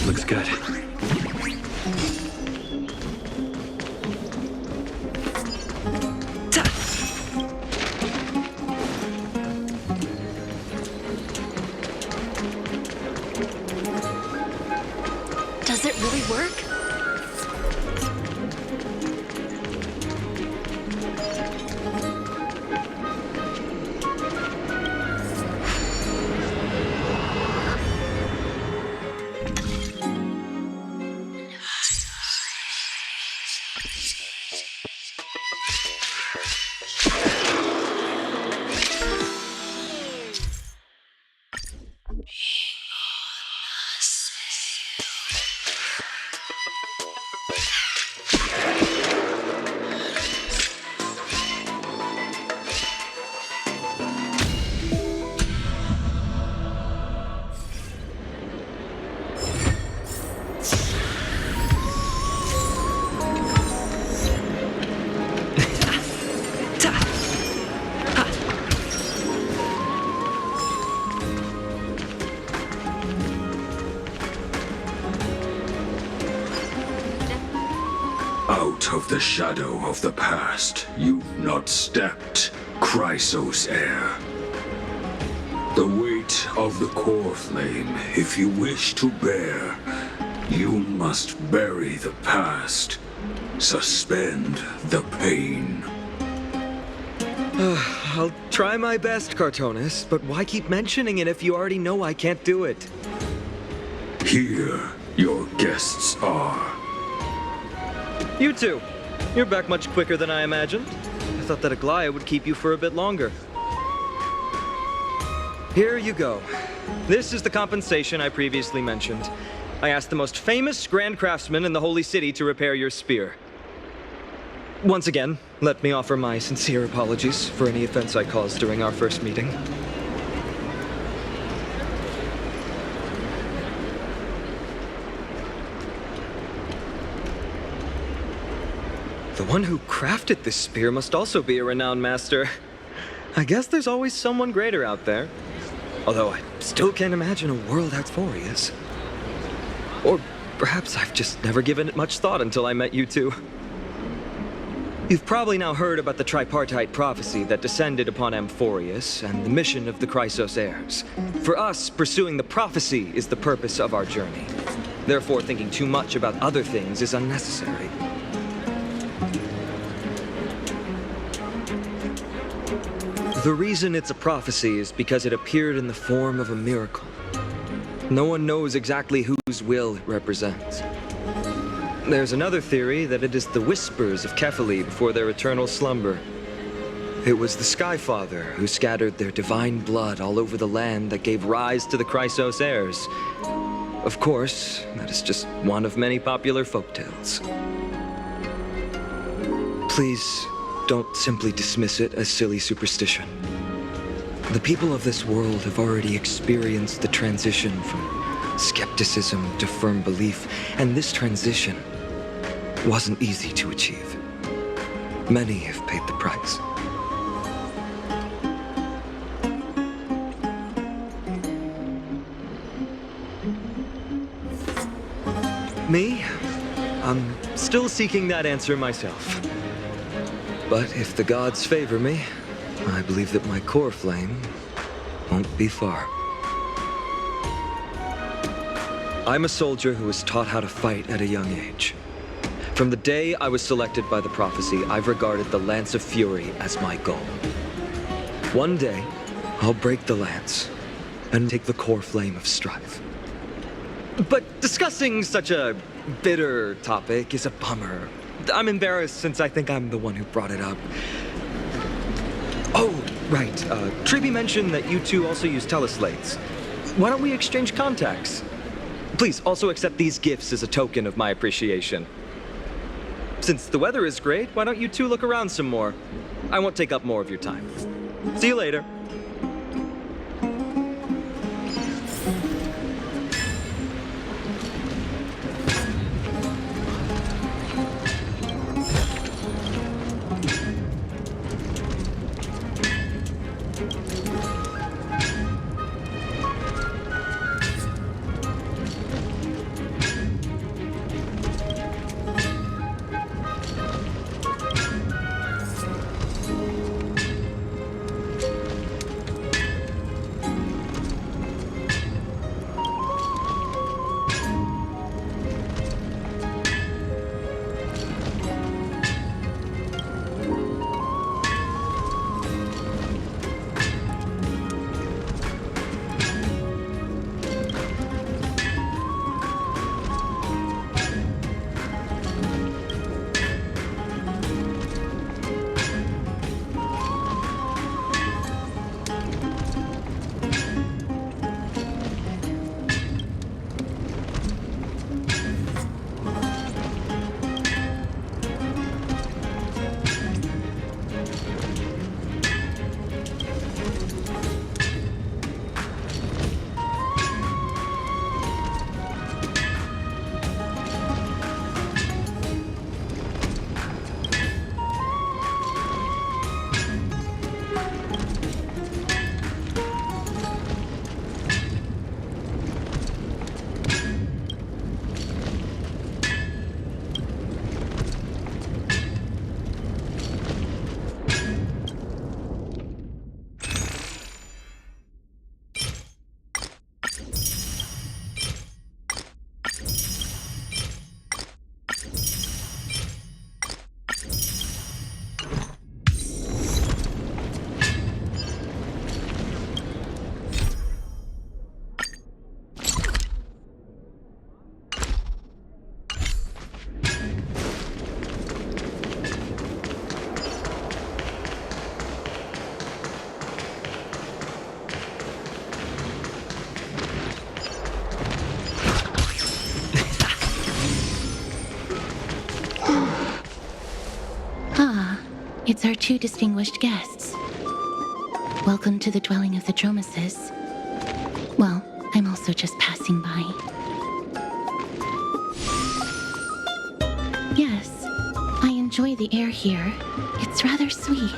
Looks good. Does it really work? Out of the shadow of the past, you've not stepped, CXXX heir. The weight of the core flame, if you wish to bear, you must bury the past, suspend the pain. I'll try my best, Cartoonist, but why keep mentioning it if you already know I can't do it? Here, your guests are. You two. You're back much quicker than I imagined. I thought that Aglaya would keep you for a bit longer. Here you go. This is the compensation I previously mentioned. I asked the most famous Grand Craftsman in the Holy City to repair your spear. Once again, let me offer my sincere apologies for any offense I caused during our first meeting. The one who crafted this spear must also be a renowned master. I guess there's always someone greater out there. Although I still can't imagine a world as Forius. Or perhaps I've just never given it much thought until I met you two. You've probably now heard about the tripartite prophecy that descended upon Amphorius and the mission of the CXXX heirs. For us, pursuing the prophecy is the purpose of our journey. Therefore, thinking too much about other things is unnecessary. The reason it's a prophecy is because it appeared in the form of a miracle. No one knows exactly whose will it represents. There's another theory that it is the whispers of Kefali before their eternal slumber. It was the Skyfather who scattered their divine blood all over the land that gave rise to the CXXX heirs. Of course, that is just one of many popular folktales. Please, don't simply dismiss it as silly superstition. The people of this world have already experienced the transition from skepticism to firm belief, and this transition wasn't easy to achieve. Many have paid the price. Me? I'm still seeking that answer myself. But if the gods favor me, I believe that my core flame won't be far. I'm a soldier who was taught how to fight at a young age. From the day I was selected by the prophecy, I've regarded the Lance of Fury as my goal. One day, I'll break the lance and take the core flame of strife. But discussing such a bitter topic is a bummer. I'm embarrassed since I think I'm the one who brought it up. Oh, right. Triby mentioned that you two also use teleslates. Why don't we exchange contacts? Please also accept these gifts as a token of my appreciation. Since the weather is great, why don't you two look around some more? I won't take up more of your time. See you later. These are two distinguished guests. Welcome to the dwelling of the Dromeses. Well, I'm also just passing by. Yes, I enjoy the air here. It's rather sweet,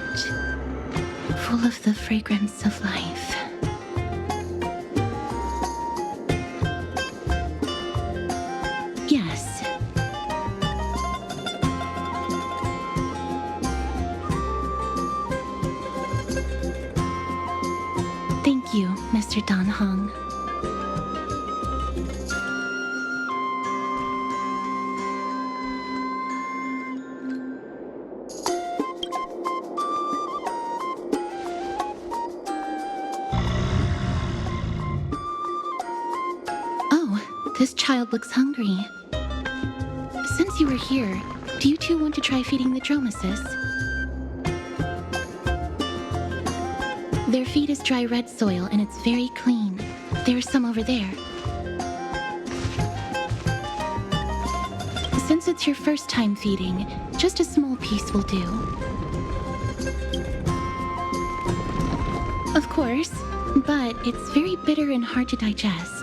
full of the fragrance of life. Yes. Thank you, Mr. Dan Hong. This child looks hungry. Since you were here, do you two want to try feeding the Dromeses? Their feed is dry red soil and it's very clean. There's some over there. Since it's your first time feeding, just a small piece will do. Of course, but it's very bitter and hard to digest.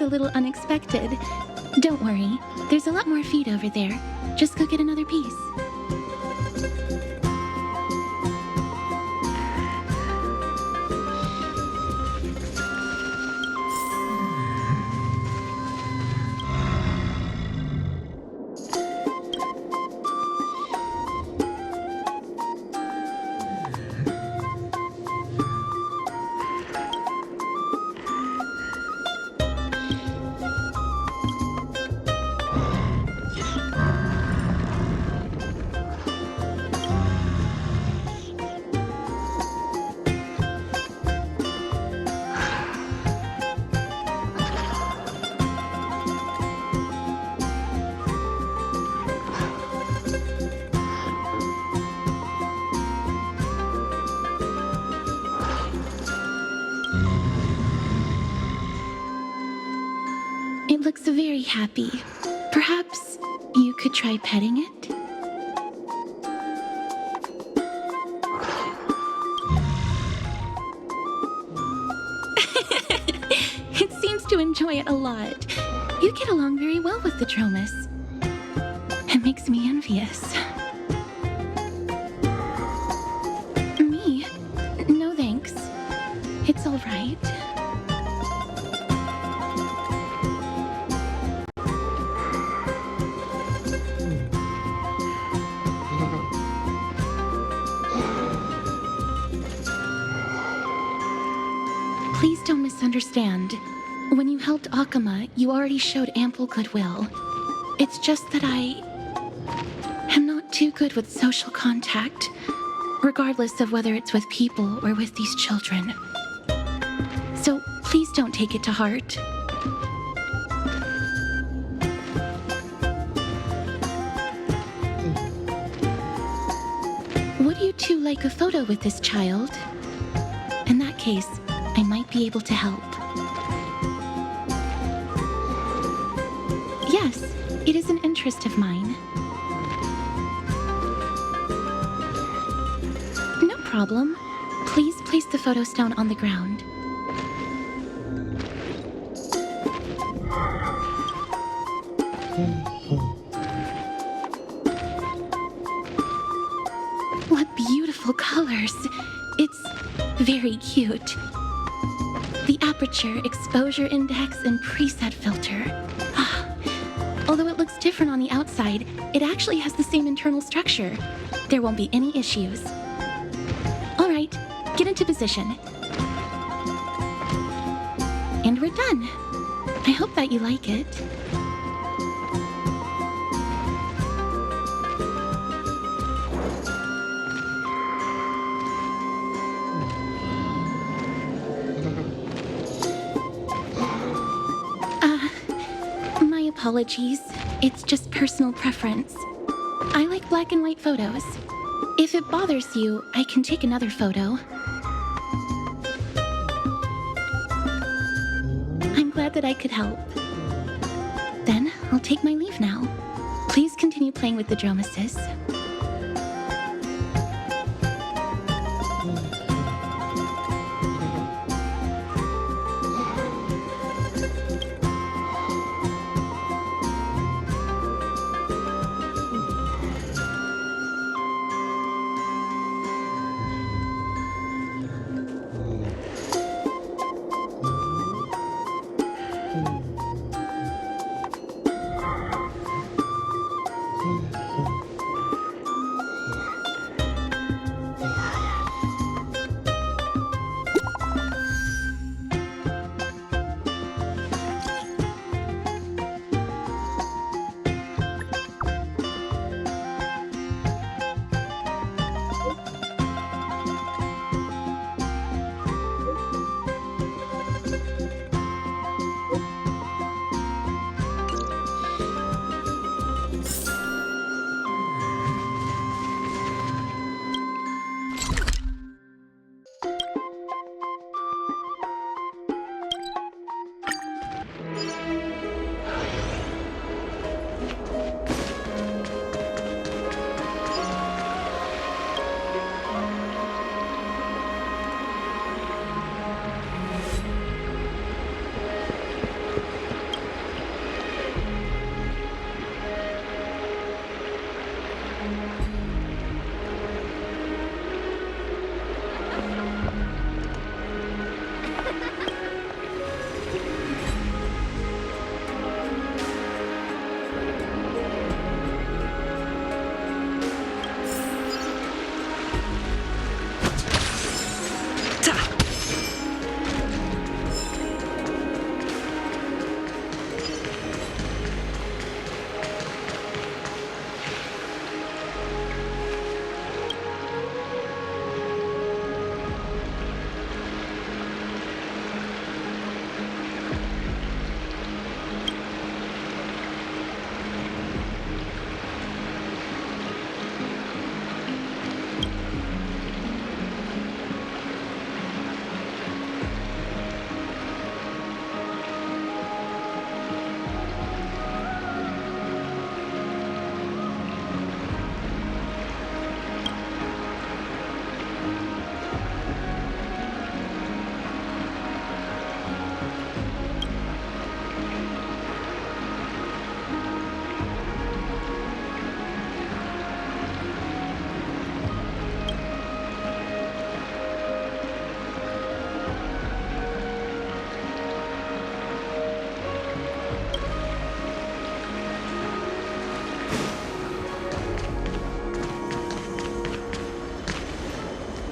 A little unexpected. Don't worry, there's a lot more feed over there. Just go get another piece. looks very happy. Perhaps you could try petting it? It seems to enjoy it a lot. You get along very well with the Dromus. It makes me envious. Me? No thanks. It's all right. Please don't misunderstand. When you helped Akama, you already showed ample goodwill. It's just that I am not too good with social contact, regardless of whether it's with people or with these children. So please don't take it to heart. Would you two like a photo with this child? In that case, I might be able to help. Yes, it is an interest of mine. No problem. Please place the photo stone on the ground. What beautiful colors! It's very cute. The aperture, exposure index, and preset filter. Although it looks different on the outside, it actually has the same internal structure. There won't be any issues. All right, get into position. And we're done. I hope that you like it. My apologies. It's just personal preference. I like black and white photos. If it bothers you, I can take another photo. I'm glad that I could help. Then, I'll take my leave now. Please continue playing with the Dromuses.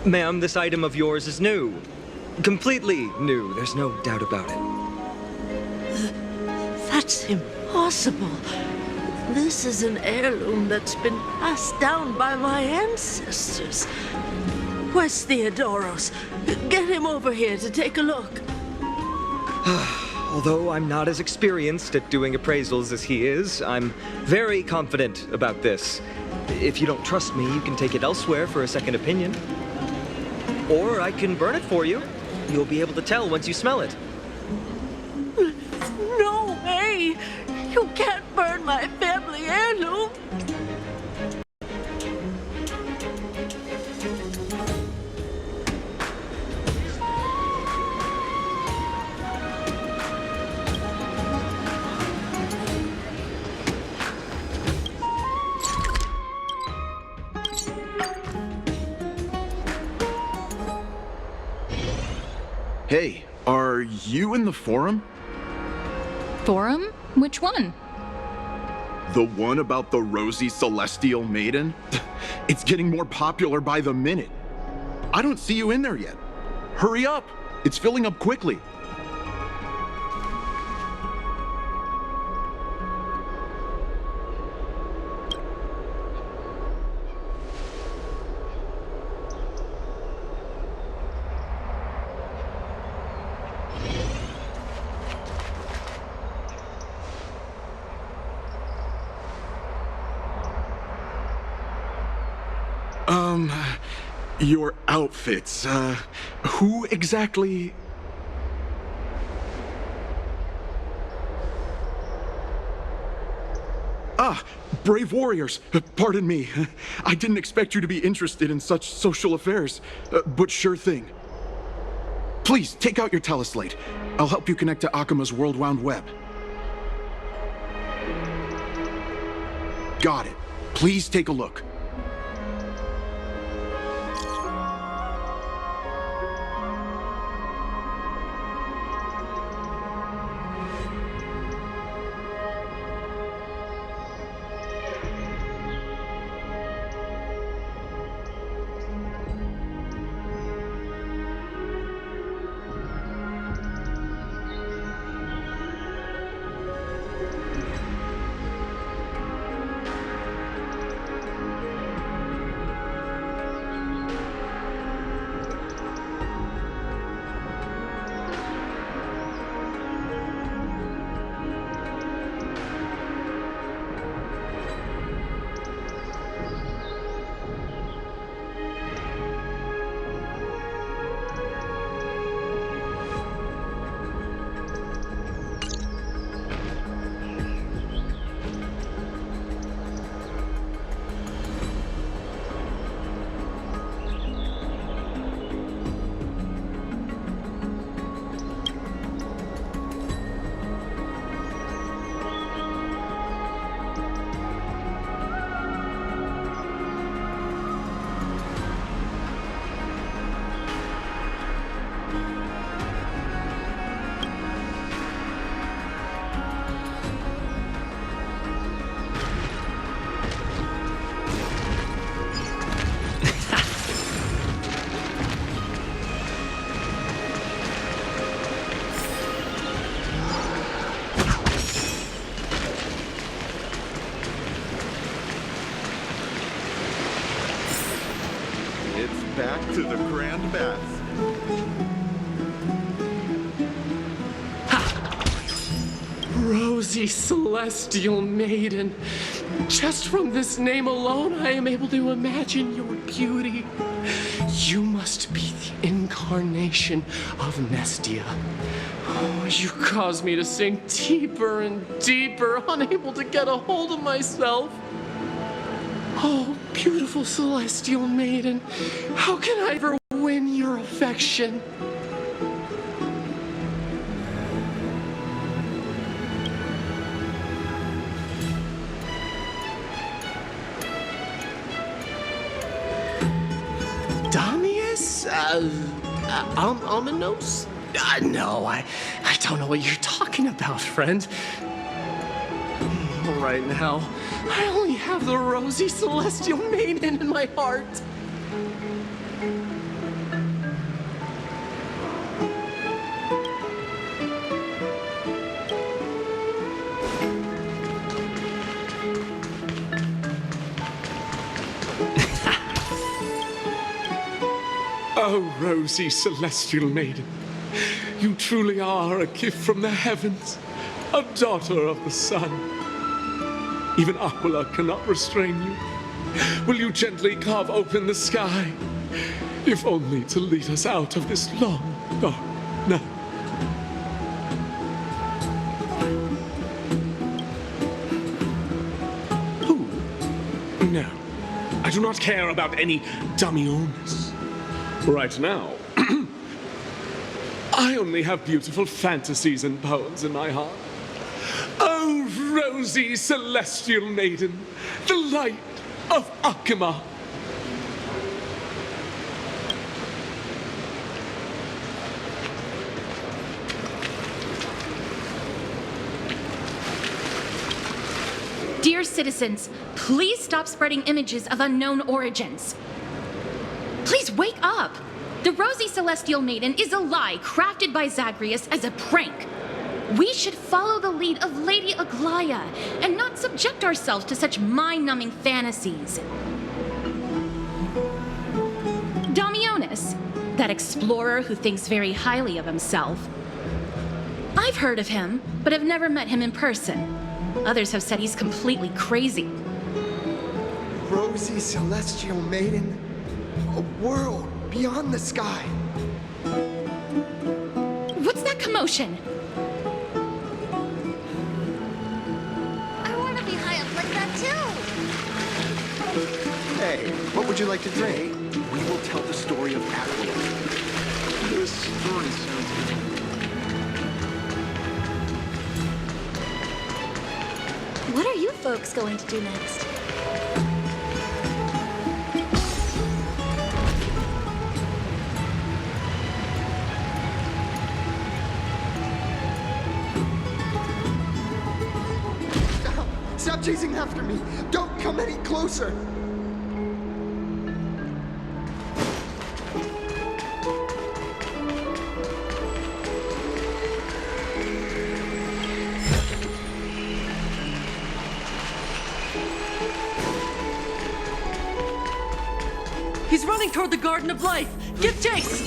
Ma'am, this item of yours is new. Completely new, there's no doubt about it. That's impossible. This is an heirloom that's been passed down by my ancestors. Where's Theodoros? Get him over here to take a look. Although I'm not as experienced at doing appraisals as he is, I'm very confident about this. If you don't trust me, you can take it elsewhere for a second opinion. Or I can burn it for you. You'll be able to tell once you smell it. No way! You can't burn my family heirloom! Hey, are you in the forum? Forum? Which one? The one about the rosy celestial maiden? It's getting more popular by the minute. I don't see you in there yet. Hurry up! It's filling up quickly. Your outfits, who exactly? Ah, brave warriors, pardon me. I didn't expect you to be interested in such social affairs, but sure thing. Please, take out your teleslate. I'll help you connect to Akuma's World Wound Web. Got it. Please take a look. Back to the Grand Baths. Rosy Celestial Maiden. Just from this name alone, I am able to imagine your beauty. You must be the incarnation of Nestia. Oh, you cause me to sink deeper and deeper, unable to get a hold of myself. Oh, beautiful Celestial Maiden, how can I ever win your affection? Damius? Ominos? No, I don't know what you're talking about, friend. Right now, I only have the rosy Celestial Maiden in my heart. Oh, rosy celestial maiden, you truly are a gift from the heavens, a daughter of the sun. Even Aquila cannot restrain you. Will you gently carve open the sky, if only to lead us out of this long, dark night? Who? No, I do not care about any Damiones. Right now, I only have beautiful fantasies and poems in my heart. Oh, rosy celestial maiden, the light of Akima. Dear citizens, please stop spreading images of unknown origins. Please wake up! The Rosy Celestial Maiden is a lie crafted by Zagreus as a prank. We should follow the lead of Lady Aglaya and not subject ourselves to such mind-numbing fantasies. Damiones, that explorer who thinks very highly of himself. I've heard of him, but have never met him in person. Others have said he's completely crazy. Rosy Celestial Maiden, a world beyond the sky. What's that commotion? I want to be high up like that too. Hey, what would you like to drink? We will tell the story of Aquila. This story sounds good. What are you folks going to do next? Stop chasing after me! Don't come any closer! He's running toward the Garden of Life. Give chase!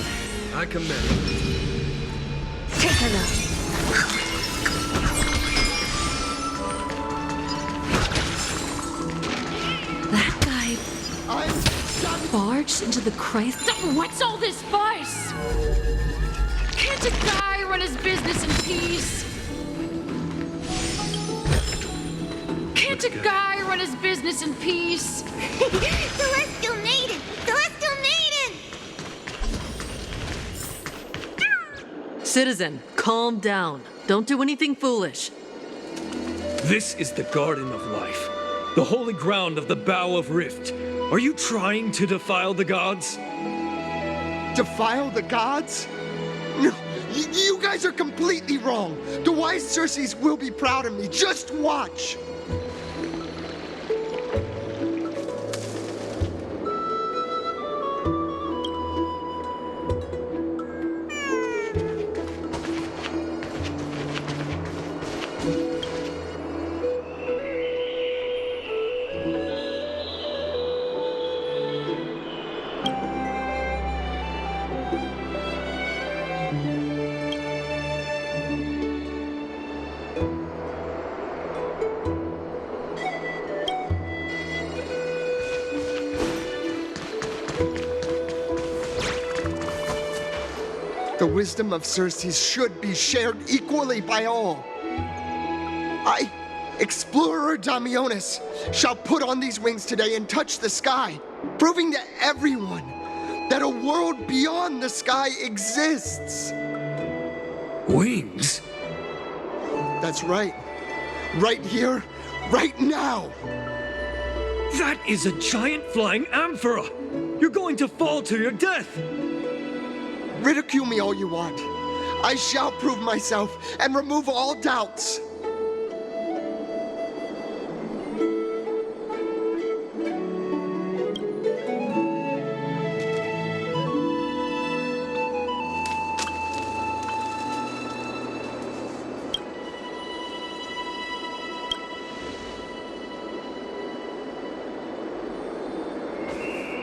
I commend. Take her now. That guy I'm barged into the Christ. What's all this fuss? Can't a guy run his business in peace? Can't a guy run his business in peace? Celestial Maiden! Celestial Maiden! Citizen, calm down. Don't do anything foolish. This is the Garden of Life, the holy ground of the Bow of Rift. Are you trying to defile the gods? Defile the gods? No, you guys are completely wrong. The wise Circes will be proud of me. Just watch. The wisdom of Circes should be shared equally by all. I, Explorer Damiones, shall put on these wings today and touch the sky, proving to everyone that a world beyond the sky exists. Wings? That's right. Right here, right now. That is a giant flying amphora! You're going to fall to your death! Ridicule me all you want. I shall prove myself and remove all doubts.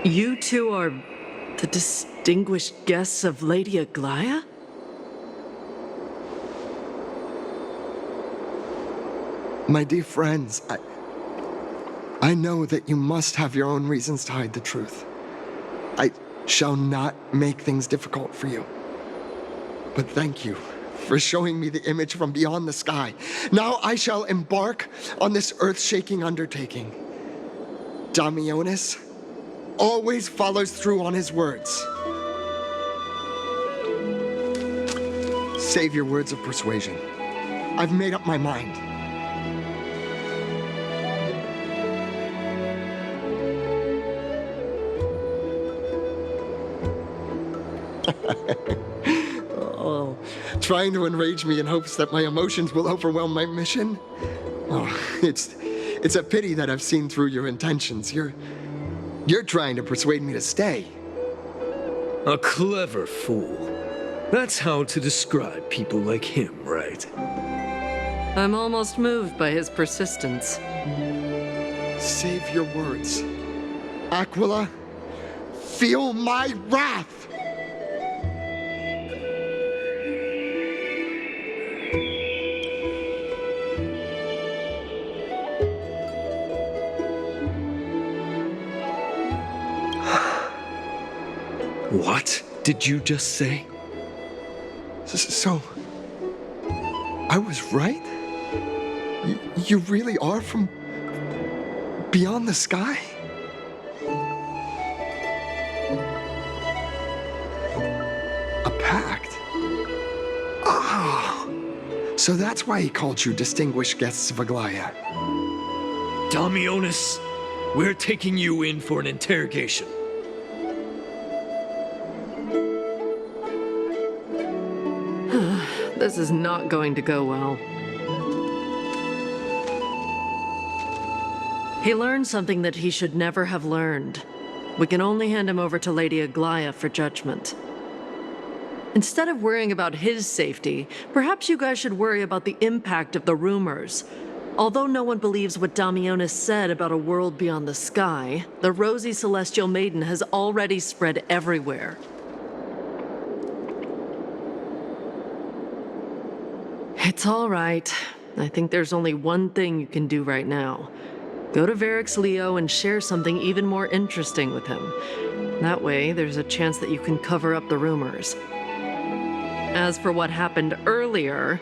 You two are the distinguished guests of Lady Aglaia? My dear friends, I know that you must have your own reasons to hide the truth. I shall not make things difficult for you. But thank you for showing me the image from beyond the sky. Now I shall embark on this earth-shaking undertaking. Damionis always follows through on his words. Save your words of persuasion. I've made up my mind. Oh, trying to enrage me in hopes that my emotions will overwhelm my mission? Oh, it's a pity that I've seen through your intentions. You're trying to persuade me to stay. A clever fool. That's how to describe people like him, right? I'm almost moved by his persistence. Save your words. Aquila, feel my wrath! What did you just say? So, I was right? You really are from beyond the sky? A pact? Ah, so that's why he called you distinguished guests of Aglaia. Damionis, we're taking you in for an interrogation. This is not going to go well. He learned something that he should never have learned. We can only hand him over to Lady Aglaia for judgment. Instead of worrying about his safety, perhaps you guys should worry about the impact of the rumors. Although no one believes what Damionis said about a world beyond the sky, the rosy celestial maiden has already spread everywhere. It's all right. I think there's only one thing you can do right now. Go to Varix Leo and share something even more interesting with him. That way, there's a chance that you can cover up the rumors. As for what happened earlier,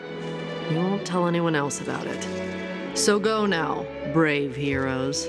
you won't tell anyone else about it. So go now, brave heroes.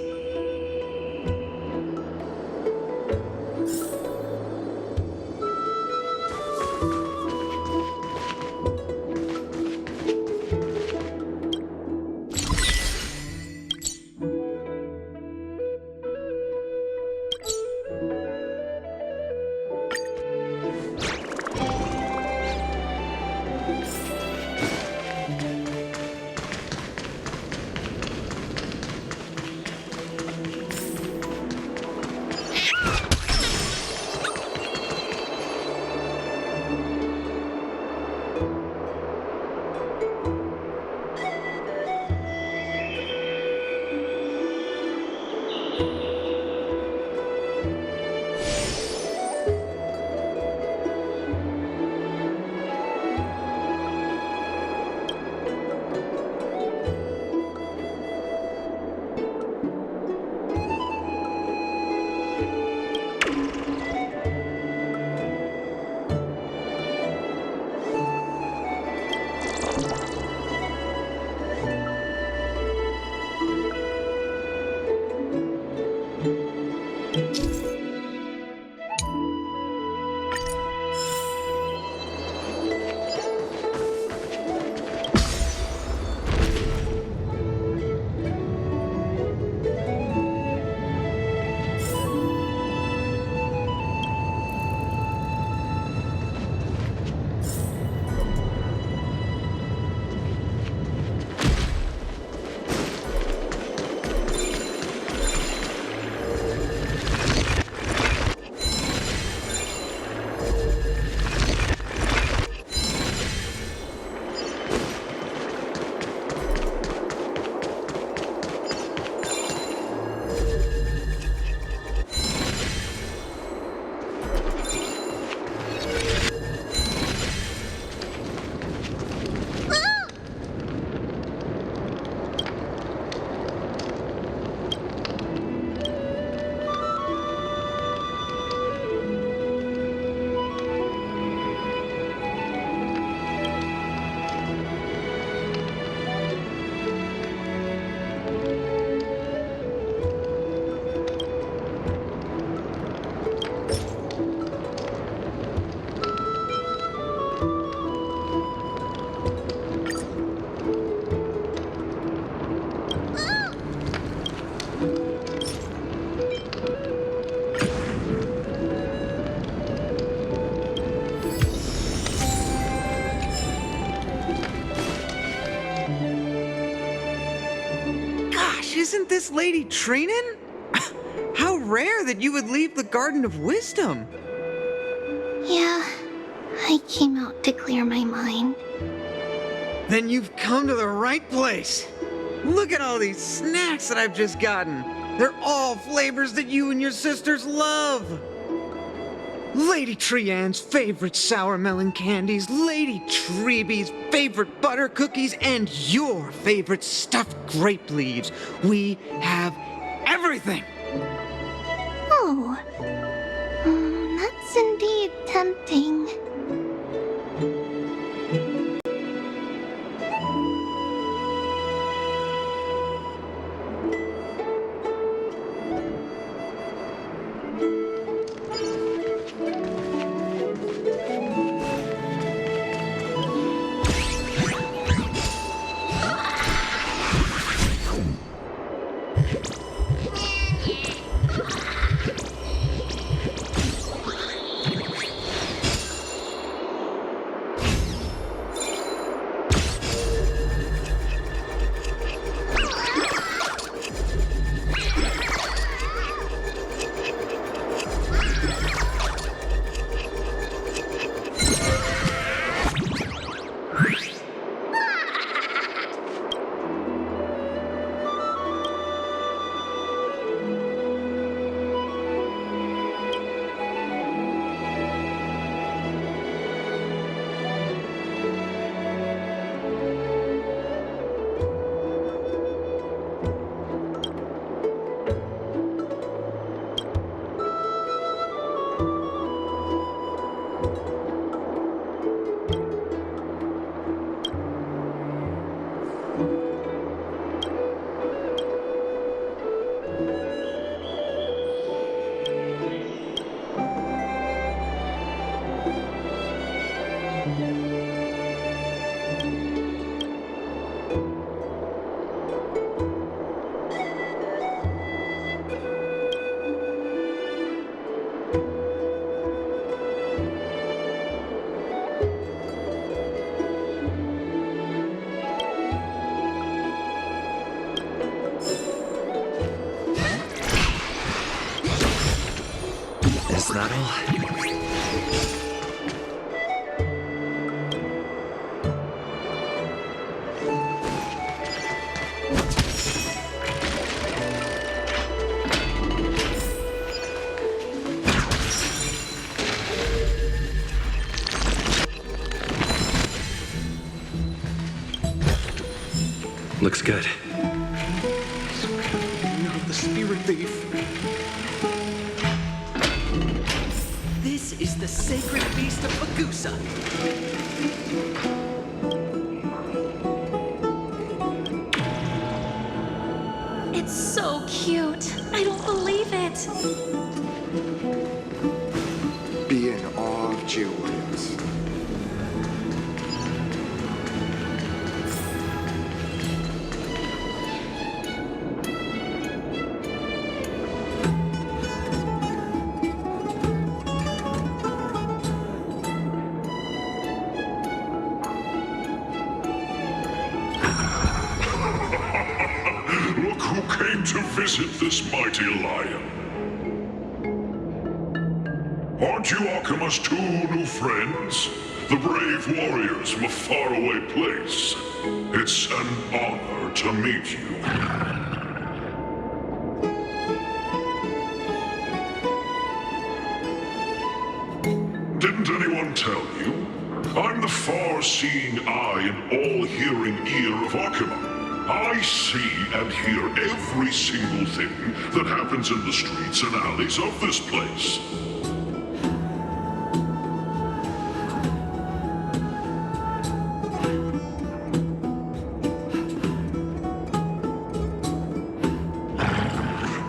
Isn't this Lady Treenan? How rare that you would leave the Garden of Wisdom. Yeah, I came out to clear my mind. Then you've come to the right place. Look at all these snacks that I've just gotten. They're all flavors that you and your sisters love. Lady Treeann's favorite sour melon candies, Lady Treebee's favorite butter cookies, and your favorite stuffed grape leaves. We have everything. Oh, that's indeed tempting. Is that all? Looks good. Not the spirit thief. This is the sacred beast of Bagusa. It's so cute. I don't believe it. Be in awe of Jill Williams. Look who came to visit this mighty lion. Aren't you Akima's two new friends? The brave warriors from a faraway place. It's an honor to meet you. Didn't anyone tell you? I'm the far-seeing eye and all-hearing ear of Akima. I see and hear every single thing that happens in the streets and alleys of this place.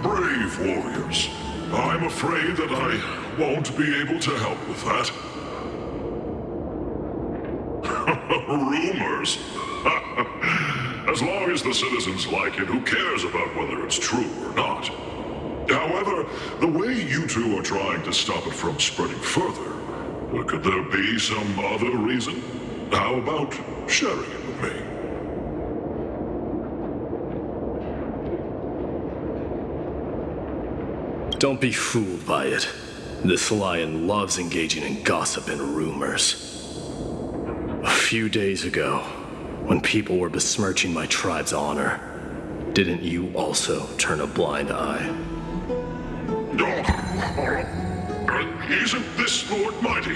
Brave warriors. I'm afraid that I won't be able to help with that. Rumors? As long as the citizens like it, who cares about whether it's true or not? However, the way you two are trying to stop it from spreading further, could there be some other reason? How about sharing it with me? Don't be fooled by it. This lion loves engaging in gossip and rumors. A few days ago, when people were besmirching my tribe's honor, didn't you also turn a blind eye? Isn't this Lord Mighty?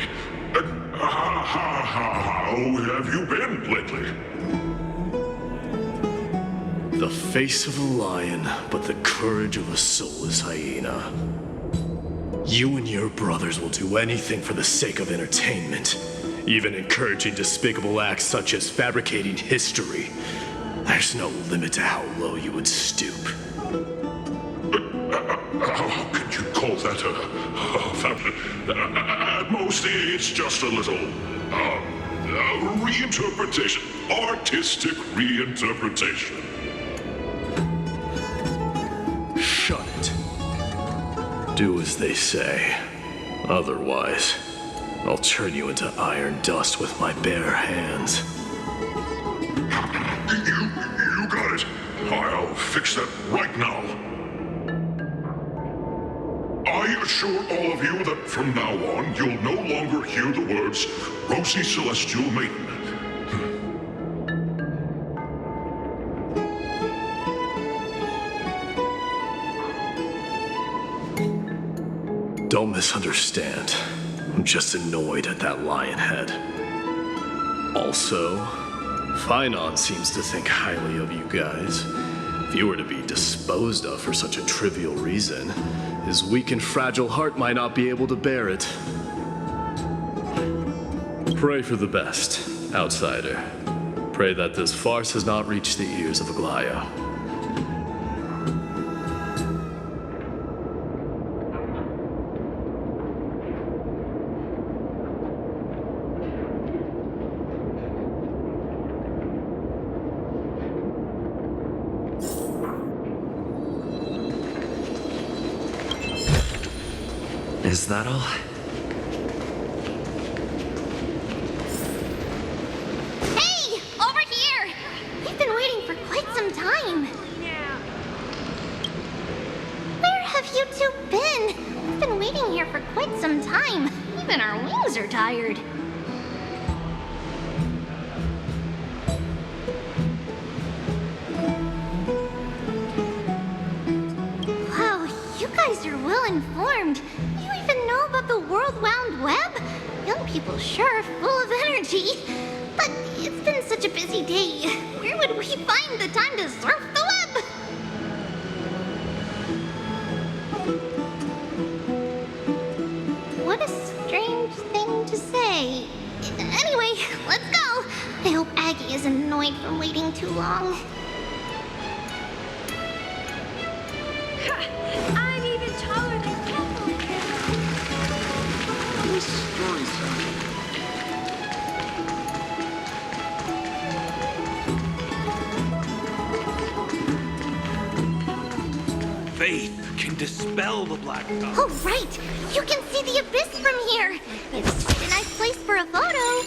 How have you been lately? The face of a lion, but the courage of a soulless hyena. You and your brothers will do anything for the sake of entertainment, even encouraging despicable acts such as fabricating history. There's no limit to how low you would stoop. How could you call that at most, it's just a little reinterpretation, artistic reinterpretation. Shut it. Do as they say. Otherwise, I'll turn you into iron dust with my bare hands. You got it. I'll fix that right now. I assure all of you that from now on, you'll no longer hear the words Rosy Celestial Maiden. Don't misunderstand. I'm just annoyed at that lion head. Also, Finon seems to think highly of you guys. If you were to be disposed of for such a trivial reason, his weak and fragile heart might not be able to bear it. Pray for the best, outsider. Pray that this farce has not reached the ears of Aglaya. Is that all? Hey! Over here! We've been waiting for quite some time. Where have you two been? We've been waiting here for quite some time. Even our wings are tired. Wow, you guys are well informed. You even know about the World Wound Web? Young people sure are full of energy. But it's been such a busy day. Where would we find the time to surf the web? What a strange thing to say. Anyway, let's go. I hope Aggie isn't annoyed from waiting too long. I'm even taller than Kettle. This story's Faith can dispel the black dot. Oh, right! You can see the abyss from here! It's just a nice place for a photo.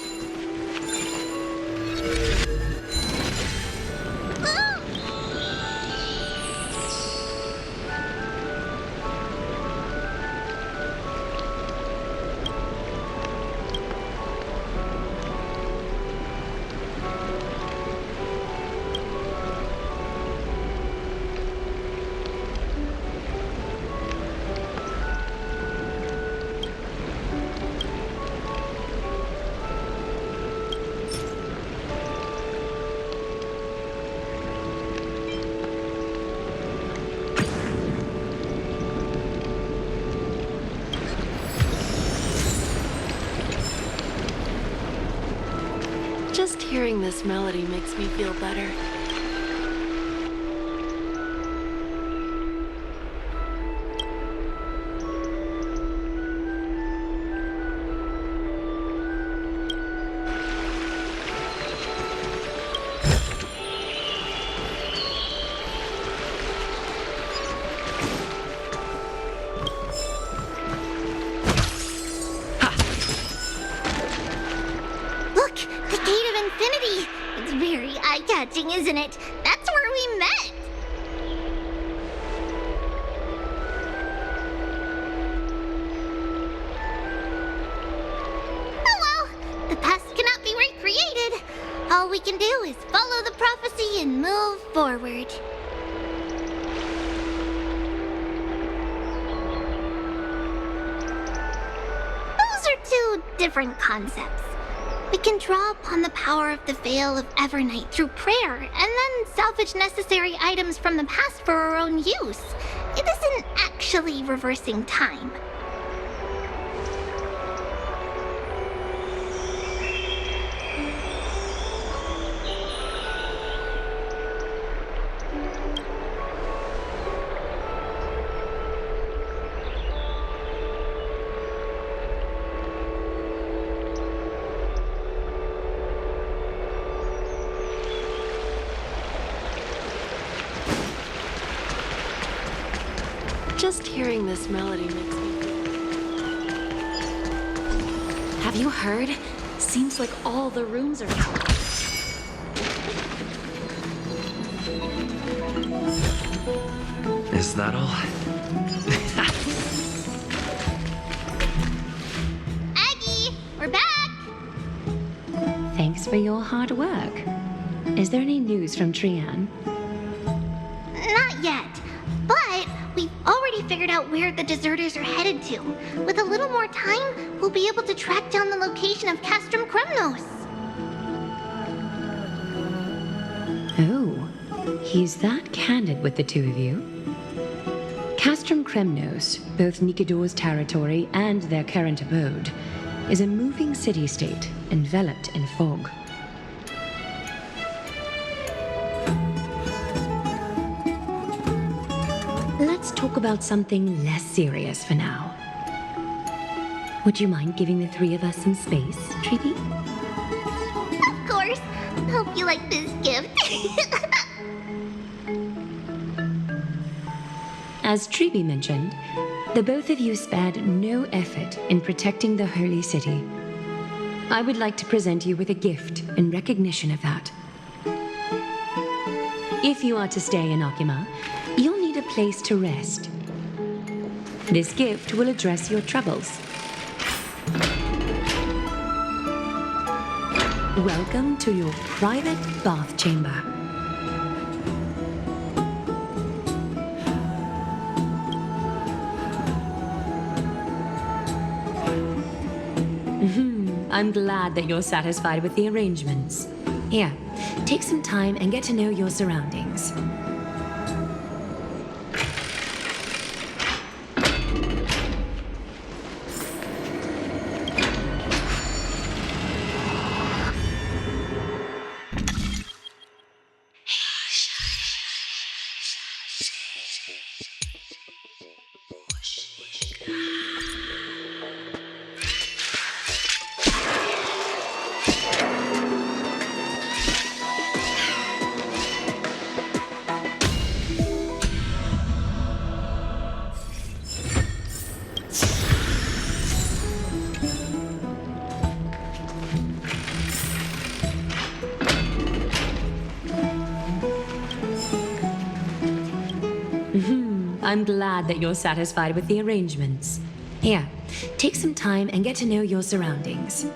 Ah! Just hearing this melody makes me feel better. Look! The Gate of Infinity! It's very eye-catching, isn't it? That's where we met! all we can do is follow the prophecy and move forward. Those are two different concepts. We can draw upon the power of the Veil of Evernight through prayer, and then salvage necessary items from the past for our own use. It isn't actually reversing time. Just hearing this melody makes me feel... Have you heard? Seems like all the rooms are... Is that all? Aggie, we're back! Thanks for your hard work. Is there any news from Trian? Not yet, but we've already figured out where the deserters are headed to. With a little more time, we'll be able to track down the location of Castrum Kremnos. Oh, he's that candid with the two of you. Castrum Kremnos, both Nikador's territory and their current abode, is a moving city-state enveloped in fog. Let's talk about something less serious for now. Would you mind giving the three of us some space, Treeby? Of course. Hope you like this gift. As Treeby mentioned, the both of you spared no effort in protecting the holy city. I would like to present you with a gift in recognition of that. If you are to stay in Akima, you'll need a place to rest. This gift will address your troubles. Welcome to your private bath chamber. I'm glad that you're satisfied with the arrangements. Here, take some time and get to know your surroundings. I'm glad that you're satisfied with the arrangements. Here, take some time and get to know your surroundings.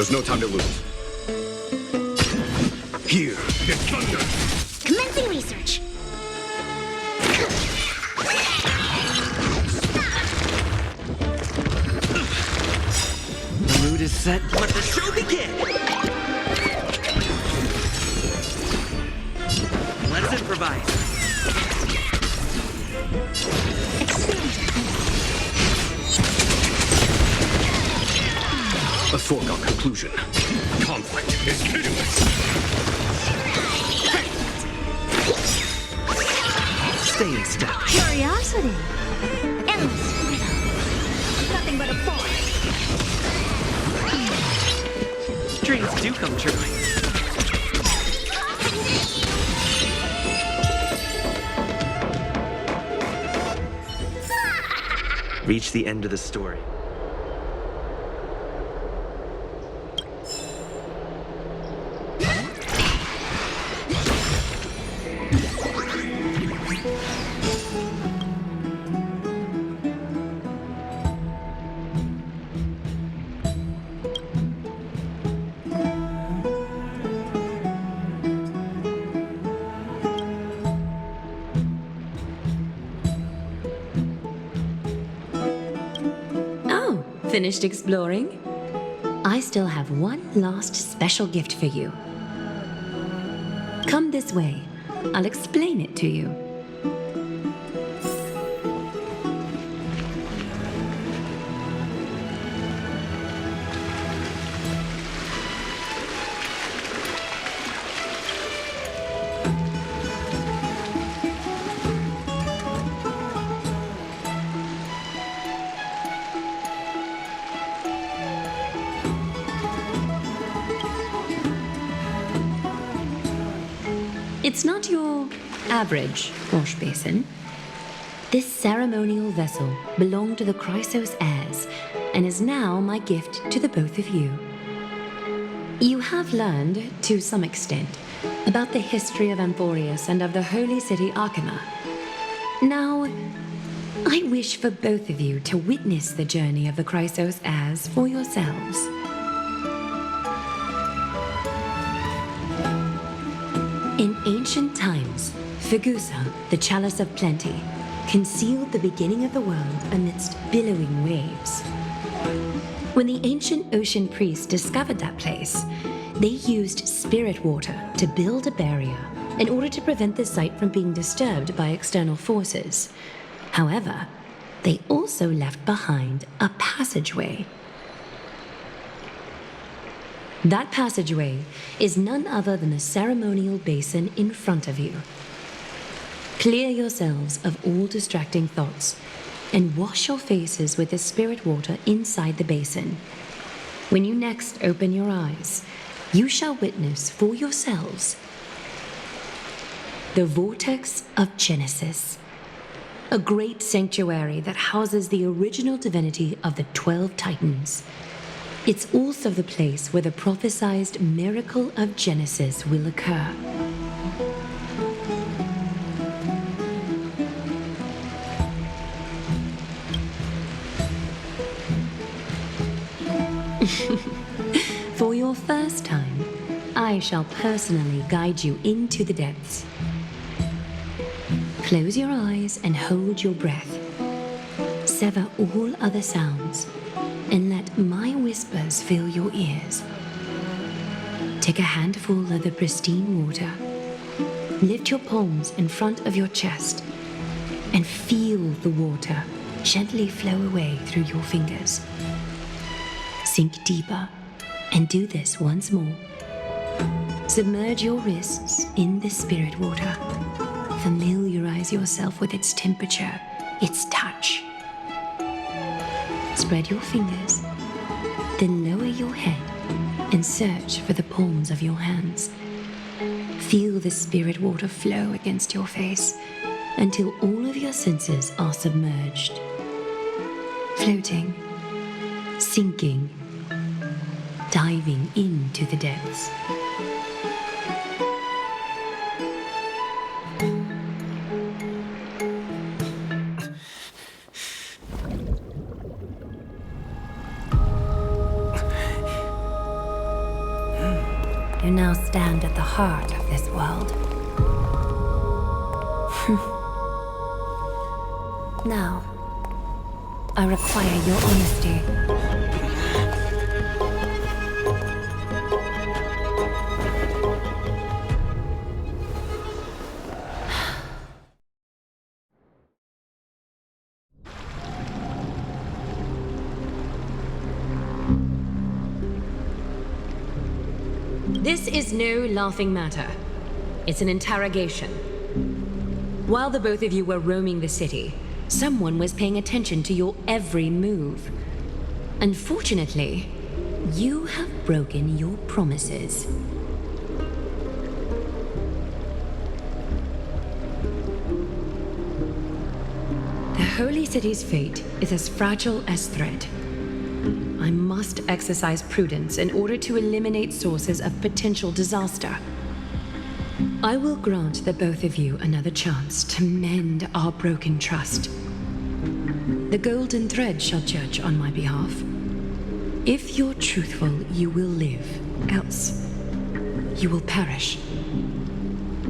There's no time to lose. Here, get thunder! Commencing research. The mood is set. Let the show begin! Let's improvise. A foregone conclusion. Conflict is hideous. Stay in step. Curiosity. Endless freedom. Nothing but a force. Dreams do come true. Reach the end of the story. Finished exploring? I still have one last special gift for you. Come this way. I'll explain it to you. It's not your average wash basin. This ceremonial vessel belonged to the Chrysos heirs and is now my gift to the both of you. You have learned, to some extent, about the history of Amphorius and of the holy city Archima. Now, I wish for both of you to witness the journey of the Chrysos heirs for yourselves. In ancient times, Fegusa, the Chalice of Plenty, concealed the beginning of the world amidst billowing waves. When the ancient ocean priests discovered that place, they used spirit water to build a barrier in order to prevent the site from being disturbed by external forces. However, they also left behind a passageway. That passageway is none other than the ceremonial basin in front of you. Clear yourselves of all distracting thoughts and wash your faces with the spirit water inside the basin. When you next open your eyes, you shall witness for yourselves the Vortex of Genesis, a great sanctuary that houses the original divinity of the 12 Titans. It's also the place where the prophesied miracle of Genesis will occur. For your first time, I shall personally guide you into the depths. Close your eyes and hold your breath. Sever all other sounds and let my whispers fill your ears. Take a handful of the pristine water. Lift your palms in front of your chest and feel the water gently flow away through your fingers. Sink deeper and do this once more. Submerge your wrists in the spirit water. Familiarize yourself with its temperature, its touch. Spread your fingers, then lower your head and search for the palms of your hands. Feel the spirit water flow against your face until all of your senses are submerged. Floating, sinking, diving into the depths. now stand at the heart of this world. Now, I require your honesty. This is no laughing matter. It's an interrogation. While the both of you were roaming the city, someone was paying attention to your every move. Unfortunately, you have broken your promises. The Holy City's fate is as fragile as thread. I must exercise prudence in order to eliminate sources of potential disaster. I will grant the both of you another chance to mend our broken trust. The golden thread shall judge on my behalf. If you're truthful, you will live. Else, you will perish.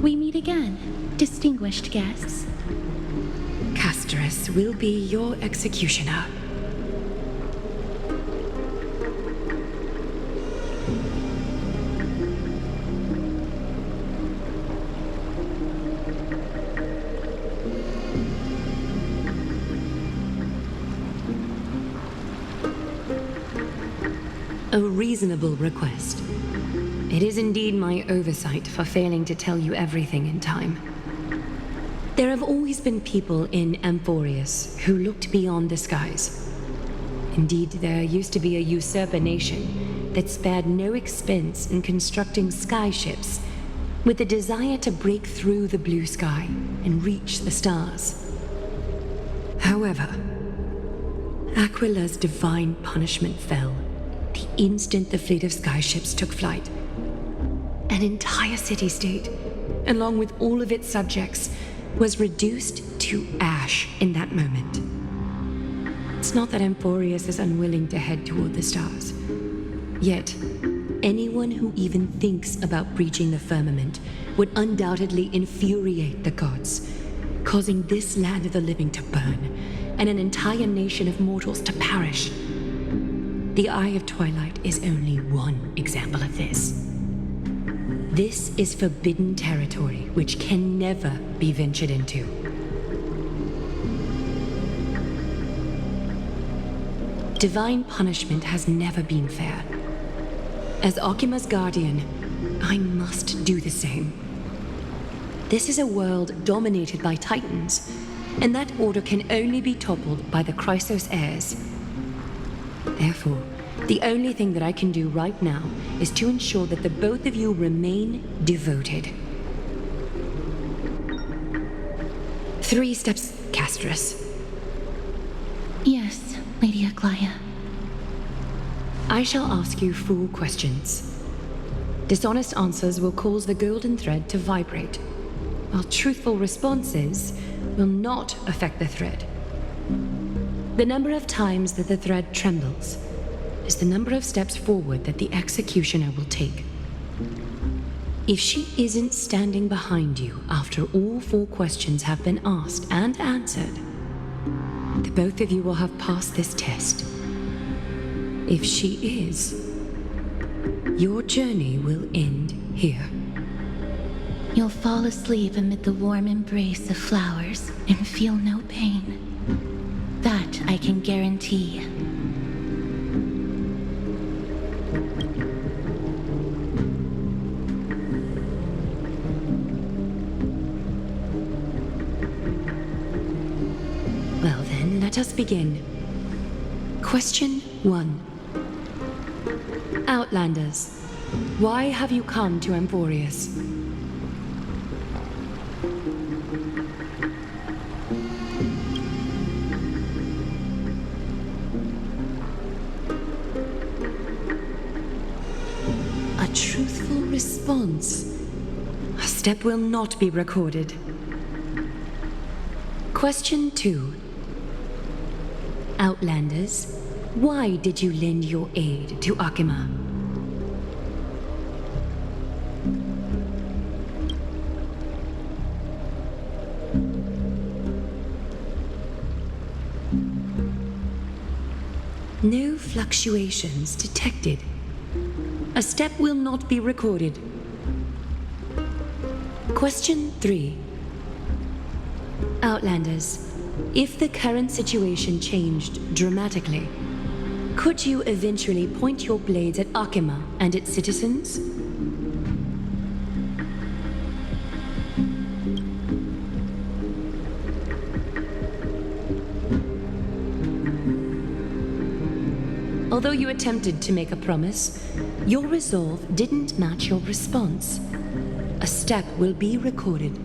We meet again, distinguished guests. Castorus will be your executioner. A reasonable request. It is indeed my oversight for failing to tell you everything in time. There have always been people in Amphorius who looked beyond the skies. Indeed, there used to be a usurper nation that spared no expense in constructing skyships with the desire to break through the blue sky and reach the stars. However, Aquila's divine punishment fell the instant the fleet of skyships took flight. An entire city-state, along with all of its subjects, was reduced to ash in that moment. It's not that Amphorius is unwilling to head toward the stars. Yet, anyone who even thinks about breaching the firmament would undoubtedly infuriate the gods, causing this land of the living to burn, and an entire nation of mortals to perish. The Eye of Twilight is only one example of this. This is forbidden territory which can never be ventured into. Divine punishment has never been fair. As Okima's guardian, I must do the same. This is a world dominated by Titans, and that order can only be toppled by the Chrysos heirs. Therefore, the only thing that I can do right now is to ensure that the both of you remain devoted. 3 steps, Castorus. Yes, Lady Aglaia. I shall ask you 4 questions. Dishonest answers will cause the golden thread to vibrate, while truthful responses will not affect the thread. The number of times that the thread trembles is the number of steps forward that the executioner will take. If she isn't standing behind you after all 4 questions have been asked and answered, the both of you will have passed this test. If she is, your journey will end here. You'll fall asleep amid the warm embrace of flowers and feel no pain. That I can guarantee. Well then, let us begin. Question 1. Outlanders, why have you come to Amphorius? A truthful response. A step will not be recorded. Question 2. Outlanders, why did you lend your aid to Akima? No fluctuations detected. A step will not be recorded. Question 3. Outlanders, if the current situation changed dramatically, could you eventually point your blades at Akima and its citizens? Although you attempted to make a promise, your resolve didn't match your response. A step will be recorded.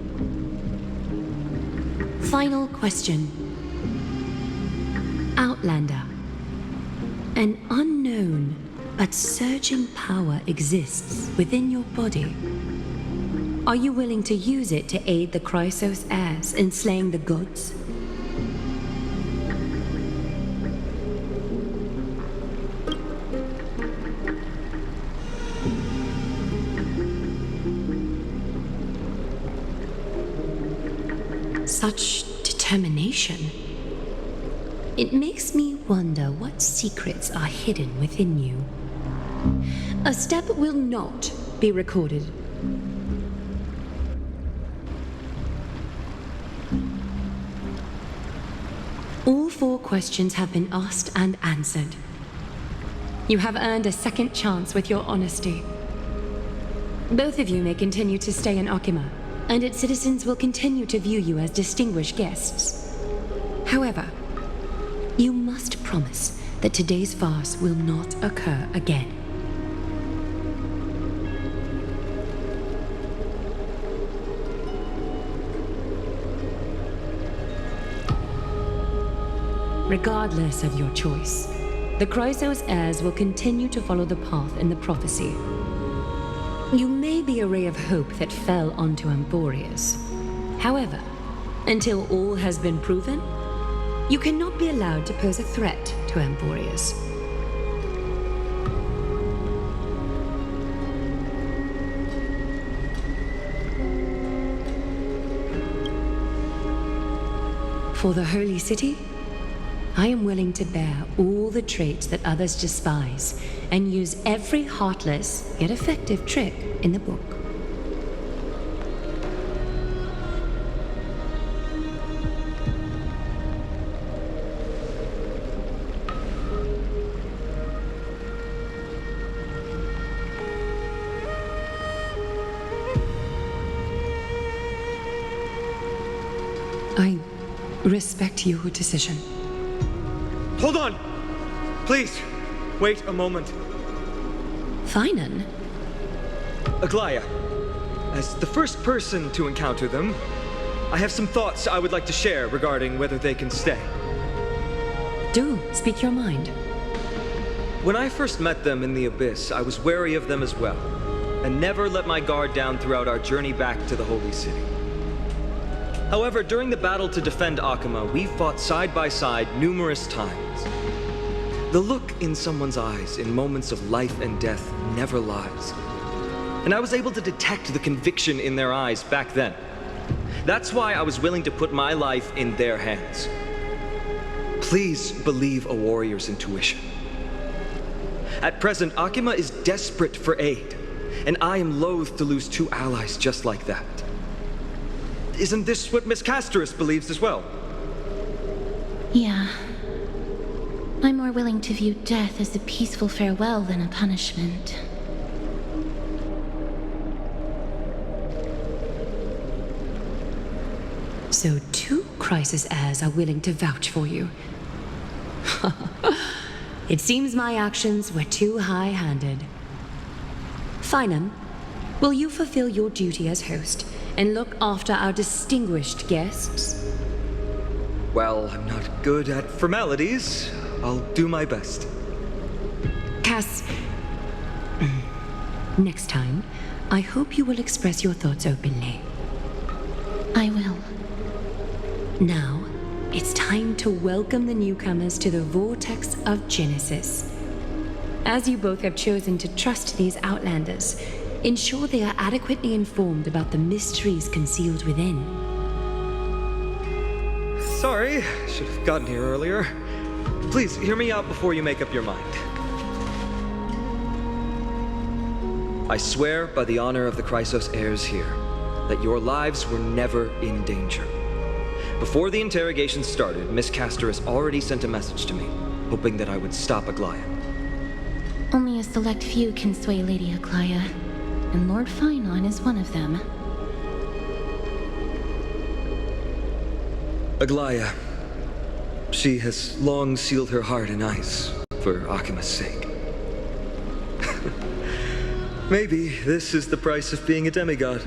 Final question. Outlander. An unknown but surging power exists within your body. Are you willing to use it to aid the Chrysos heirs in slaying the gods? Such determination. It makes me wonder what secrets are hidden within you. A step will not be recorded. All 4 questions have been asked and answered. You have earned a second chance with your honesty. Both of you may continue to stay in Akima, and its citizens will continue to view you as distinguished guests. However, you must promise that today's farce will not occur again. Regardless of your choice, the Chrysos heirs will continue to follow the path in the prophecy. You may be a ray of hope that fell onto Amborius. However, until all has been proven, you cannot be allowed to pose a threat to Amborius. For the Holy City, I am willing to bear all the traits that others despise and use every heartless yet effective trick in the book. I respect your decision. Hold on! Please, wait a moment. Finan? Aglaya, as the first person to encounter them, I have some thoughts I would like to share regarding whether they can stay. Do speak your mind. When I first met them in the Abyss, I was wary of them as well, and never let my guard down throughout our journey back to the Holy City. However, during the battle to defend Akima, we fought side by side numerous times. The look in someone's eyes in moments of life and death never lies. And I was able to detect the conviction in their eyes back then. That's why I was willing to put my life in their hands. Please believe a warrior's intuition. At present, Akima is desperate for aid, and I am loath to lose 2 allies just like that. Isn't this what Miss Casterus believes as well? Yeah. I'm more willing to view death as a peaceful farewell than a punishment. So 2 Chrysos heirs are willing to vouch for you. It seems my actions were too high-handed. Finan, will you fulfill your duty as host and look after our distinguished guests? Well, I'm not good at formalities. I'll do my best. Cass, next time, I hope you will express your thoughts openly. I will. Now, it's time to welcome the newcomers to the Vortex of Genesis. As you both have chosen to trust these Outlanders, ensure they are adequately informed about the mysteries concealed within. Sorry, should have gotten here earlier. Please, hear me out before you make up your mind. I swear by the honor of the CXXX heirs here, that your lives were never in danger. Before the interrogation started, Miss Castor has already sent a message to me, hoping that I would stop Aglaya. Only a select few can sway Lady Aglaya, and Lord Finon is one of them. Aglaya. She has long sealed her heart in ice, for Akima's sake. Maybe this is the price of being a demigod.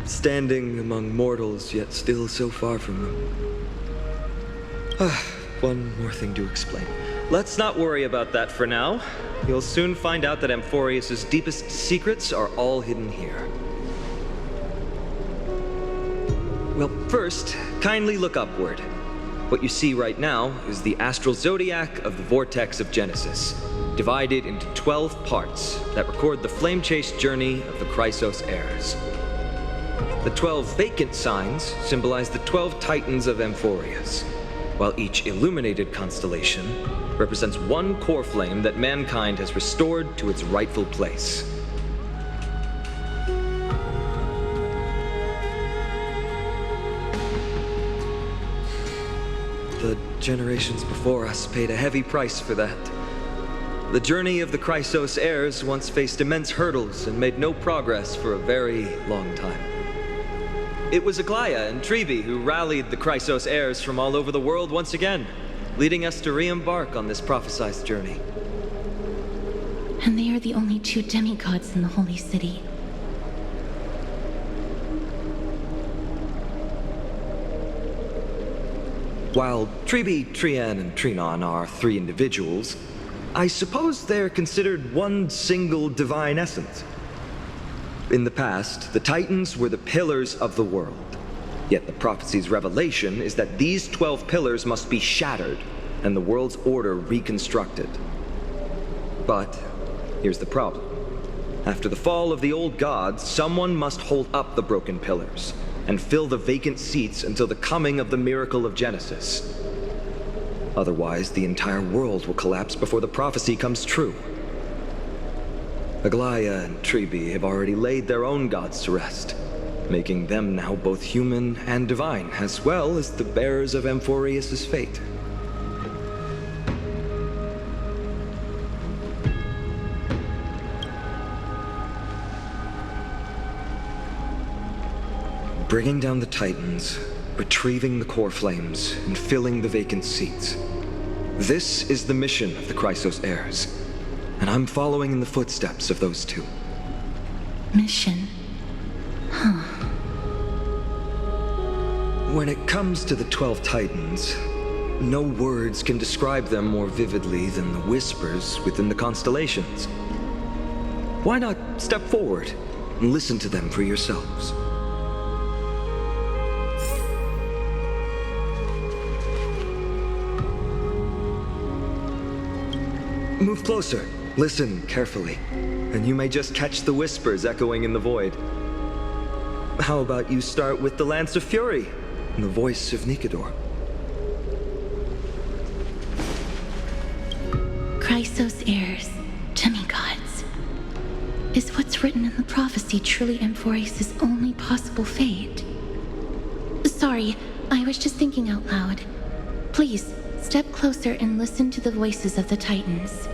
Standing among mortals, yet still so far from them. One more thing to explain. Let's not worry about that for now. You'll soon find out that Amphorius' deepest secrets are all hidden here. Well, first, kindly look upward. What you see right now is the astral zodiac of the vortex of Genesis, divided into 12 parts that record the flame-chased journey of the CXXX heirs. The 12 vacant signs symbolize the 12 titans of Amphorius, while each illuminated constellation represents one core flame that mankind has restored to its rightful place. The generations before us paid a heavy price for that. The journey of the CXXX heirs once faced immense hurdles and made no progress for a very long time. It was Aglaya and Tribi who rallied the CXXX heirs from all over the world once again, leading us to re-embark on this prophesized journey. And they are the only two demigods in the Holy City. While Tribi, Trian, and Trinon are 3 individuals, I suppose they're considered one single divine essence. In the past, the Titans were the pillars of the world. Yet the prophecy's revelation is that these 12 pillars must be shattered and the world's order reconstructed. But here's the problem. After the fall of the old gods, someone must hold up the broken pillars and fill the vacant seats until the coming of the miracle of Genesis. Otherwise, the entire world will collapse before the prophecy comes true. Aglaya and Tribi have already laid their own gods to rest, making them now both human and divine, as well as the bearers of Amphorius' fate. Bringing down the Titans, retrieving the core flames, and filling the vacant seats. This is the mission of the CXXX heirs, and I'm following in the footsteps of those two. Mission? Huh. When it comes to the 12 Titans, no words can describe them more vividly than the whispers within the constellations. Why not step forward and listen to them for yourselves? Move closer, listen carefully, and you may just catch the whispers echoing in the void. How about you start with the Lance of Fury and the voice of Nikador? CXXX heirs, demigods. Is what's written in the prophecy truly Amphorius' only possible fate? Sorry, I was just thinking out loud. Please, step closer and listen to the voices of the Titans.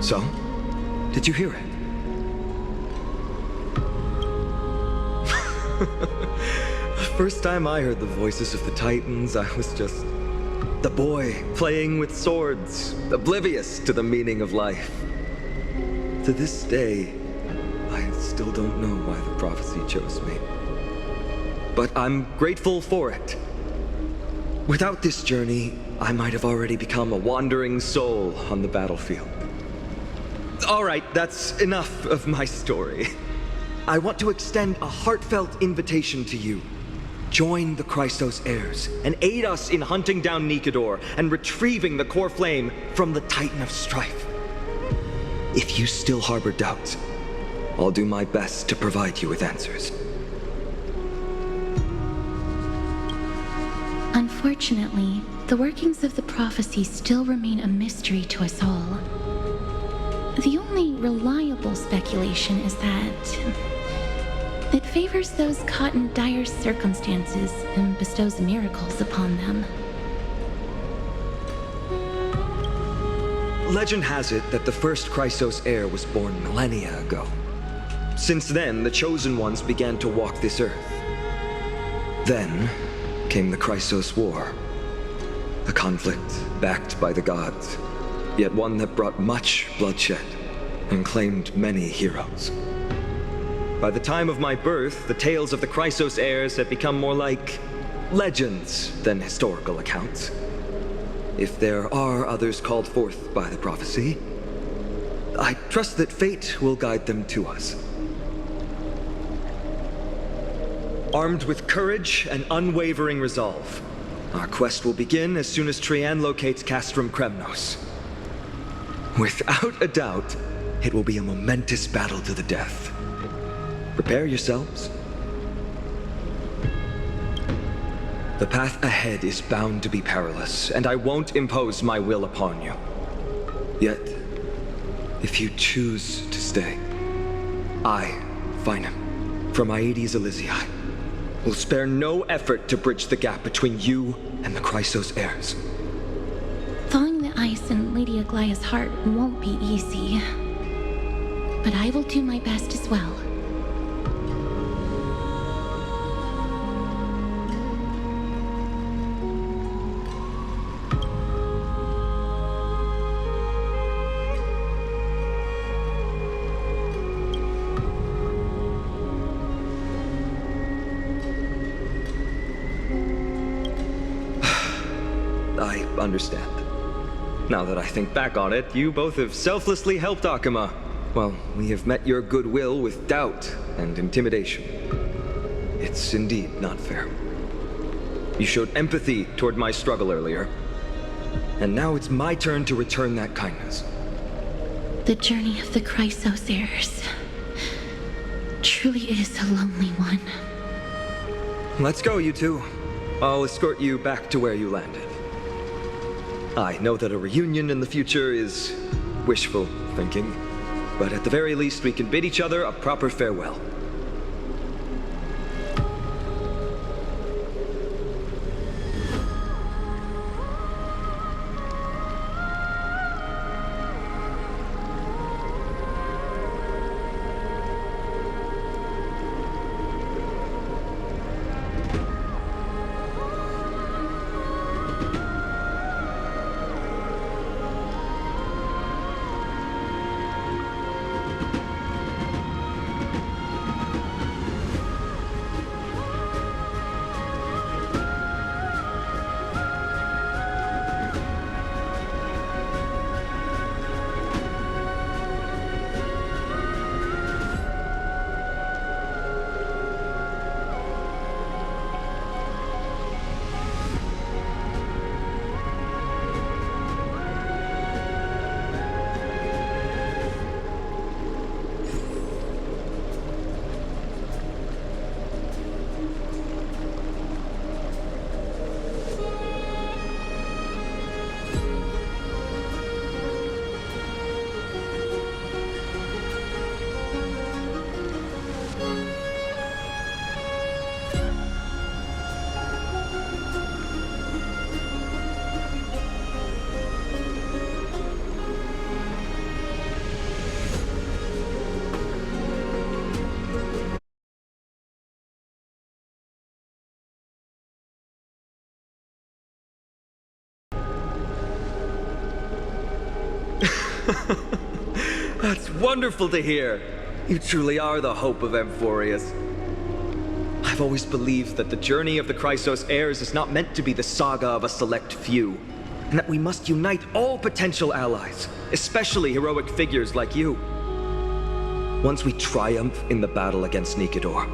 So, did you hear it? The first time I heard the voices of the Titans, I was just the boy playing with swords, oblivious to the meaning of life. To this day, I still don't know why the prophecy chose me. But I'm grateful for it. Without this journey, I might have already become a wandering soul on the battlefield. All right, that's enough of my story. I want to extend a heartfelt invitation to you. Join the Christos heirs and aid us in hunting down Nikador and retrieving the core flame from the Titan of Strife. If you still harbor doubts, I'll do my best to provide you with answers. Unfortunately, the workings of the prophecy still remain a mystery to us all. The only reliable speculation is that it favors those caught in dire circumstances and bestows miracles upon them. Legend has it that the first Christos heir was born millennia ago. Since then, the Chosen Ones began to walk this earth. Then came the Christos War, a conflict backed by the gods, yet one that brought much bloodshed and claimed many heroes. By the time of my birth, the tales of the Christos heirs had become more like legends than historical accounts. If there are others called forth by the prophecy, I trust that fate will guide them to us. Armed with courage and unwavering resolve, our quest will begin as soon as Trian locates Castrum Kremnos. Without a doubt, it will be a momentous battle to the death. Prepare yourselves. The path ahead is bound to be perilous, and I won't impose my will upon you. Yet, if you choose to stay, I, Finam, from Aedes Elysiae, will spare no effort to bridge the gap between you and the Christos heirs. Thawing the ice in Lady Aglaya's heart won't be easy, but I will do my best as well. I understand. Now that I think back on it, you both have selflessly helped Akuma. Well, we have met your goodwill with doubt and intimidation. It's indeed not fair. You showed empathy toward my struggle earlier, and now it's my turn to return that kindness. The journey of the Christos heirs truly is a lonely one. Let's go, you two. I'll escort you back to where you landed. I know that a reunion in the future is wishful thinking, but at the very least we can bid each other a proper farewell. That's wonderful to hear. You truly are the hope of Amphorius. I've always believed that the journey of the Chrysos heirs is not meant to be the saga of a select few, and that we must unite all potential allies, especially heroic figures like you. Once we triumph in the battle against Nikador,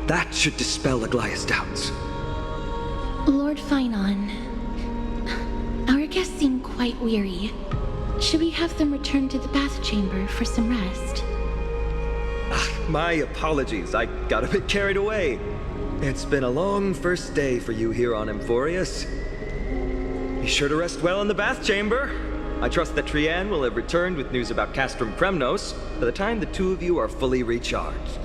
that should dispel Aglaya's doubts. Lord Finon, our guests seem quite weary. Should we have them return to the bath chamber for some rest? My apologies, I got a bit carried away. It's been a long first day for you here on Amphorius. Be sure to rest well in the bath chamber. I trust that Trianne will have returned with news about Castrum Premnos by the time the two of you are fully recharged.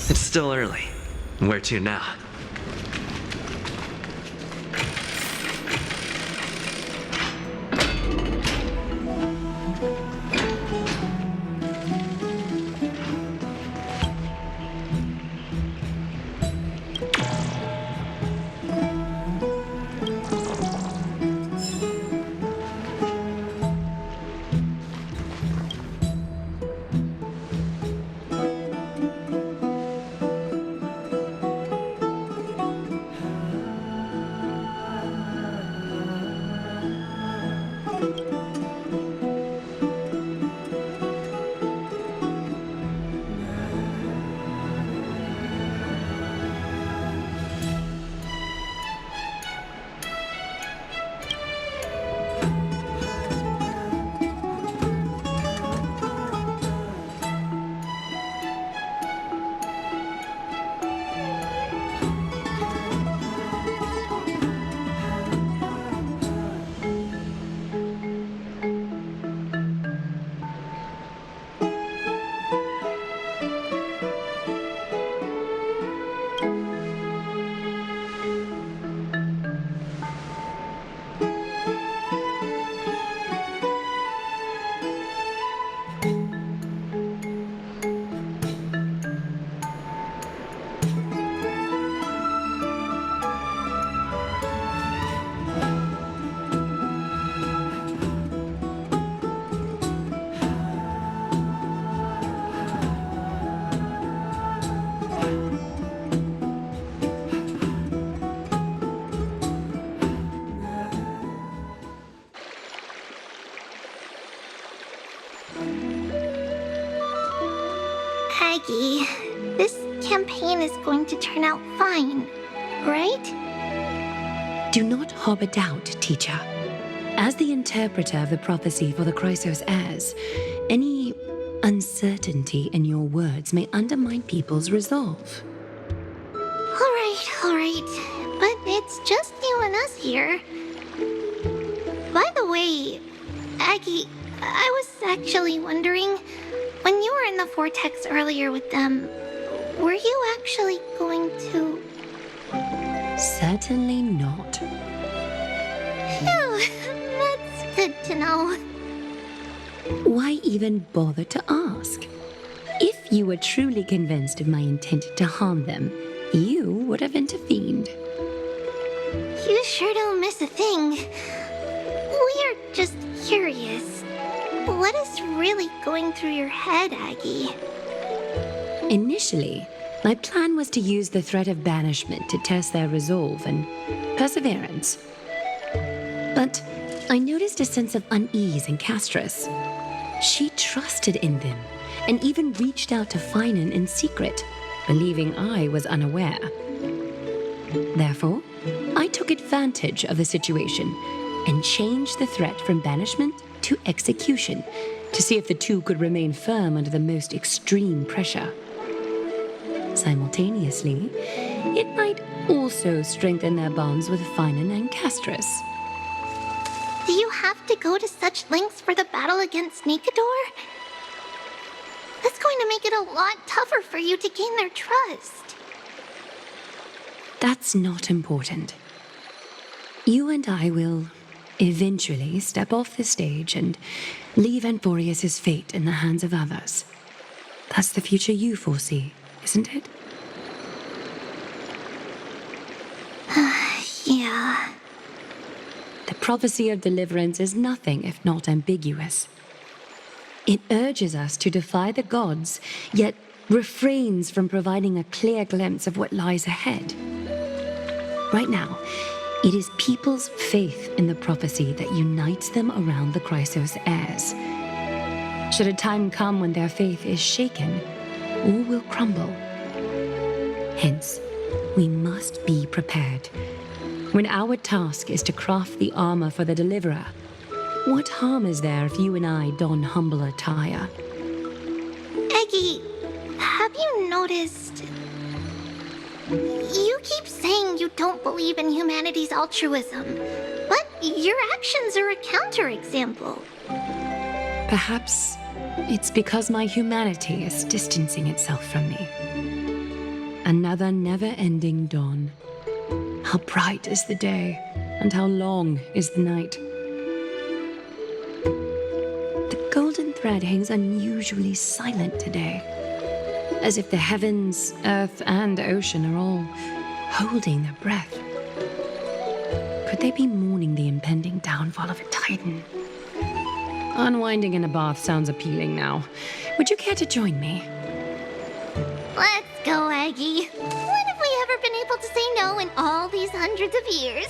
It's still early. Where to now? Aggie, this campaign is going to turn out fine, right? Do not harbor doubt, teacher. As the interpreter of the prophecy for the Chrysos heirs, any uncertainty in your words may undermine people's resolve. All right, but it's just you and us here. By the way, Aggie, I was actually wondering, when you were in the vortex earlier with them, were you actually going to... Certainly not. Phew, that's good to know. Why even bother to ask? If if you were truly convinced of my intent to harm them, you would have intervened. You sure don't miss a thing. We're just curious. What is really going through your head, Aggie? Initially, my plan was to use the threat of banishment to test their resolve and perseverance. But I noticed a sense of unease in Castris. She trusted in them and even reached out to Finan in secret, believing I was unaware. Therefore, I took advantage of the situation and changed the threat from banishment to execution to see if the two could remain firm under the most extreme pressure. Simultaneously, it might also strengthen their bonds with Finan and Castris. Do you have to go to such lengths for the battle against Nikador? That's going to make it a lot tougher for you to gain their trust. That's not important. You and I will eventually step off the stage and leave Anthorius' fate in the hands of others. That's the future you foresee, isn't it? Yeah. The prophecy of deliverance is nothing if not ambiguous. It urges us to defy the gods, yet refrains from providing a clear glimpse of what lies ahead. Right now, it is people's faith in the prophecy that unites them around the Chrysos heirs. Should a time come when their faith is shaken, all will crumble. Hence, we must be prepared. When our task is to craft the armor for the deliverer, what harm is there if you and I don humble attire? Eggie, have you noticed? You keep saying you don't believe in humanity's altruism, but your actions are a counterexample. Perhaps it's because my humanity is distancing itself from me. Another never-ending dawn. How bright is the day, and how long is the night. The golden thread hangs unusually silent today, as if the heavens, earth, and ocean are all holding their breath. Could they be mourning the impending downfall of a titan? Unwinding in a bath sounds appealing now. Would you care to join me? Let's go, Aggie. When have we ever been able to say no in all these hundreds of years?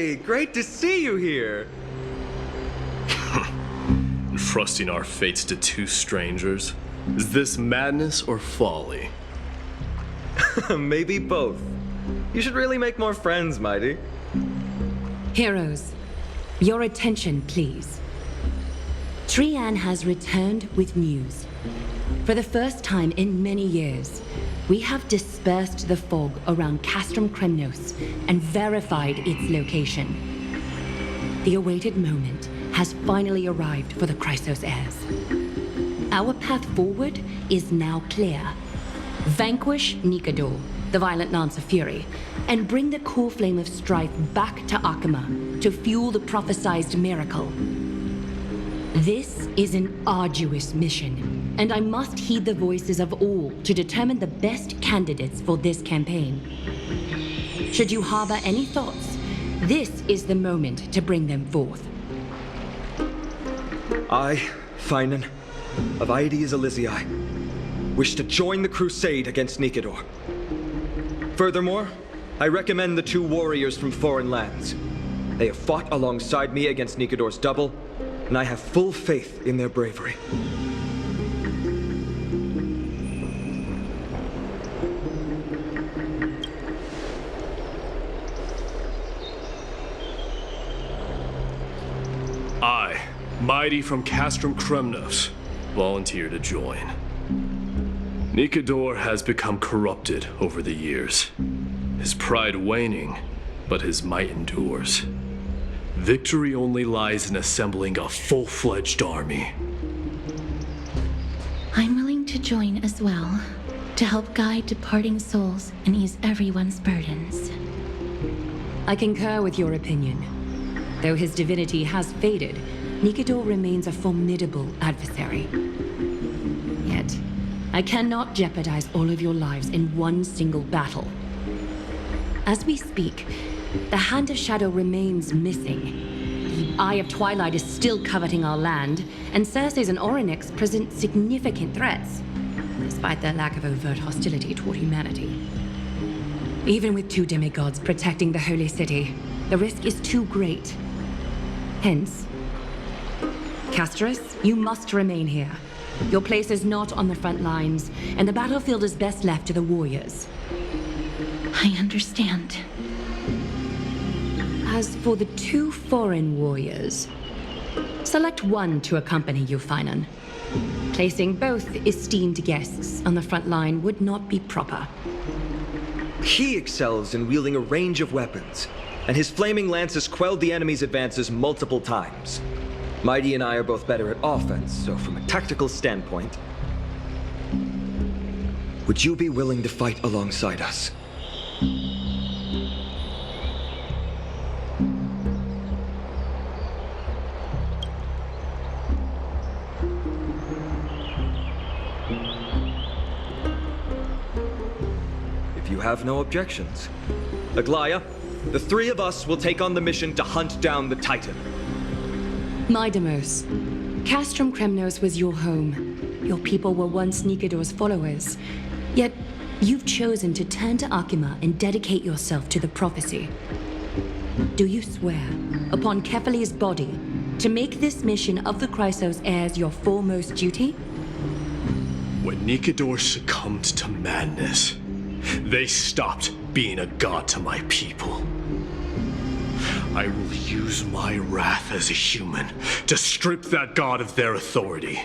Hey, great to see you here. Entrusting our fates to two strangers? Is this madness or folly? Maybe both. You should really make more friends, Mighty. Heroes, your attention, please. Trian has returned with news. For the first time in many years, we have dispersed the fog around Castrum Kremnos and verified its location. The awaited moment has finally arrived for the Chrysos heirs. Our path forward is now clear. Vanquish Nikador, the violent Lance of Fury, and bring the core flame of strife back to Akima to fuel the prophesized miracle. This is an arduous mission, and I must heed the voices of all to determine the best candidates for this campaign. Should you harbor any thoughts, this is the moment to bring them forth. I, Finan, of Aedes Elysiae, wish to join the crusade against Nikador. Furthermore, I recommend the two warriors from foreign lands. They have fought alongside me against Nikador's double, and I have full faith in their bravery. I, Mighty from Castrum Kremnos, volunteer to join. Nikador has become corrupted over the years. His pride waning, but his might endures. Victory only lies in assembling a full-fledged army. I'm willing to join as well, to help guide departing souls and ease everyone's burdens. I concur with your opinion. Though his divinity has faded, Nikador remains a formidable adversary. Yet, I cannot jeopardize all of your lives in one single battle. As we speak, the Hand of Shadow remains missing. The Eye of Twilight is still coveting our land, and Circes and Orynyx present significant threats, despite their lack of overt hostility toward humanity. Even with two demigods protecting the Holy City, the risk is too great. Hence, Castris, you must remain here. Your place is not on the front lines, and the battlefield is best left to the warriors. I understand. As for the two foreign warriors, select one to accompany you, Finan. Placing both esteemed guests on the front line would not be proper. He excels in wielding a range of weapons, and his flaming lance has quelled the enemy's advances multiple times. Mighty and I are both better at offense, so from a tactical standpoint, would you be willing to fight alongside us? If you have no objections. Aglaya, the three of us will take on the mission to hunt down the Titan. Mydamos, Castrum Kremnos was your home. Your people were once Nikador's followers. Yet, you've chosen to turn to Akima and dedicate yourself to the prophecy. Do you swear, upon Kefali's body, to make this mission of the Chrysos heirs your foremost duty? When Nikador succumbed to madness, they stopped being a god to my people. I will use my wrath as a human to strip that god of their authority.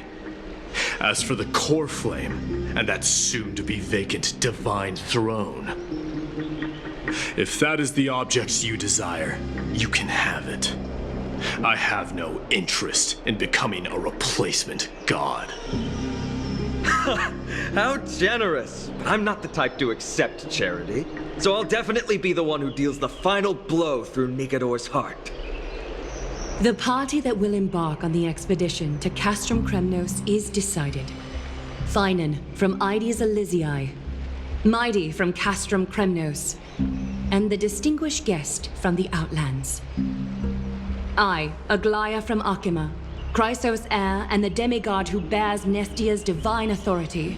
As for the core flame and that soon-to-be vacant divine throne, if that is the object you desire, you can have it. I have no interest in becoming a replacement god. How generous! But I'm not the type to accept charity, so I'll definitely be the one who deals the final blow through Nikador's heart. The party that will embark on the expedition to Castrum Kremnos is decided. Finan from Aedes Elysiae, Mighty from Castrum Kremnos, and the distinguished guest from the Outlands. I, Aglaya from Akima, Chrysos heir and the demigod who bears Nestia's divine authority,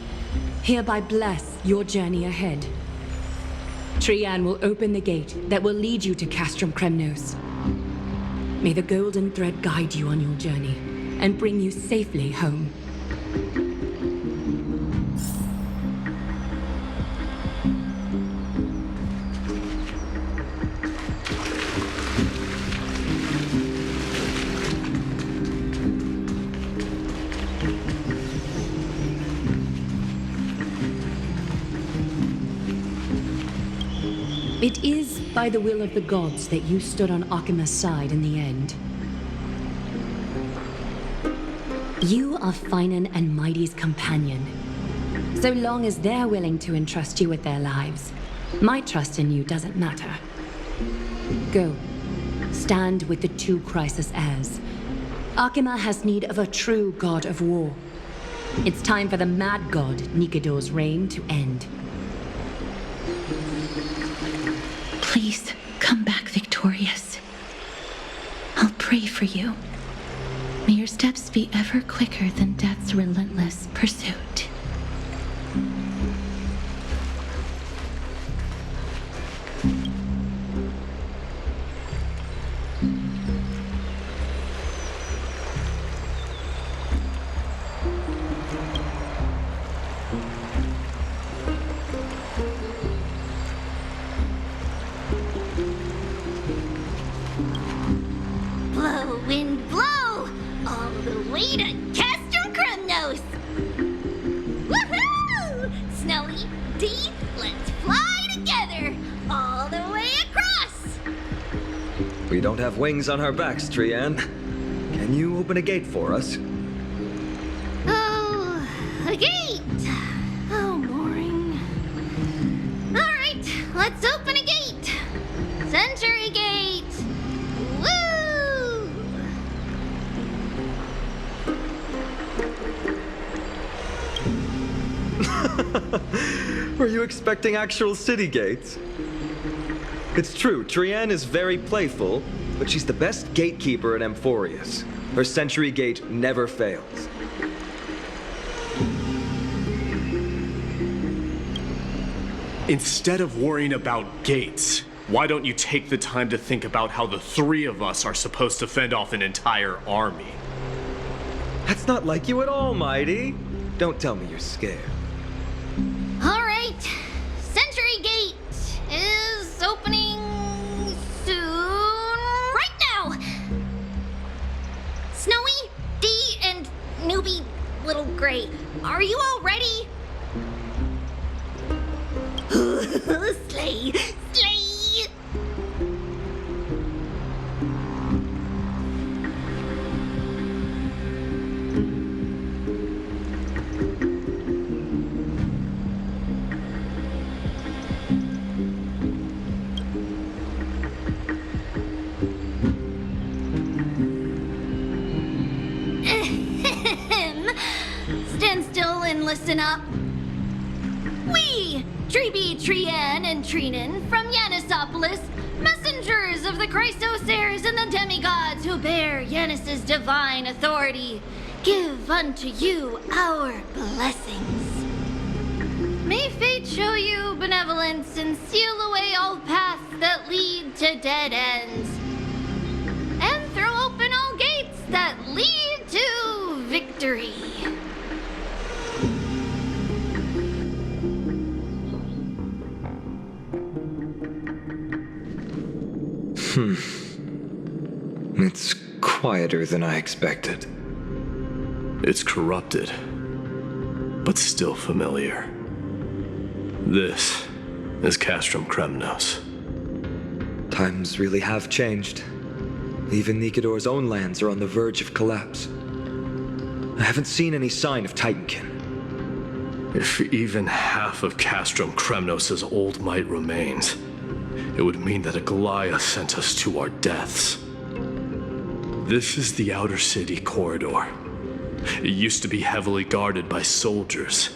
hereby bless your journey ahead. Trian will open the gate that will lead you to Castrum Kremnos, May the golden thread guide you on your journey and bring you safely home. It is by the will of the gods that you stood on Akima's side in the end. You are Finan and Mighty's companion. So long as they're willing to entrust you with their lives, my trust in you doesn't matter. Go. Stand with the two Crisis heirs. Akima has need of a true god of war. It's time for the mad god Nikador's reign to end. Please, come back victorious. I'll pray for you. May your steps be ever quicker than death's relentless pursuit. Blow, wind, blow! All the way to Castrum Kremnos! Woohoo! Snowy, D, let's fly together! All the way across! We don't have wings on our backs, Trian. Can you open a gate for us? Oh, a gate! Oh, boring. Alright, let's open a gate! Century Gate! Woo! Were you expecting actual city gates? It's true, Trian is very playful, but she's the best gatekeeper at Amphorius. Her Century Gate never fails. Instead of worrying about gates, why don't you take the time to think about how the three of us are supposed to fend off an entire army? That's not like you at all, Mighty. Don't tell me you're scared. Alright, Century Gate is opening soon. Right now! Snowy, D, and newbie Little Gray, are you all ready? Slay! Slay! Stand still and listen up. We, Treeby, Trian, and Trinan from Yanisopolis, messengers of the Christos heirs and the demigods who bear Yanis's divine authority, give unto you our blessings. May fate show you benevolence and seal away all paths that lead to dead ends, and throw open all gates that lead to victory. It's quieter than I expected. It's corrupted, but still familiar. This is Castrum Kremnos. Times really have changed. Even Nikador's own lands are on the verge of collapse. I haven't seen any sign of Titankin. If even half of Castrum Kremnos' old might remains, it would mean that a Goliath sent us to our deaths. This is the outer city corridor. It used to be heavily guarded by soldiers.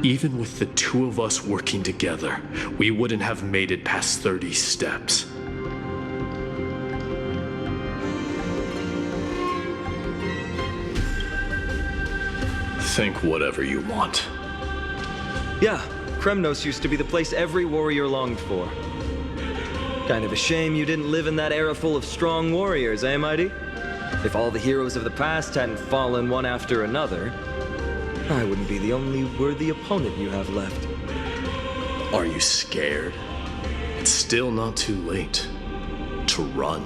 Even with the two of us working together, we wouldn't have made it past 30 steps. Think whatever you want. Yeah, Kremnos used to be the place every warrior longed for. Kind of a shame you didn't live in that era full of strong warriors, eh, Mighty? If all the heroes of the past hadn't fallen one after another, I wouldn't be the only worthy opponent you have left. Are you scared? It's still not too late to run.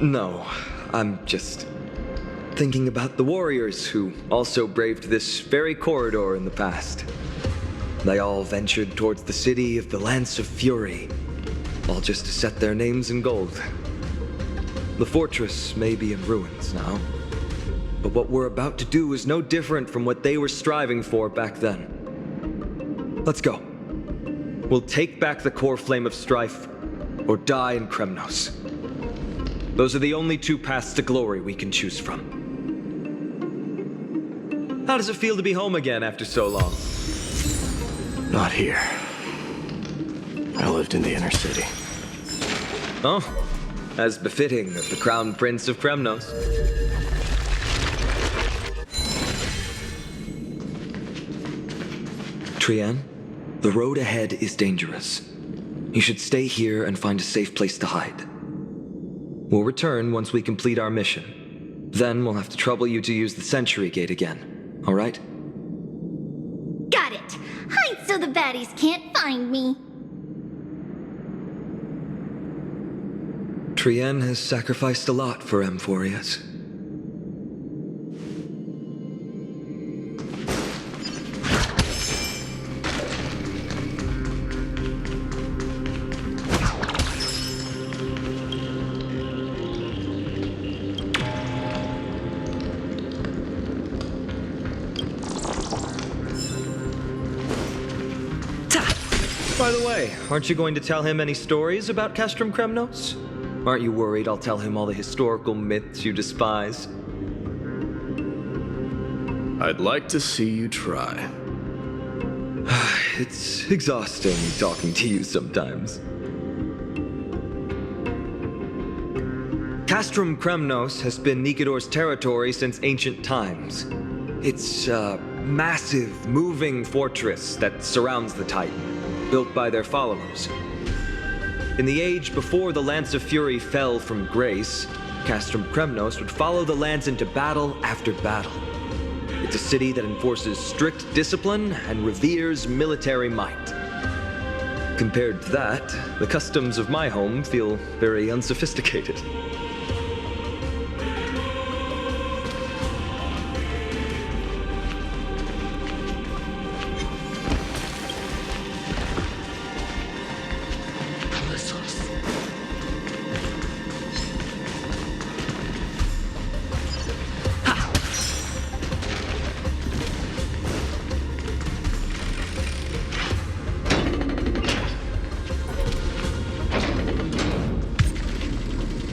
No, I'm just thinking about the warriors who also braved this very corridor in the past. They all ventured towards the city of the Lance of Fury, all just to set their names in gold. The fortress may be in ruins now, but what we're about to do is no different from what they were striving for back then. Let's go. We'll take back the core flame of strife, or die in Kremnos. Those are the only two paths to glory we can choose from. How does it feel to be home again after so long? Not here. I lived in the inner city. Oh, as befitting of the Crown Prince of Kremnos. Trian, the road ahead is dangerous. You should stay here and find a safe place to hide. We'll return once we complete our mission. Then we'll have to trouble you to use the Sentry Gate again, all right? Got it. Hide so the baddies can't find me. Trian has sacrificed a lot for Amphorius. By the way, aren't you going to tell him any stories about Castrum Kremnos? Aren't you worried I'll tell him all the historical myths you despise? I'd like to see you try. It's exhausting talking to you sometimes. Castrum Kremnos has been Nikador's territory since ancient times. It's a massive, moving fortress that surrounds the Titan, built by their followers. In the age before the Lance of Fury fell from grace, Castrum Kremnos would follow the Lance into battle after battle. It's a city that enforces strict discipline and reveres military might. Compared to that, the customs of my home feel very unsophisticated.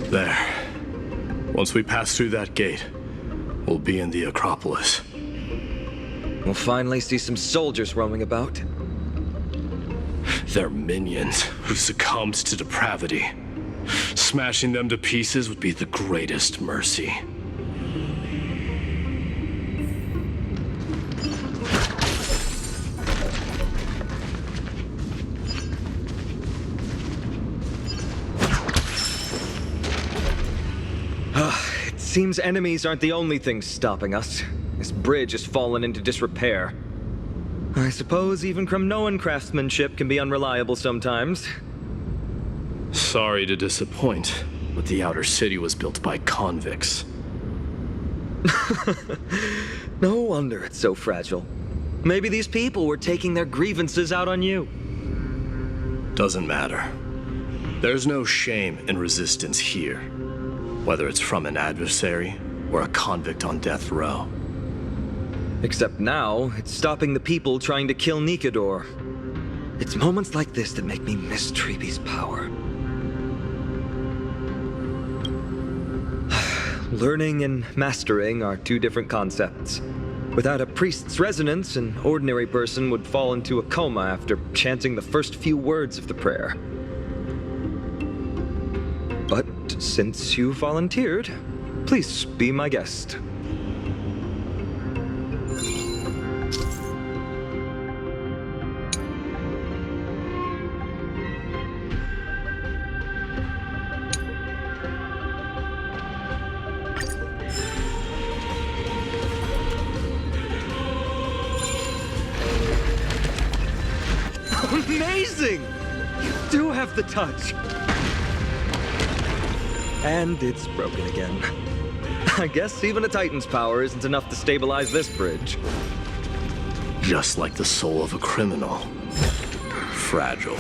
There. Once we pass through that gate, we'll be in the Acropolis. We'll finally see some soldiers roaming about. They're minions who succumbed to depravity. Smashing them to pieces would be the greatest mercy. Seems enemies aren't the only things stopping us. This bridge has fallen into disrepair. I suppose even Kremnoan craftsmanship can be unreliable sometimes. Sorry to disappoint, but the outer city was built by convicts. No wonder it's so fragile. Maybe these people were taking their grievances out on you. Doesn't matter. There's no shame in resistance here. Whether it's from an adversary or a convict on death row. Except now, it's stopping the people trying to kill Nikador. It's moments like this that make me miss Treeby's power. Learning and mastering are two different concepts. Without a priest's resonance, an ordinary person would fall into a coma after chanting the first few words of the prayer. But since you volunteered, please be my guest. amazing! You do have the touch. And it's broken again. I guess even a Titan's power isn't enough to stabilize this bridge. Just like the soul of a criminal. Fragile.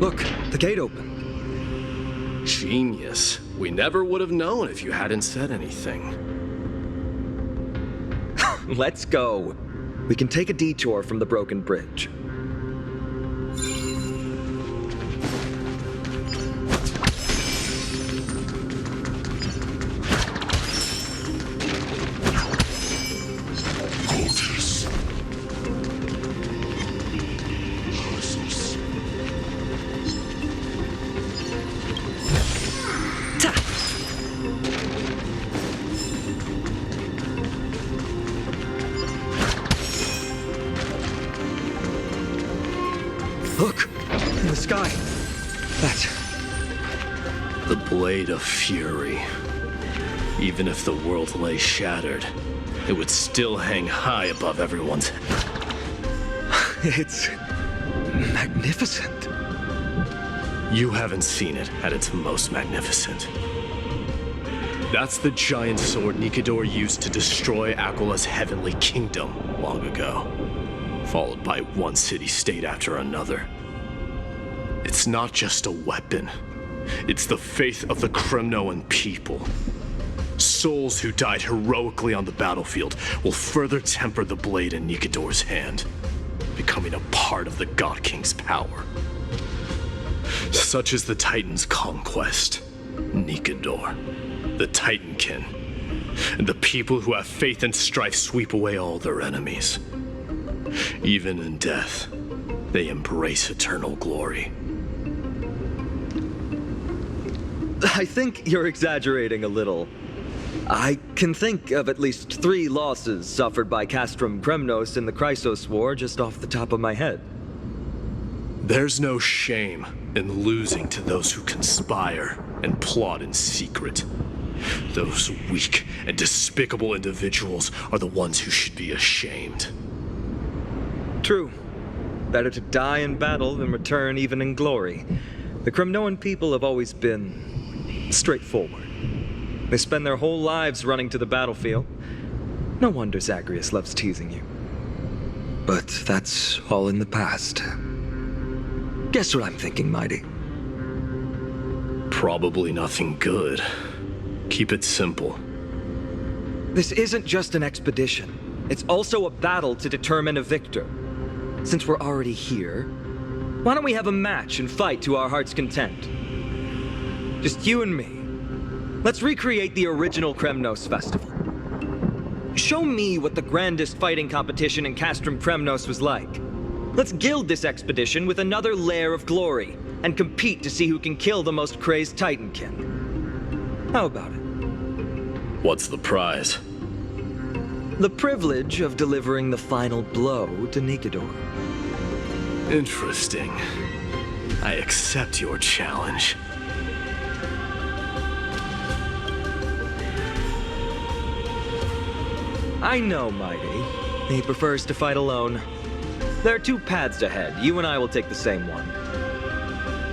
Look, the gate opened. Genius. We never would have known if you hadn't said anything. Let's go. We can take a detour from the broken bridge. Look! In the sky! That's... the Blade of Fury. Even if the world lay shattered, it would still hang high above everyone's head. It's... magnificent. You haven't seen it at its most magnificent. That's the giant sword Nikador used to destroy Aquala's heavenly kingdom long ago, followed by one city-state after another. It's not just a weapon. It's the faith of the Kremnoan people. Souls who died heroically on the battlefield will further temper the blade in Nikador's hand, becoming a part of the God King's power. Such is the Titan's conquest. Nikador, the Titankin, and the people who have faith and strife sweep away all their enemies. Even in death, they embrace eternal glory. I think you're exaggerating a little. I can think of at least 3 losses suffered by Castrum Kremnos in the Chrysos War just off the top of my head. There's no shame in losing to those who conspire and plot in secret. Those weak and despicable individuals are the ones who should be ashamed. True. Better to die in battle than return even in glory. The Kremnoan people have always been straightforward. They spend their whole lives running to the battlefield. No wonder Zagreus loves teasing you. But that's all in the past. Guess what I'm thinking, Mighty? Probably nothing good. Keep it simple. This isn't just an expedition. It's also a battle to determine a victor. Since we're already here, why don't we have a match and fight to our heart's content? Just you and me. Let's recreate the original Kremnos festival. Show me what the grandest fighting competition in Castrum Kremnos was like. Let's gild this expedition with another layer of glory, and compete to see who can kill the most crazed Titankin. How about it? What's the prize? The privilege of delivering the final blow to Nikador. Interesting. I accept your challenge. I know, Mighty. He prefers to fight alone. There are two paths ahead. You and I will take the same one.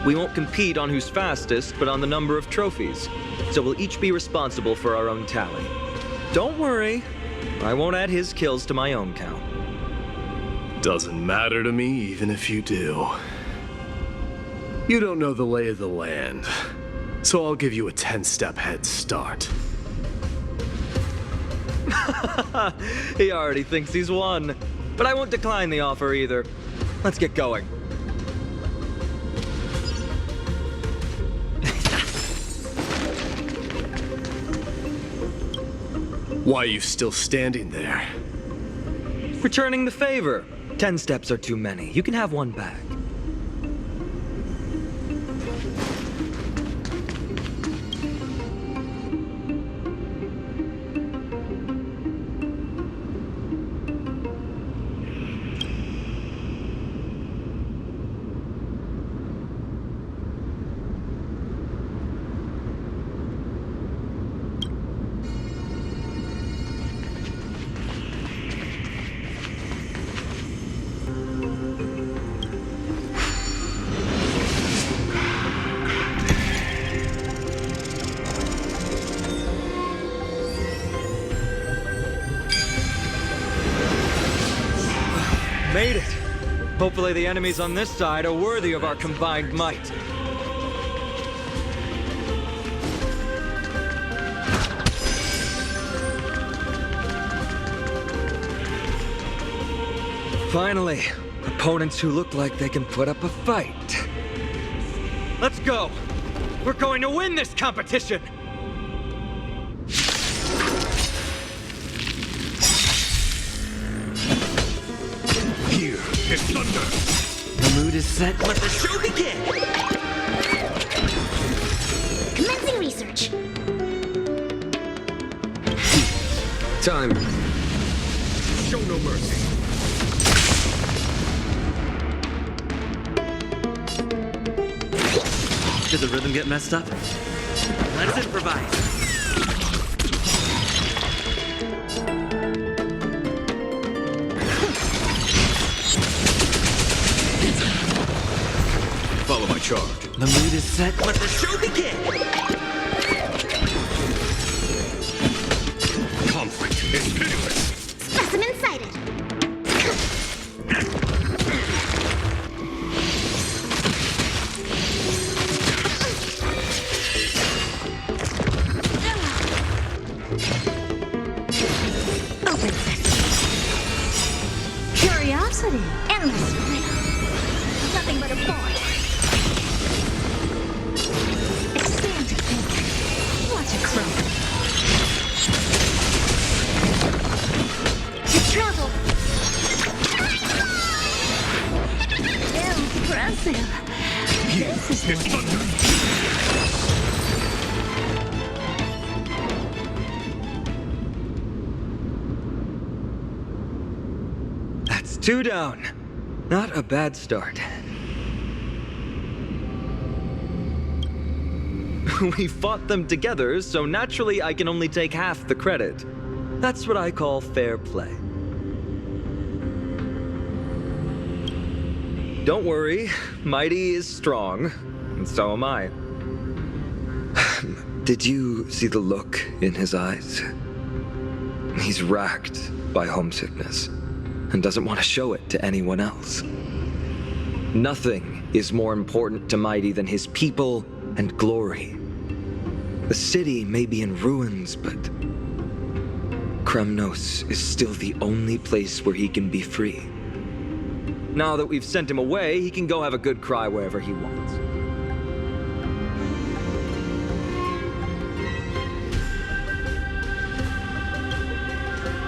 We won't compete on who's fastest, but on the number of trophies. So we'll each be responsible for our own tally. Don't worry, I won't add his kills to my own count. Doesn't matter to me, even if you do. You don't know the lay of the land, so I'll give you a 10-step head start. He already thinks he's won. But I won't decline the offer either. Let's get going. Why are you still standing there? Returning the favor. 10 steps are too many. You can have one back. Made it! Hopefully the enemies on this side are worthy of our combined might. Finally, opponents who look like they can put up a fight. Let's go! We're going to win this competition! It's thunder! The mood is set. Let the show begin! Commencing research. Time. Show no mercy. Did the rhythm get messed up? Let's improvise. Follow my charge. The mood is set. Let the show begin! Conflict is pitiless. Specimen sighted. Open sesame. Curiosity. Endless freedom. Nothing but a void. Expand to think. Watch it grow. To travel. Impressive. This is thunder. That's 2 down. Not a bad start. We fought them together, so naturally I can only take half the credit. That's what I call fair play. Don't worry, Mighty is strong, and so am I. Did you see the look in his eyes? He's racked by homesickness, and doesn't want to show it to anyone else. Nothing is more important to Mighty than his people and glory. The city may be in ruins, but Kremnos is still the only place where he can be free. Now that we've sent him away, he can go have a good cry wherever he wants.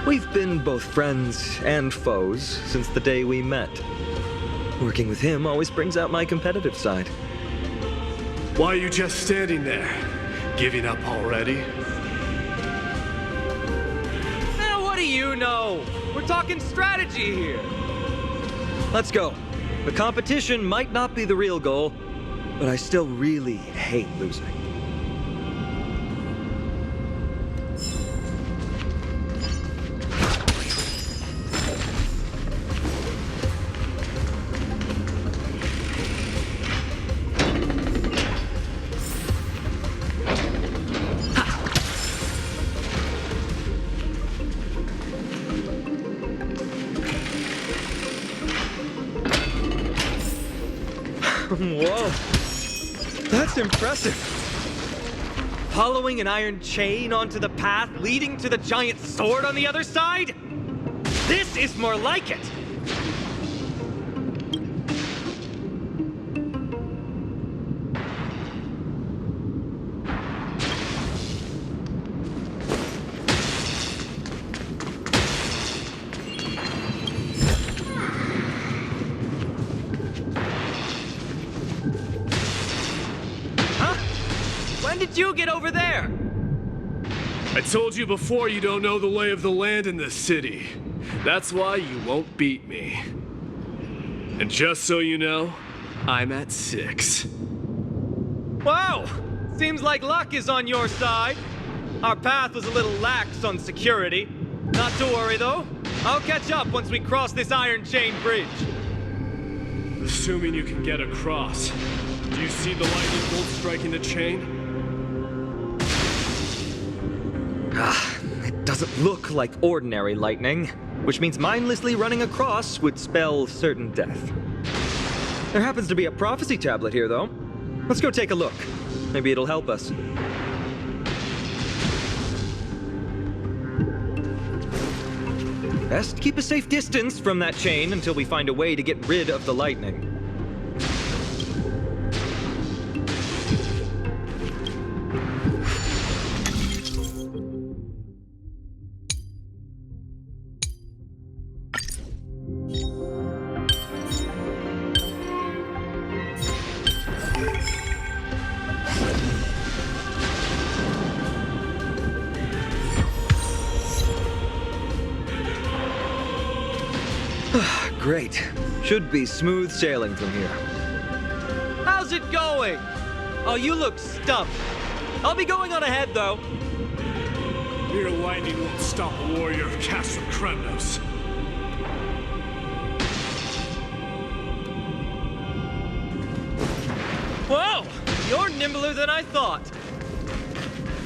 We've been both friends and foes since the day we met. Working with him always brings out my competitive side. Why are you just standing there? Giving up already? What do you know? We're talking strategy here. Let's go. The competition might not be the real goal, but I still really hate losing. Whoa, that's impressive. Following an iron chain onto the path leading to the giant sword on the other side? This is more like it. When did you get over there? I told you before you don't know the lay of the land in this city. That's why you won't beat me. And just so you know, I'm at 6. Wow! Seems like luck is on your side. Our path was a little lax on security. Not to worry, though. I'll catch up once we cross this iron chain bridge. Assuming you can get across, do you see the lightning bolt striking the chain? It doesn't look like ordinary lightning, which means mindlessly running across would spell certain death. There happens to be a prophecy tablet here, though. Let's go take a look. Maybe it'll help us. Best keep a safe distance from that chain until we find a way to get rid of the lightning. Great. Should be smooth sailing from here. How's it going? Oh, you look stumped. I'll be going on ahead, though. Mere lightning won't stop a warrior of CXXX. Whoa! You're nimbler than I thought.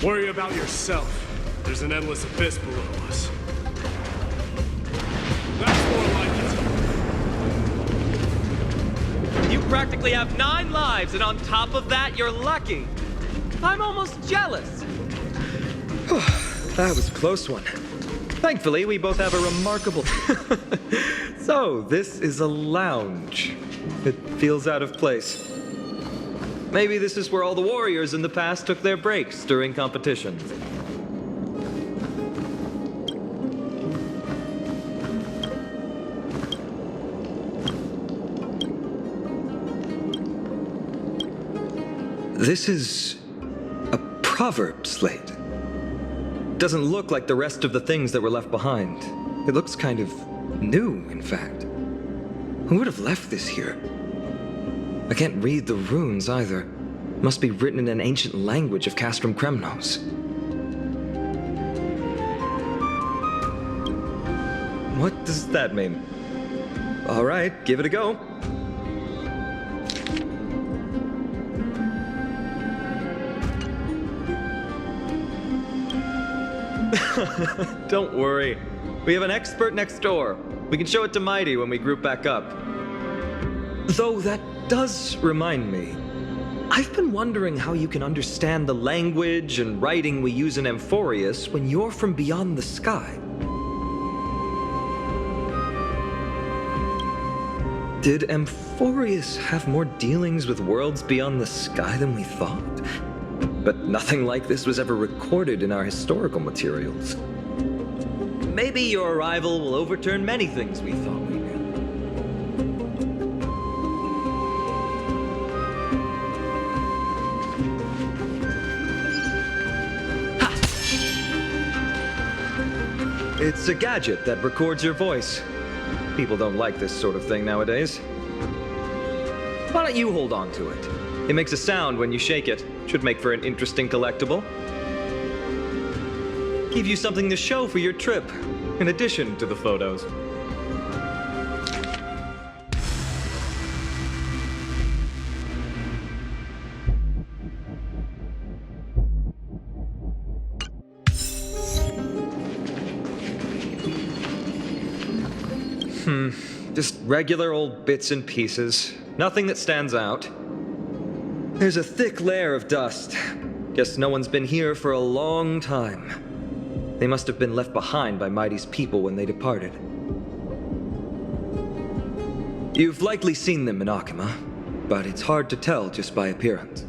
Worry about yourself. There's an endless abyss below us. That's more like it. You practically have 9 lives, and on top of that, you're lucky. I'm almost jealous. That was a close one. Thankfully, we both have a remarkable... So, this is a lounge. It feels out of place. Maybe this is where all the warriors in the past took their breaks during competitions. This is a proverb slate. Doesn't look like the rest of the things that were left behind. It looks kind of new, in fact. Who would have left this here? I can't read the runes either. Must be written in an ancient language of Castrum Kremnos. What does that mean? All right, give it a go. Don't worry. We have an expert next door. We can show it to Mighty when we group back up. Though that does remind me. I've been wondering how you can understand the language and writing we use in Amphorius when you're from beyond the sky. Did Amphorius have more dealings with worlds beyond the sky than we thought? But nothing like this was ever recorded in our historical materials. Maybe your arrival will overturn many things we thought we knew. It's a gadget that records your voice. People don't like this sort of thing nowadays. Why don't you hold on to it? It makes a sound when you shake it. Should make for an interesting collectible. Give you something to show for your trip, in addition to the photos. Just regular old bits and pieces. Nothing that stands out. There's a thick layer of dust. Guess no one's been here for a long time. They must have been left behind by Mighty's people when they departed. You've likely seen them in Akima, but it's hard to tell just by appearance.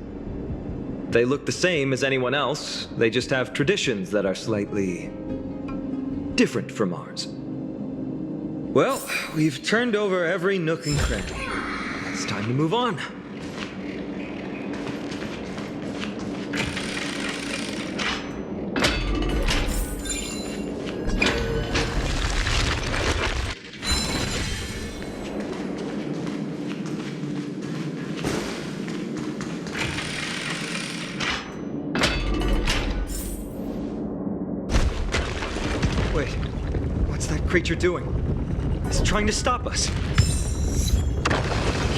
They look the same as anyone else, they just have traditions that are slightly different from ours. Well, we've turned over every nook and cranny. It's time to move on. Wait, what's that creature doing? It's trying to stop us.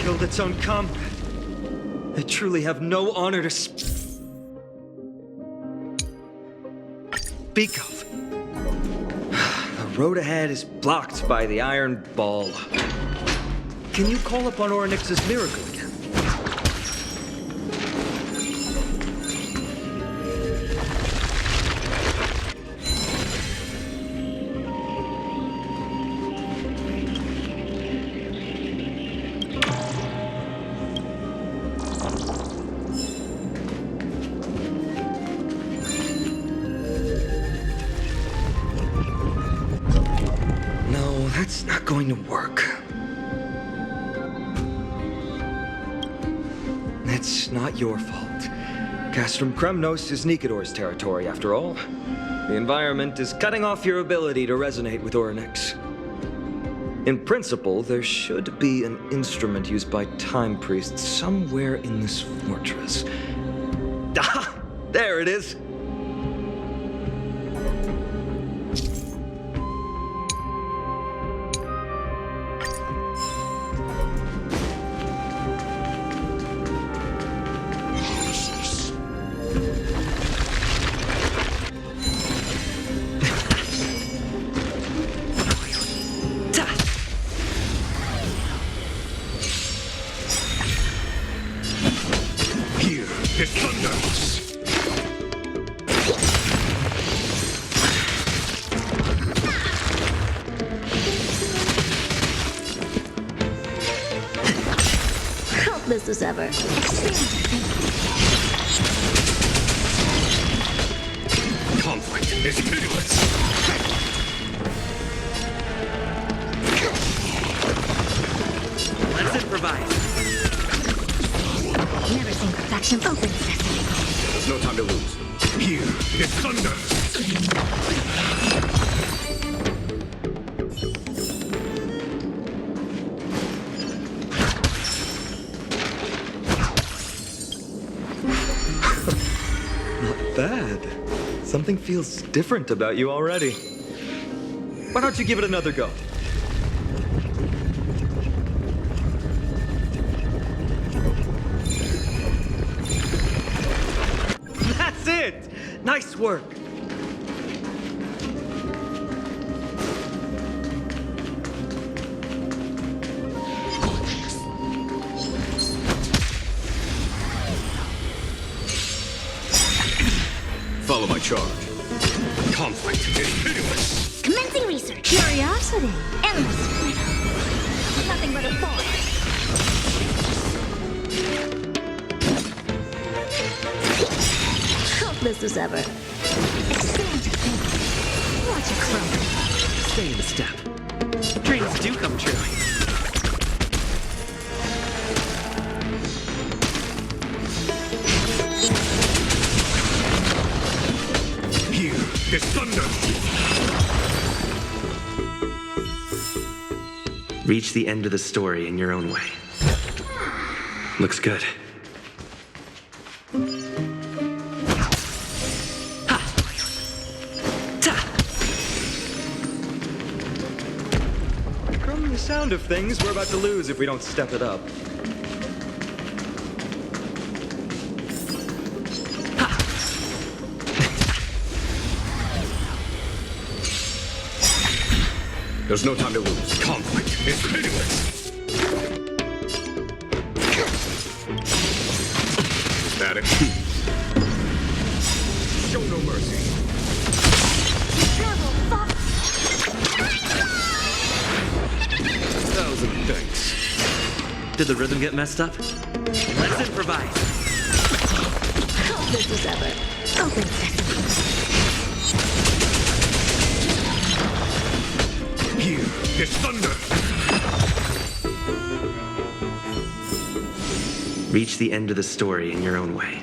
Killed its own comrade. They truly have no honor to speak of. The road ahead is blocked by the iron ball. Can you call upon Orynyx's miracle again? That's not going to work. It's not your fault. Castrum Kremnos is Nikador's territory, after all. The environment is cutting off your ability to resonate with Orynyx. In principle, there should be an instrument used by time priests somewhere in this fortress. Ah! There it is! It thunders! Helpless as ever. Conflict is pitiless! Let's improvise. Never seen perfection open, Sesame. There's no time to lose. Here, it thunders! Not bad. Something feels different about you already. Why don't you give it another go? That's it! Nice work! Follow my charge. Conflict is pitiless! Commencing research. Curiosity. Endless freedom. Nothing but a bore. Helpless as ever. Expand your thinking. Watch it crumble. Stay in step. Dreams do come true. Here is thunder! Reach the end of the story in your own way. Looks good. From the sound of things, we're about to lose if we don't step it up. There's no time to lose. Conflict is pitiless. Static. Show no mercy. Thousand thanks. Did the rhythm get messed up? Let's improvise. This is ever. Open sesame. Here is thunder. Reach the end of the story in your own way.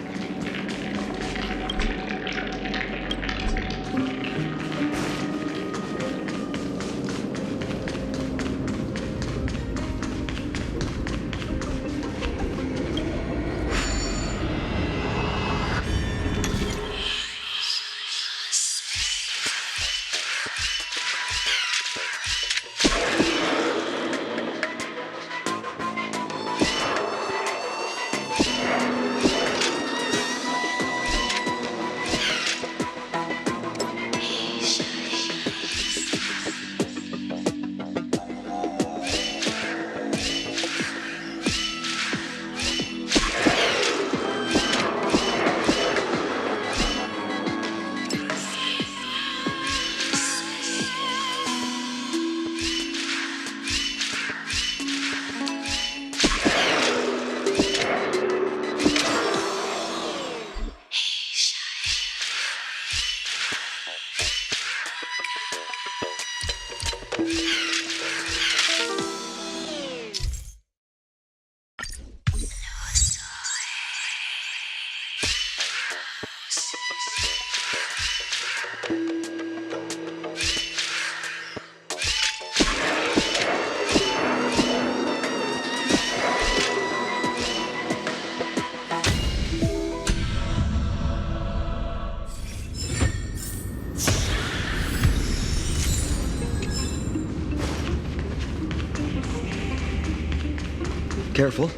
Careful.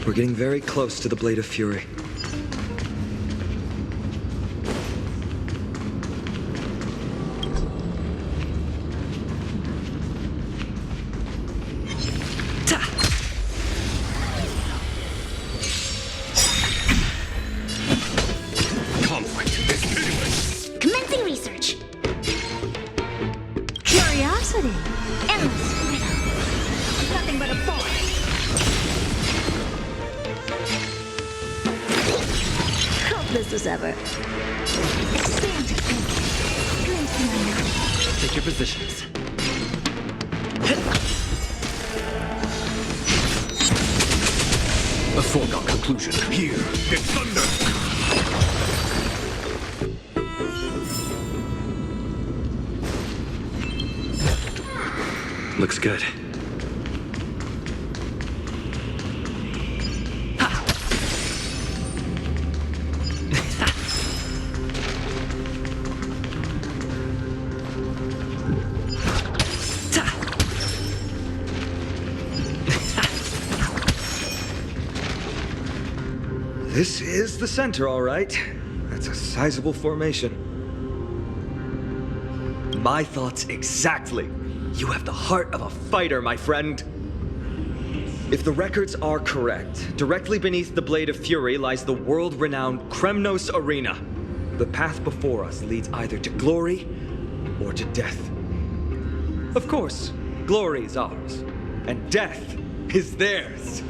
We're getting very close to the Blade of Fury. Conflict is pitiless. Commencing research. Curiosity. Endless riddle. Nothing but a force. This as ever. Expand your thinking. Glimpsing my knowledge. Take your positions. A foregone conclusion. Here is thunder. Looks good. This is the center, all right. That's a sizable formation. My thoughts exactly. You have the heart of a fighter, my friend. If the records are correct, directly beneath the Blade of Fury lies the world-renowned Kremnos Arena. The path before us leads either to glory or to death. Of course, glory is ours, and death is theirs.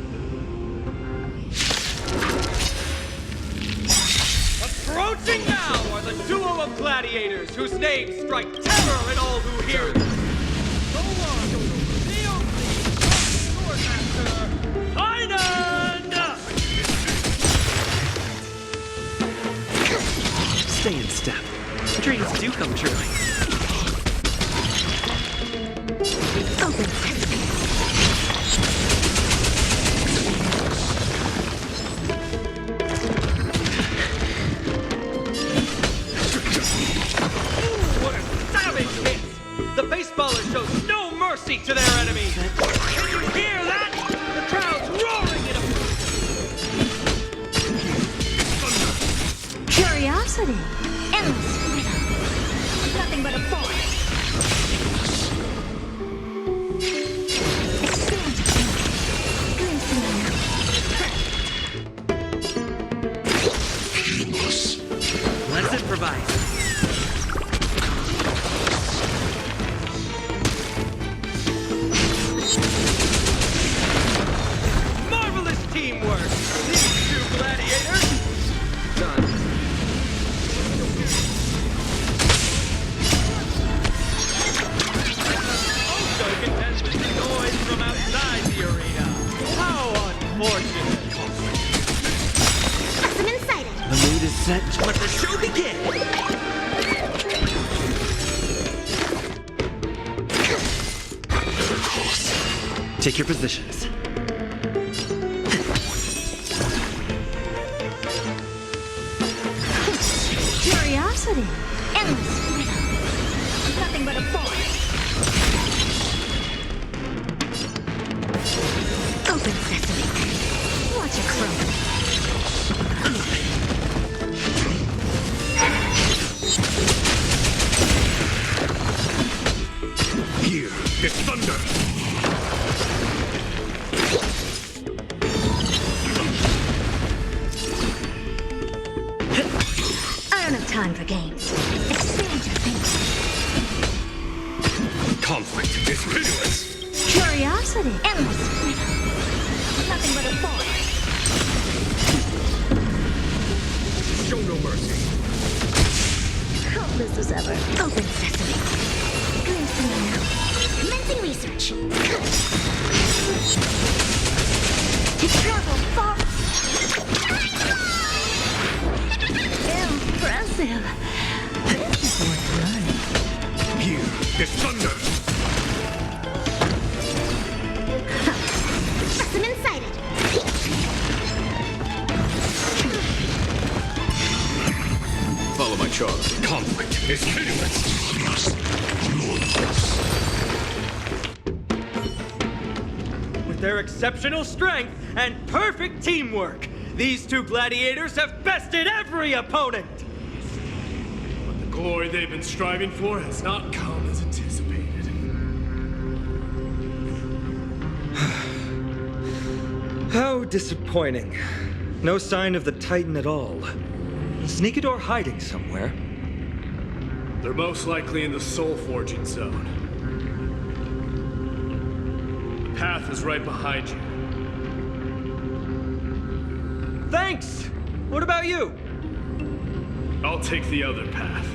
Approaching now are the duo of gladiators whose names strike terror in all who hear them. Go on, the only Swordmaster, Einand! Stay in step. Dreams do come true. Open sesame. baller shows no mercy to their enemies. Can you hear that? The crowd's roaring in a... Curiosity. Endless freedom. Nothing but a force. Experience. Let's improvise. Marvelous teamwork! These two gladiators! Done. Also contends with the noise from outside the arena. How unfortunate! I'm excited. The mood is set. Let the show begin! Take your positions. Curiosity. Endless freedom. Nothing but a force. Open sesame. Watch it crumble. Here is thunder. I don't have time for games. Expand your thinking. Conflict is pitiless. Curiosity. Endless freedom. Nothing but a force. Show no mercy. Helpless as ever. Open sesame. Glimpsing now. Commencing research. Travel far. Impressive. This is worth learning. Here is thunder. Specimen sighted. Follow my charge. Conflict is pitiless. With their exceptional strength and perfect teamwork, these two gladiators have bested every opponent! But the glory they've been striving for has not come as anticipated. How disappointing. No sign of the Titan at all. Is Nikador hiding somewhere? They're most likely in the soul forging zone. The path is right behind you. Thanks! What about you? I'll take the other path.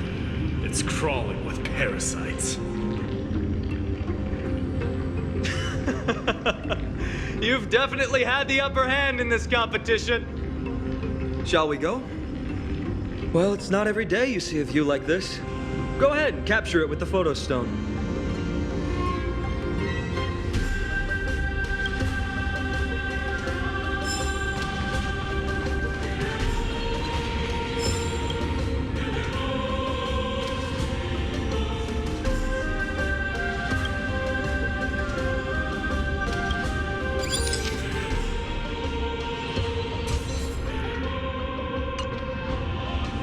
It's crawling with parasites. You've definitely had the upper hand in this competition. Shall we go? Well, it's not every day you see a view like this. Go ahead and capture it with the photo stone.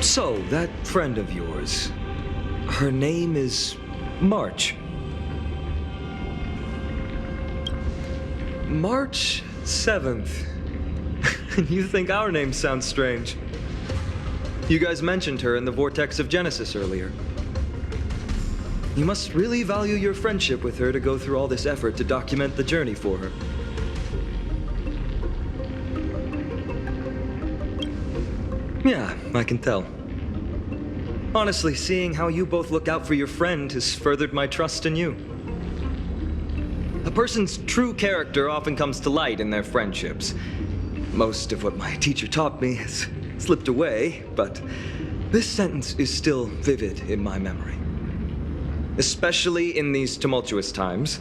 So, that friend of yours, her name is March. March 7th. You think our name sounds strange? You guys mentioned her in the Vortex of Genesis earlier. You must really value your friendship with her to go through all this effort to document the journey for her. Yeah, I can tell. Honestly, seeing how you both look out for your friend has furthered my trust in you. A person's true character often comes to light in their friendships. Most of what my teacher taught me has slipped away, but this sentence is still vivid in my memory. Especially in these tumultuous times,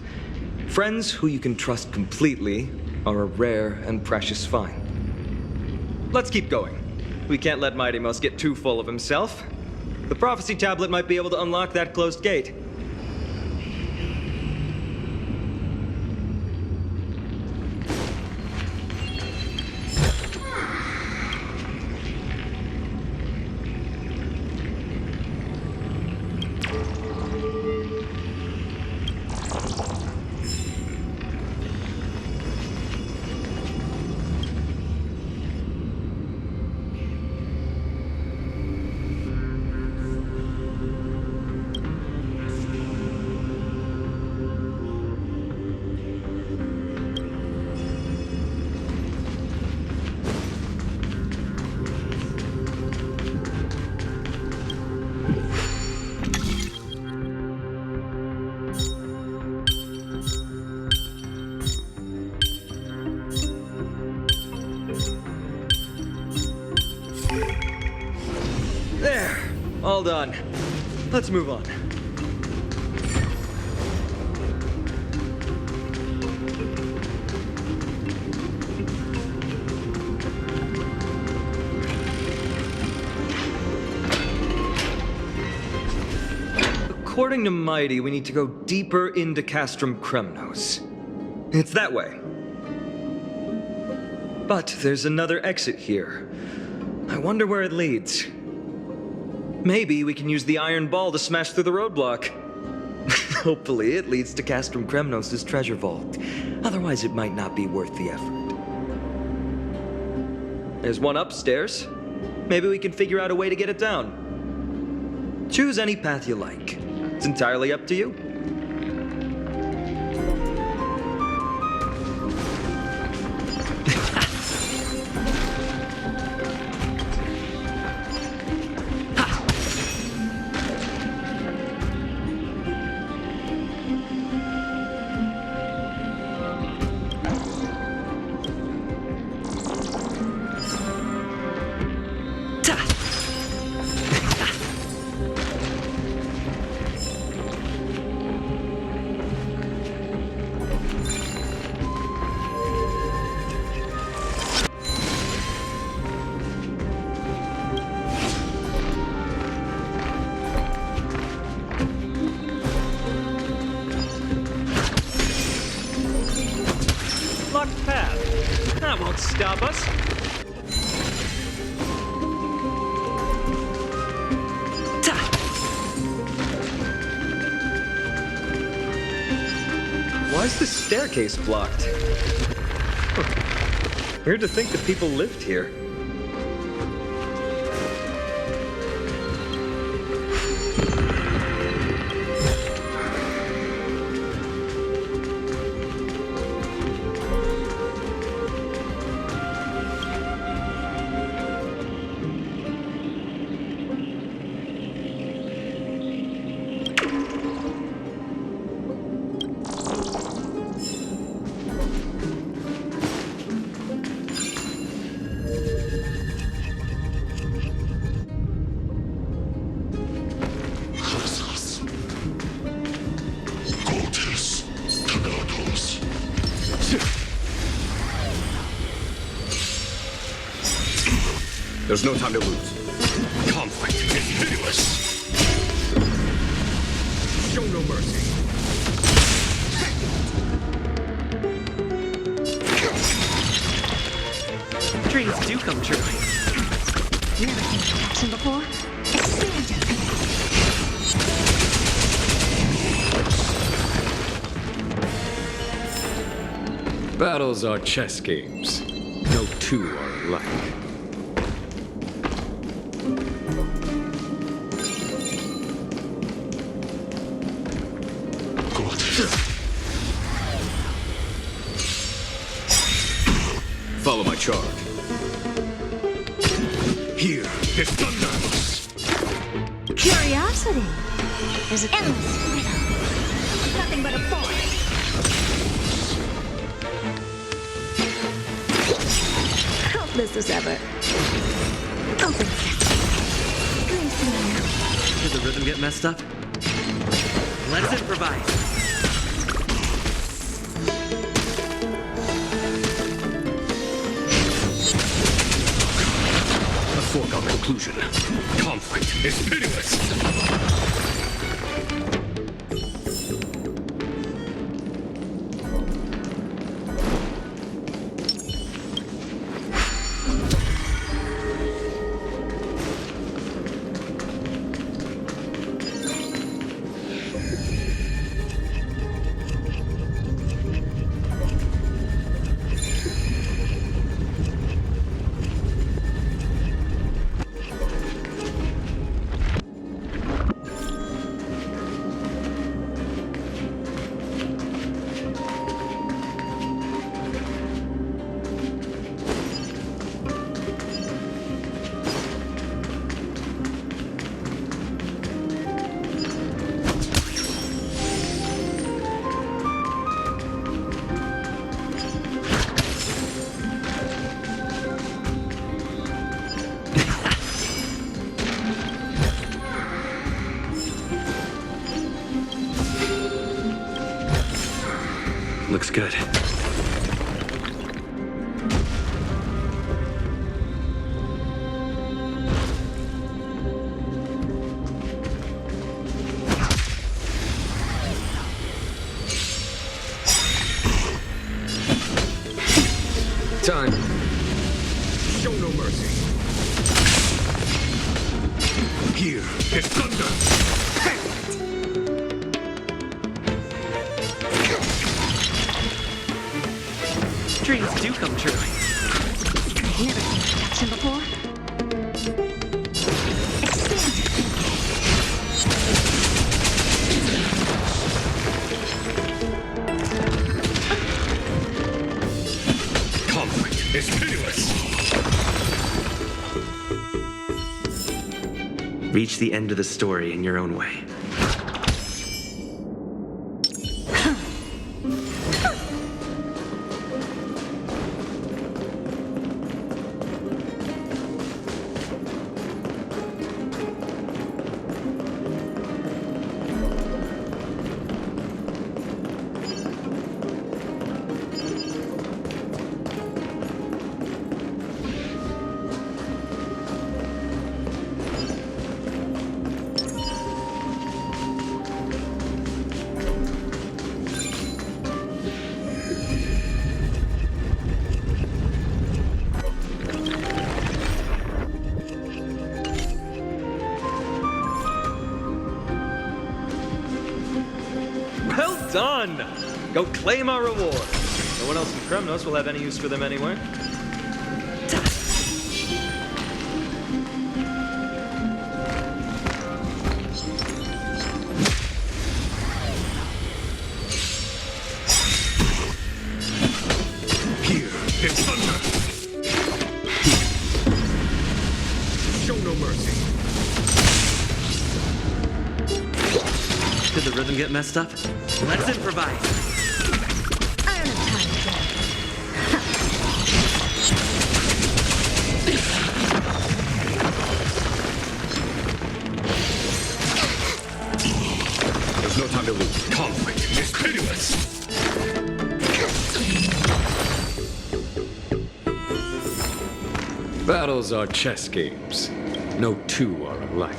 friends who you can trust completely are a rare and precious find. Let's keep going. We can't let Mighty Mouse get too full of himself. The prophecy tablet might be able to unlock that closed gate. let's move on. According to Mighty, we need to go deeper into Castrum Kremnos. It's that way. But there's another exit here. I wonder where it leads. Maybe we can use the iron ball to smash through the roadblock. Hopefully it leads to Castrum Kremnos' treasure vault. Otherwise it might not be worth the effort. There's one upstairs. Maybe we can figure out a way to get it down. Choose any path you like. It's entirely up to you. Locked path. That won't stop us. Why is the staircase blocked? Weird to think that people lived here. There's no time to lose. Conflict is pitiless. Show no mercy. Dreams do come true. Never seen that action before? Experience it. Battles are chess games. No two are alike. Follow my charge. Here is thunderous. Curiosity is an endless riddle. Nothing but a force. Hopeless as ever. Open sesame. Green scenario. Did the rhythm get messed up? Let's improvise. A foregone conclusion. Conflict is pitiless. Looks good. Time. Show no mercy. Here is thunder. Dreams do come true. I've never seen production before. Conflict is pitiless. Reach the end of the story in your own way. Well done! Go claim our reward. No one else in Kremnos will have any use for them anyway. Here is thunder. Show no mercy. Did the rhythm get messed up? Let's improvise. I don't have time for that. There's no time to lose. Conflict is pitiless. Battles are chess games. No two are alike.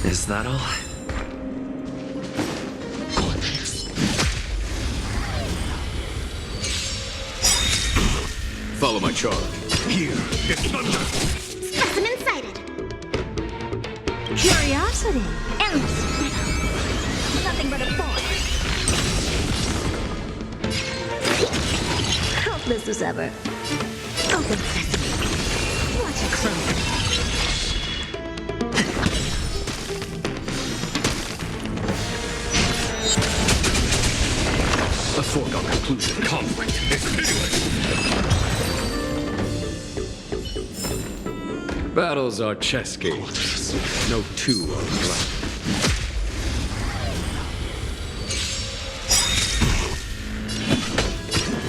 Is that all? Follow my charge. Here is thunder. Specimen sighted. Curiosity. Endless riddle. Nothing but a boy. Hopeless as ever. Open sesame. Watch it crumble. A foregone conclusion. Conflict is pitiless. Battles are chess games. No two are alike.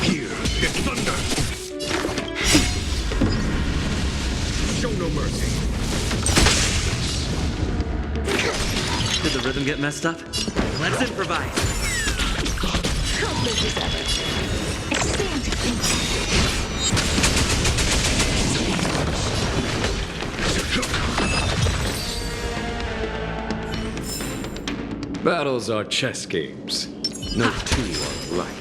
Here is thunder. Show no mercy. Did the rhythm get messed up? Let's improvise. Hopeless as ever. Expand to think. Battles are chess games. No two are alike.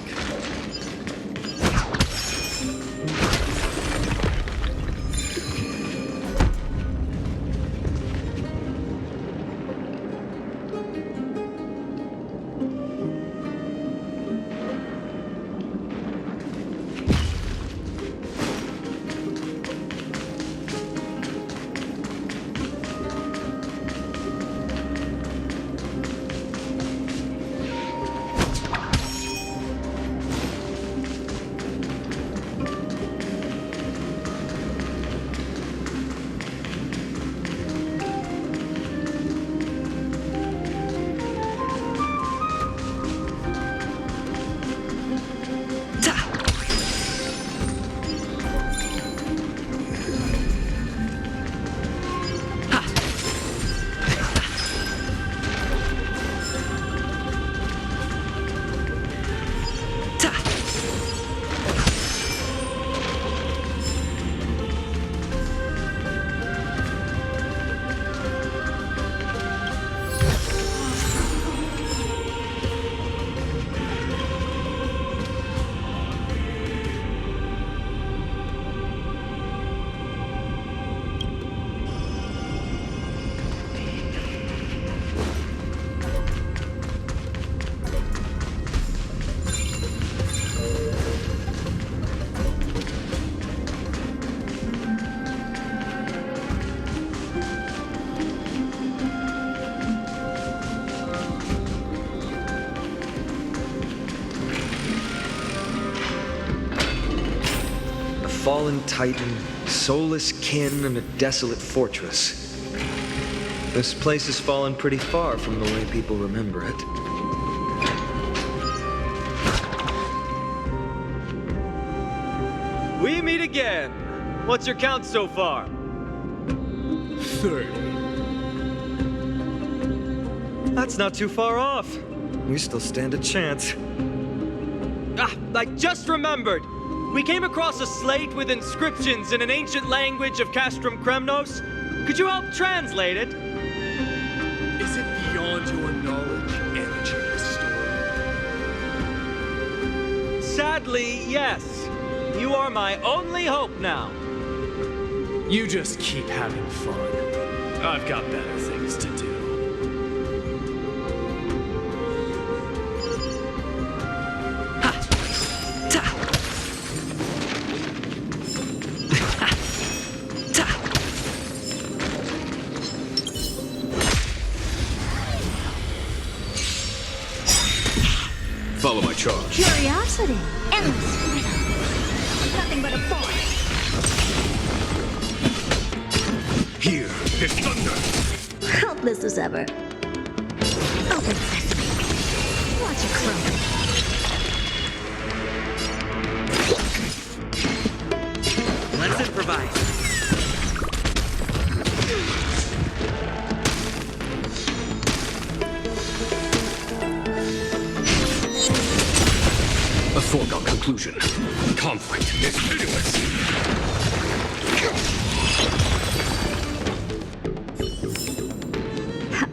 fallen titan, soulless kin, and a desolate fortress. This place has fallen pretty far from the way people remember it. We meet again. What's your count so far? 30. That's not too far off. We still stand a chance. Ah, I just remembered! We came across a slate with inscriptions in an ancient language of Castrum Kremnos. Could you help translate it? Is it beyond your knowledge, amateur historian? Sadly, yes. You are my only hope now. You just keep having fun. I've got better things to do. Follow my charge. Curiosity. Endless freedom. Nothing but a force. Here is thunder. Helpless as ever. Open sesame. Watch it close. Let's improvise. A foregone conclusion. Conflict is pitiless.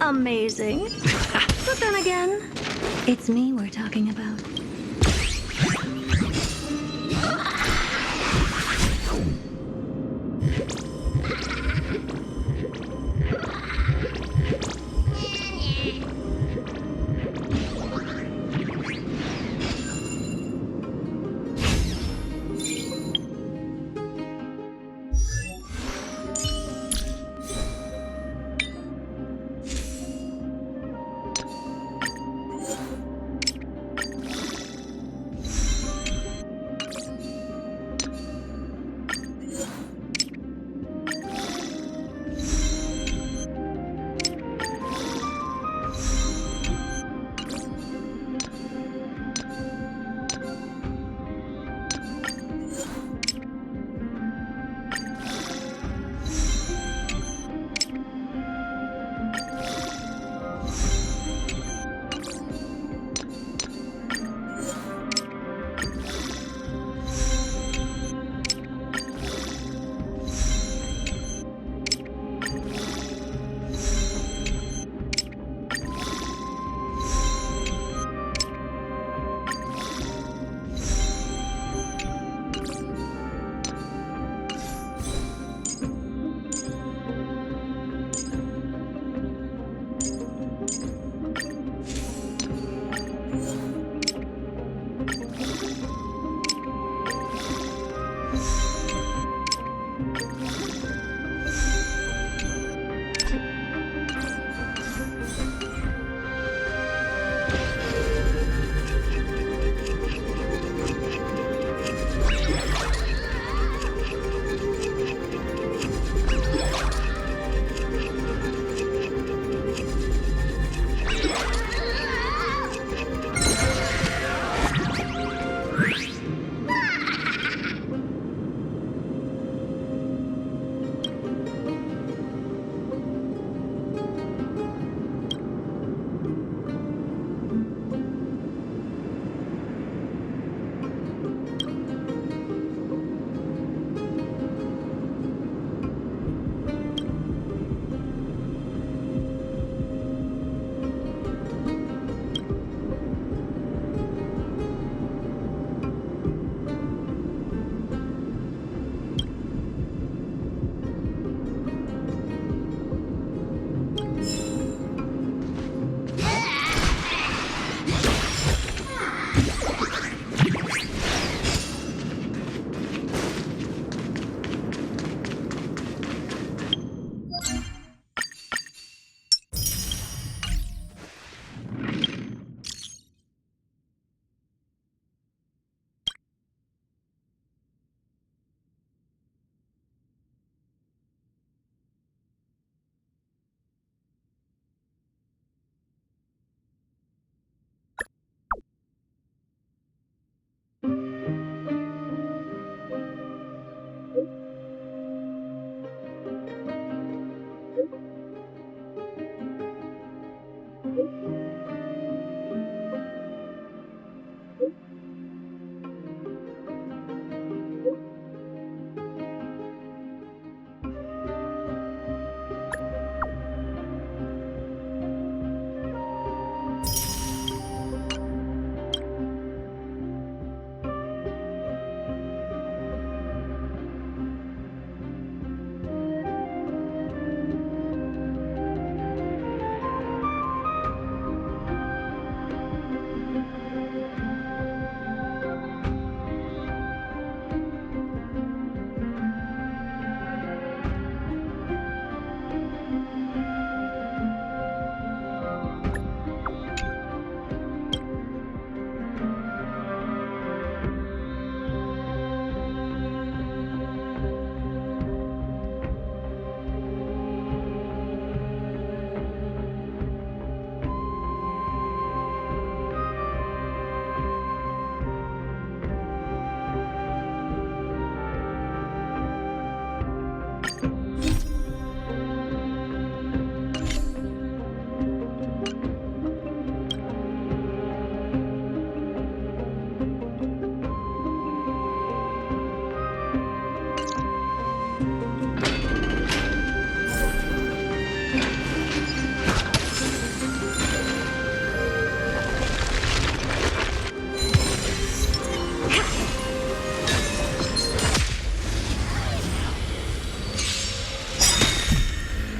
Amazing. But then again, it's me we're talking about.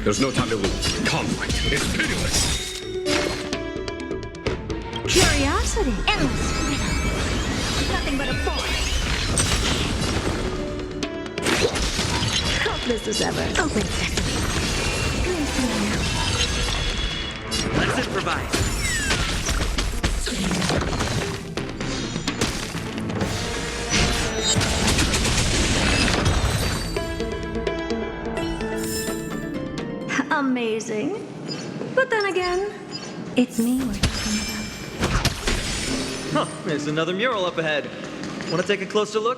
There's no time to lose. Conflict is pitiless. Curiosity. Endless freedom. Nothing but a force. Hopeless as ever. Open sesame. Let's improvise. Amazing. But then again, it's me we're talking about. Huh, there's another mural up ahead. Want to take a closer look?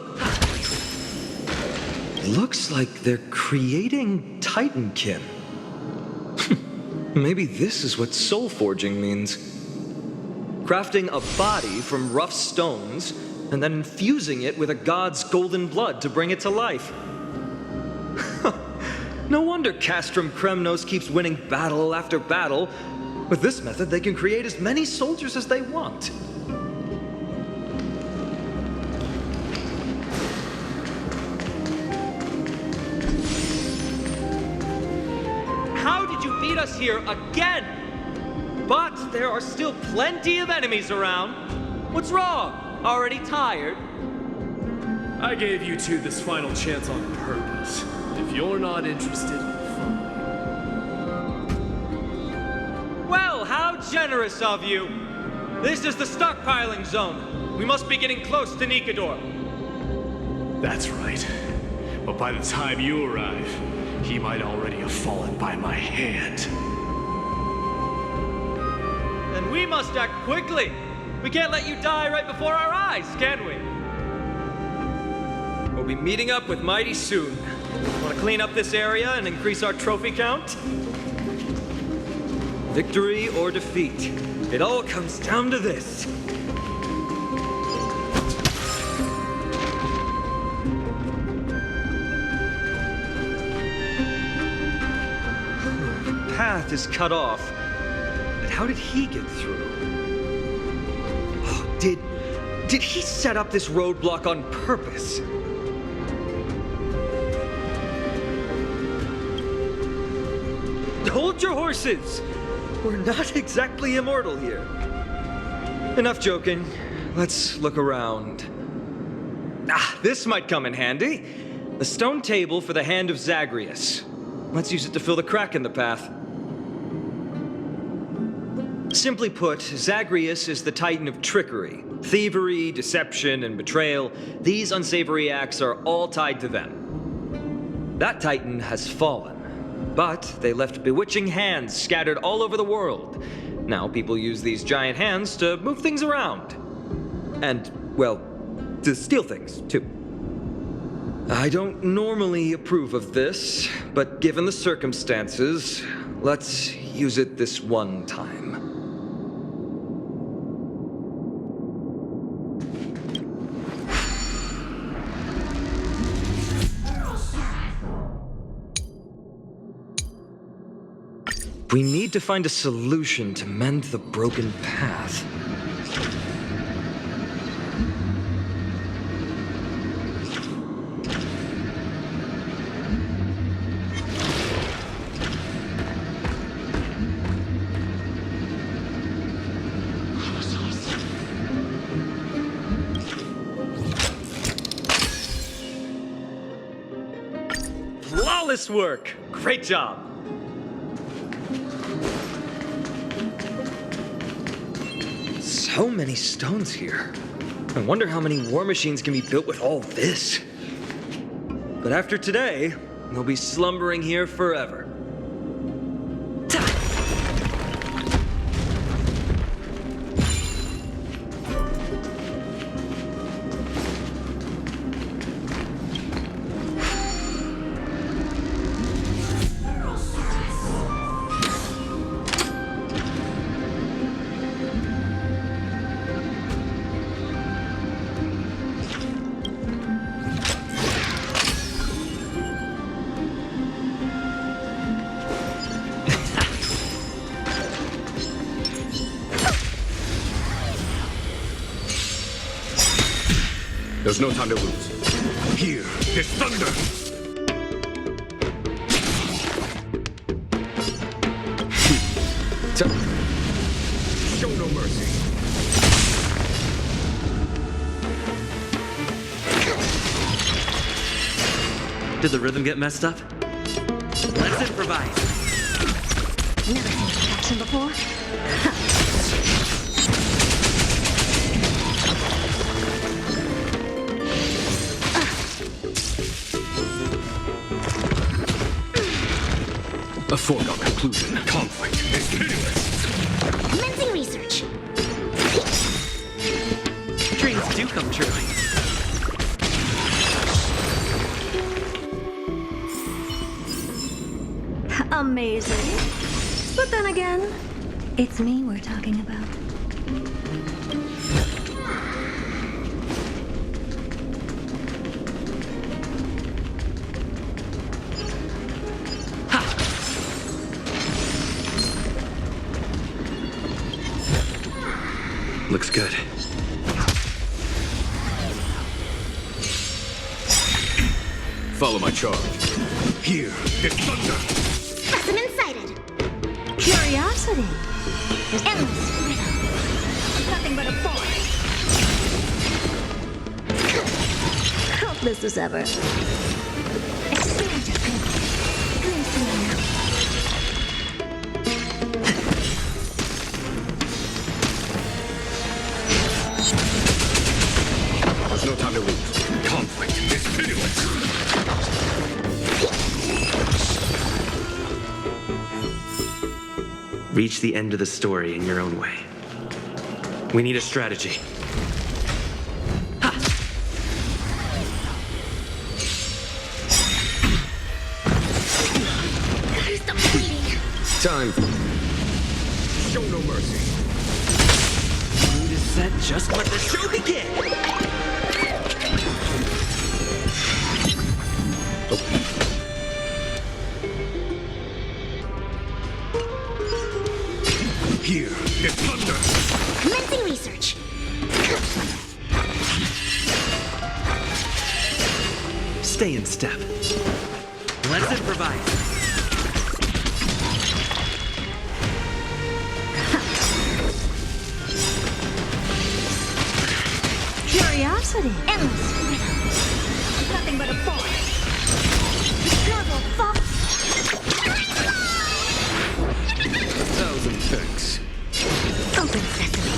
Looks like they're creating Titankin. Maybe this is what soul forging means. Crafting a body from rough stones and then infusing it with a god's golden blood to bring it to life. No wonder Castrum Kremnos keeps winning battle after battle. With this method, they can create as many soldiers as they want. How did you beat us here again? But there are still plenty of enemies around. What's wrong? Already tired? I gave you two this final chance on purpose. If you're not interested, fine. Well, how generous of you! This is the stockpiling zone. We must be getting close to Nikador. That's right. But by the time you arrive, he might already have fallen by my hand. Then we must act quickly. We can't let you die right before our eyes, can we? We'll be meeting up with Mighty soon. Want to clean up this area and increase our trophy count? Victory or defeat. It all comes down to this. The path is cut off. But how did he get through? Oh, did he set up this roadblock on purpose? Hold your horses! We're not exactly immortal here. Enough joking. Let's look around. Ah, this might come in handy. The stone table for the Hand of Zagreus. Let's use it to fill the crack in the path. Simply put, Zagreus is the titan of trickery. Thievery, deception, and betrayal. These unsavory acts are all tied to them. That titan has fallen. But they left bewitching hands scattered all over the world. Now people use these giant hands to move things around. And, well, to steal things, too. I don't normally approve of this, but given the circumstances, let's use it this one time. We need to find a solution to mend the broken path. Flawless work! Great job! So many stones here. I wonder how many war machines can be built with all this. But after today, they'll be slumbering here forever. There's no time to lose. Here is thunder! Did the rhythm get messed up? Let's improvise. Never seen this action before. A foregone conclusion. Conflict is pitiless. Commencing research. Dreams do come true. Amazing. But then again, it's me we're talking about. Looks good. Follow my charge. Here is thunder. Specimen sighted. Curiosity is Endless. nothing but a force. Hopeless as ever. Expand your thinking. Glimpse me now. There's no time to lose. Conflict is pitiless. Reach the end of the story in your own way. We need a strategy. Gotta stop bleeding. Time. Show no mercy. Mood is set, just let the show begin! Here is thunder. Commencing research. Stay in step. Let's improvise. Curiosity. Endless. Nothing but a force. Double fuck. Thousand thanks. Open sesame.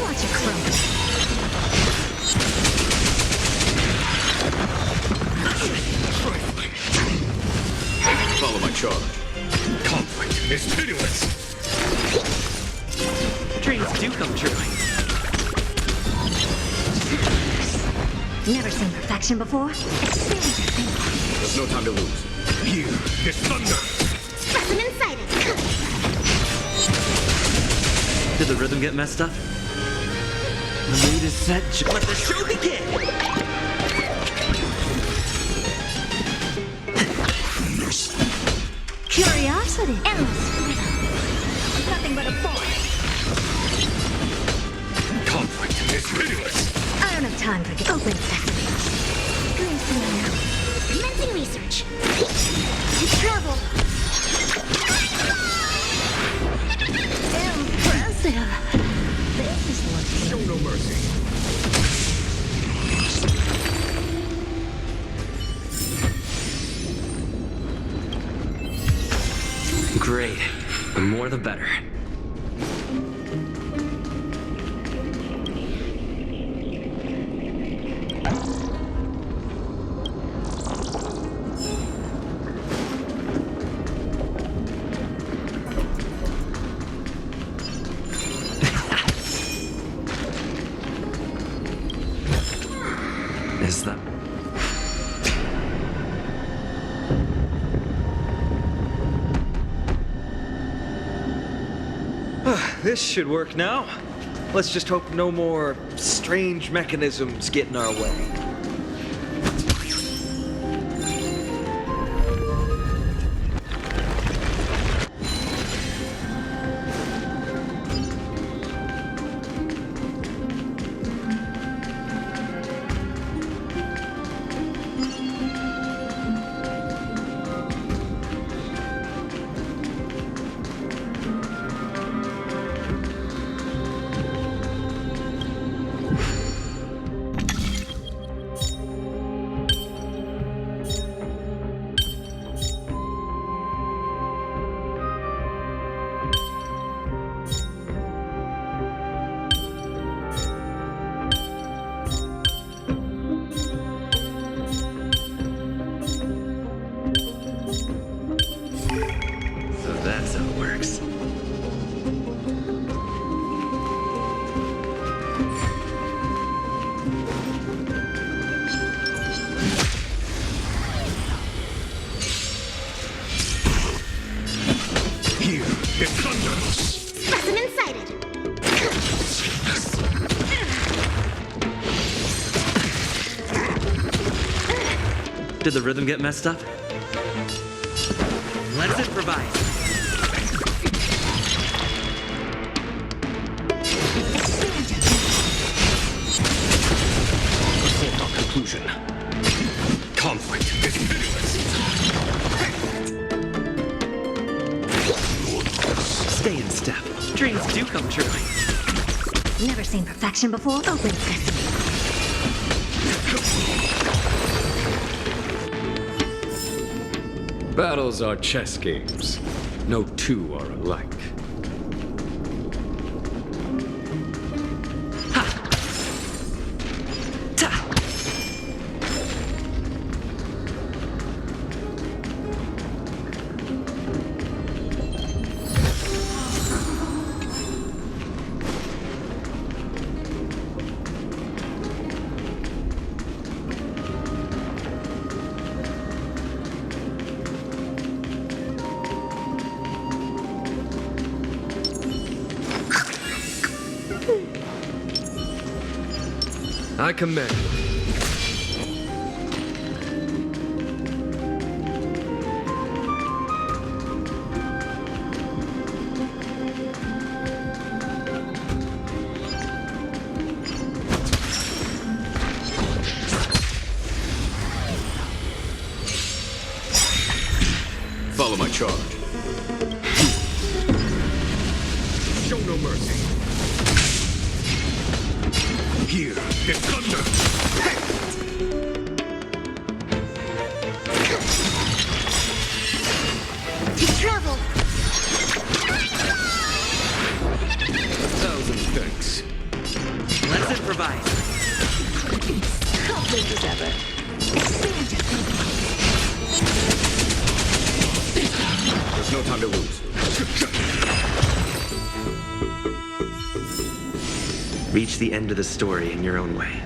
Watch it crumble. Follow my charge. Conflict is pitiless. Dreams do come true. Never seen perfection before. Expand your thinking. There's no time to lose. Here is thunder. Specimen sighted. Did the rhythm get messed up? The mood is set, let the show begin! Curiosity. Endless. Nothing but a force. Conflict is pitiless. I don't have time for open sesame. Glimpse me now. Commencing research. Trouble. Impressive. This is looking. Show no mercy. Great. The more the better. Is that... This should work now. Let's just hope no more strange mechanisms get in our way. It's thunder! Specimen sighted. Did the rhythm get messed up? Let's improvise. A foregone conclusion. Conflict is pitiless. Stay in step. Dreams do come true. Never seen perfection before. Open sesame. Battles are chess games. No two are alike. I commend you. Follow my charge. Show no mercy. Here is thunder. To travel. Thousand thanks. Let's improvise. Conflict as ever. There's no time to lose. Reach the end of the story in your own way.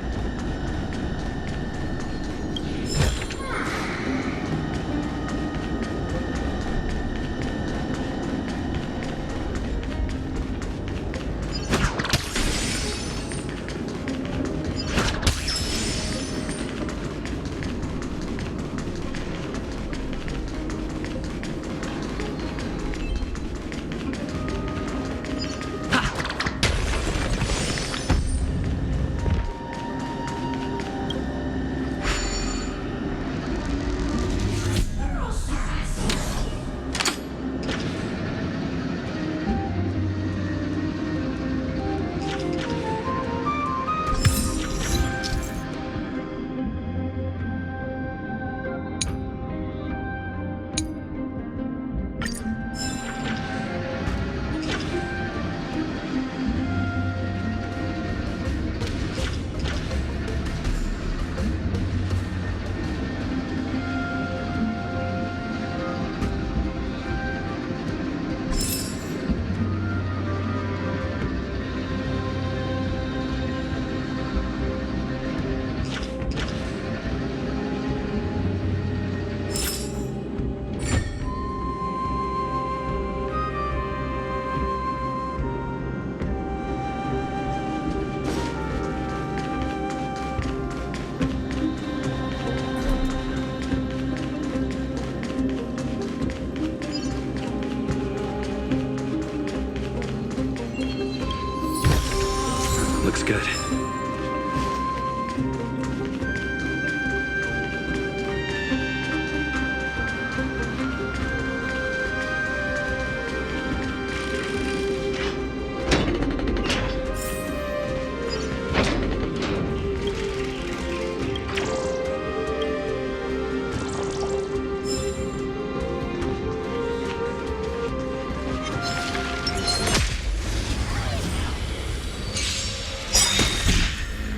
Looks good.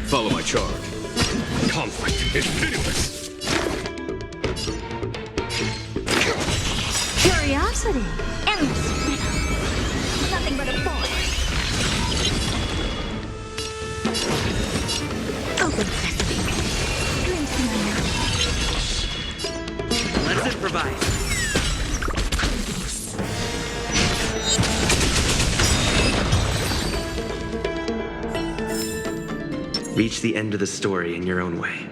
Follow my charge. Conflict is pitiless. Curiosity. Endless riddle. Nothing but a boy. Open sesame. Glimpse my knowledge. Let's improvise. Reach the end of the story in your own way.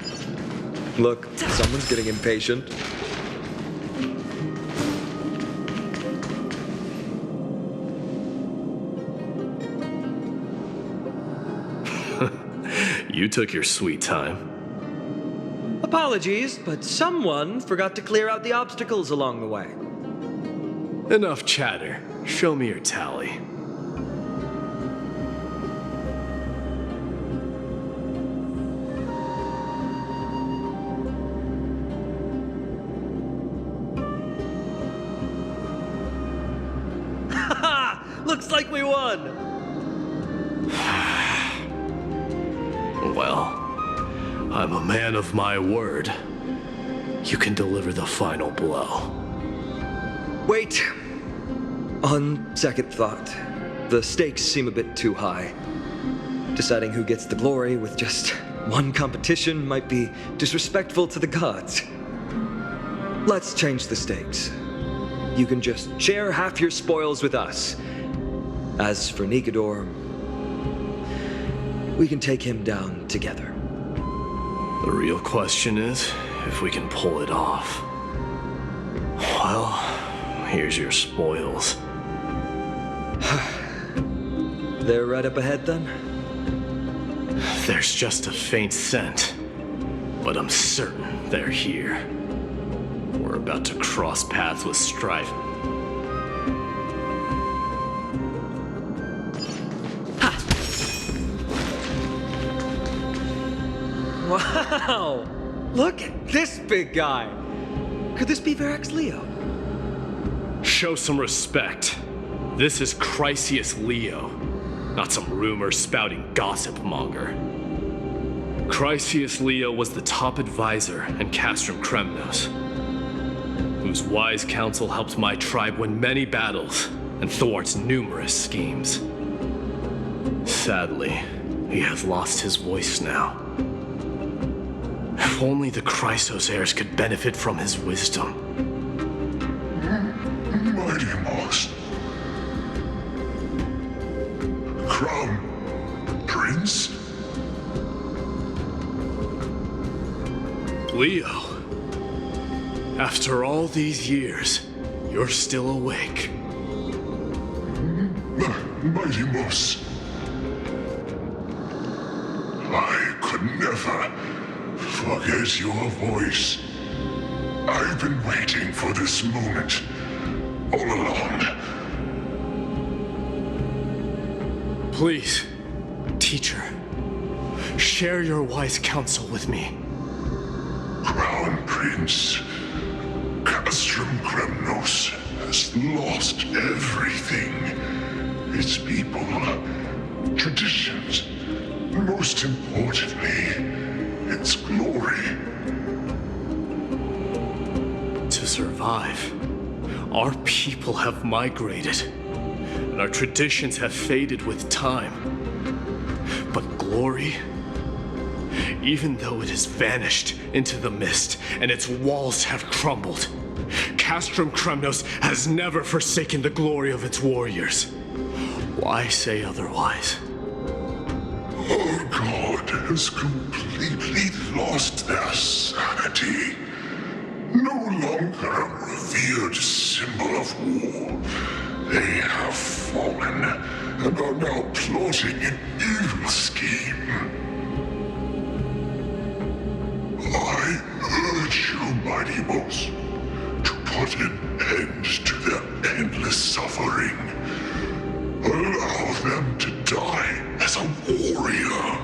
Look, someone's getting impatient. You took your sweet time. Apologies, but someone forgot to clear out the obstacles along the way. Enough chatter. Show me your tally. Looks like we won! Well, I'm a man of my word. You can deliver the final blow. Wait. On second thought, the stakes seem a bit too high. Deciding who gets the glory with just one competition might be disrespectful to the gods. Let's change the stakes. You can just share half your spoils with us. As for Nikador, we can take him down together. The real question is if we can pull it off. Well, here's your spoils. They're right up ahead then? There's just a faint scent, but I'm certain they're here. We're about to cross paths with strife. Wow! Look at this big guy! Could this be Varric's Leo? Show some respect. This is Chryseus Leo, not some rumor-spouting gossip monger. Chryseus Leo was the top advisor in Castrum Kremnos, whose wise counsel helped my tribe win many battles and thwart numerous schemes. Sadly, he has lost his voice now. If only the Chrysos heirs could benefit from his wisdom. Mighty Moss. Crown Prince? Leo, after all these years, you're still awake. Mighty Moss. I could never forget your voice. I've been waiting for this moment all along. Please, teacher, share your wise counsel with me. Crown Prince, Castrum Kremnos has lost everything. Its people, traditions, and most importantly, its glory. To survive, our people have migrated, and our traditions have faded with time. But glory, even though it has vanished into the mist and its walls have crumbled, Castrum Kremnos has never forsaken the glory of its warriors. Why say otherwise? Our god has completely lost their sanity. No longer a revered symbol of war. They have fallen and are now plotting an evil scheme. I urge you, Mighty Moss, to put an end to their endless suffering. Allow them to die as a warrior.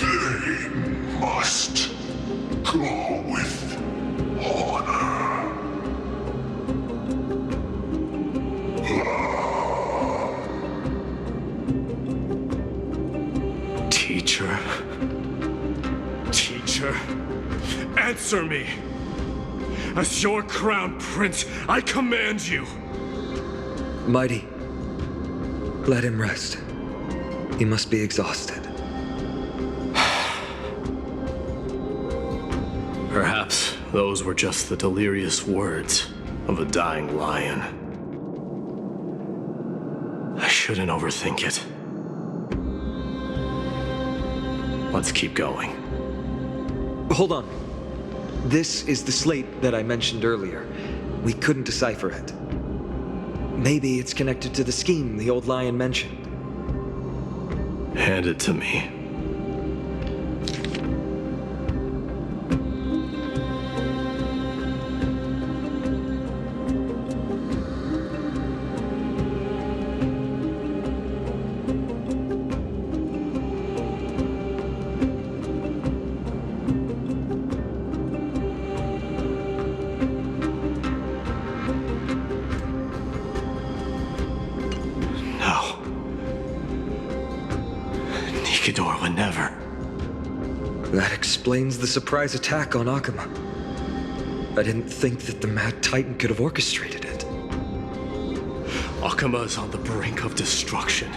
They must go with honor. Teacher, answer me. As your crown prince, I command you. Mighty, let him rest. He must be exhausted. Perhaps those were just the delirious words of a dying lion. I shouldn't overthink it. Let's keep going. Hold on. This is the slate that I mentioned earlier. We couldn't decipher it. Maybe it's connected to the scheme the old lion mentioned. Hand it to me. Nikador would never. That explains the surprise attack on Akuma. I didn't think that the Mad Titan could have orchestrated it. Akuma is on the brink of destruction.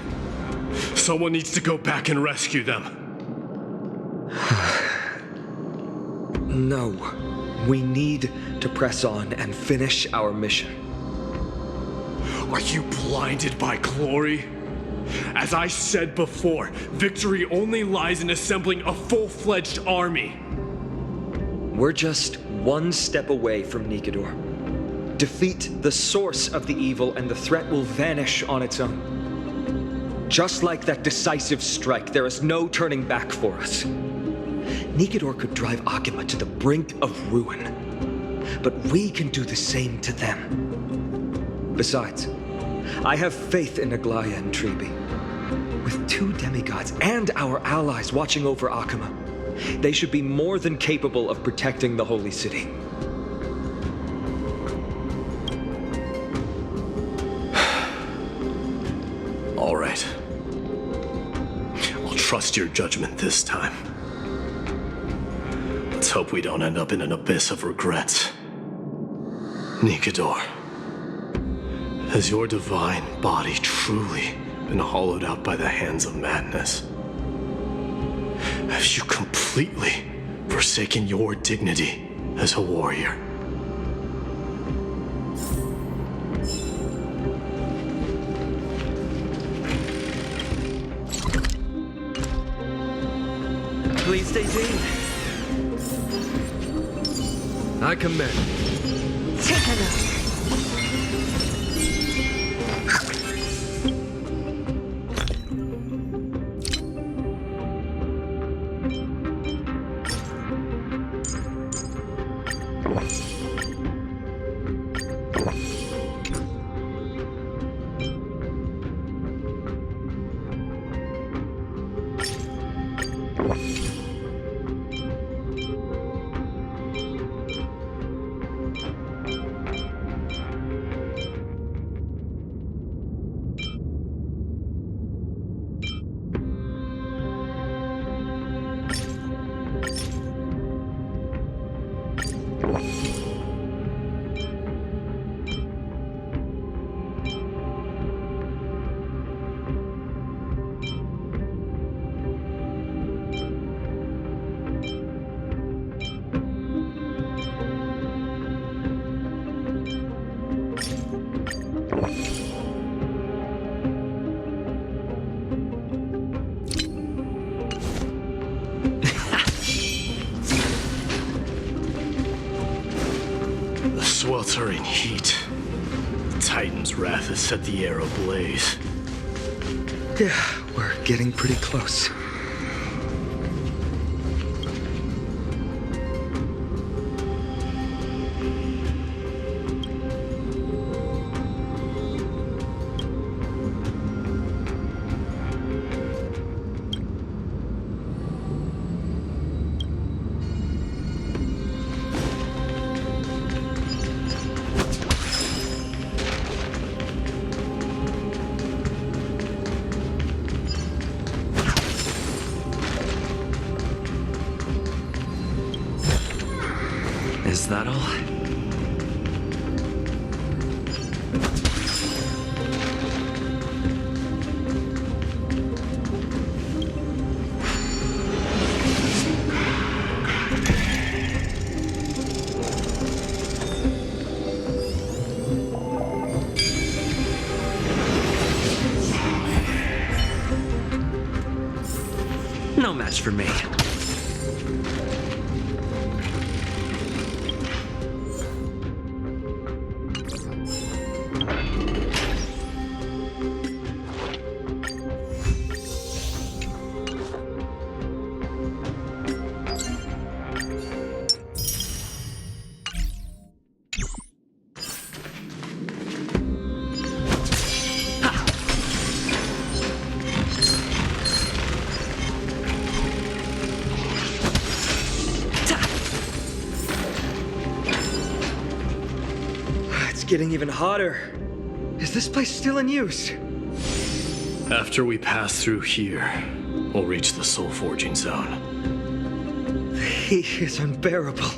Someone needs to go back and rescue them. No. We need to press on and finish our mission. Are you blinded by glory? As I said before, victory only lies in assembling a full-fledged army. We're just one step away from Nikador. Defeat the source of the evil and the threat will vanish on its own. Just like that decisive strike, there is no turning back for us. Nikador could drive Akuma to the brink of ruin, but we can do the same to them. Besides, I have faith in Aglaya and Tribi. With 2 demigods and our allies watching over Akuma, they should be more than capable of protecting the Holy City. All right. I'll trust your judgment this time. Let's hope we don't end up in an abyss of regrets. Nikador. Has your divine body truly been hollowed out by the hands of madness? Have you completely forsaken your dignity as a warrior? Please stay tuned. I command. Take a look. Sweltering heat. The Titan's wrath has set the air ablaze. Yeah, we're getting pretty close. Is that all? No match for me. getting even hotter. Is this place still in use? After we pass through here, we'll reach the soul forging zone. The heat is unbearable.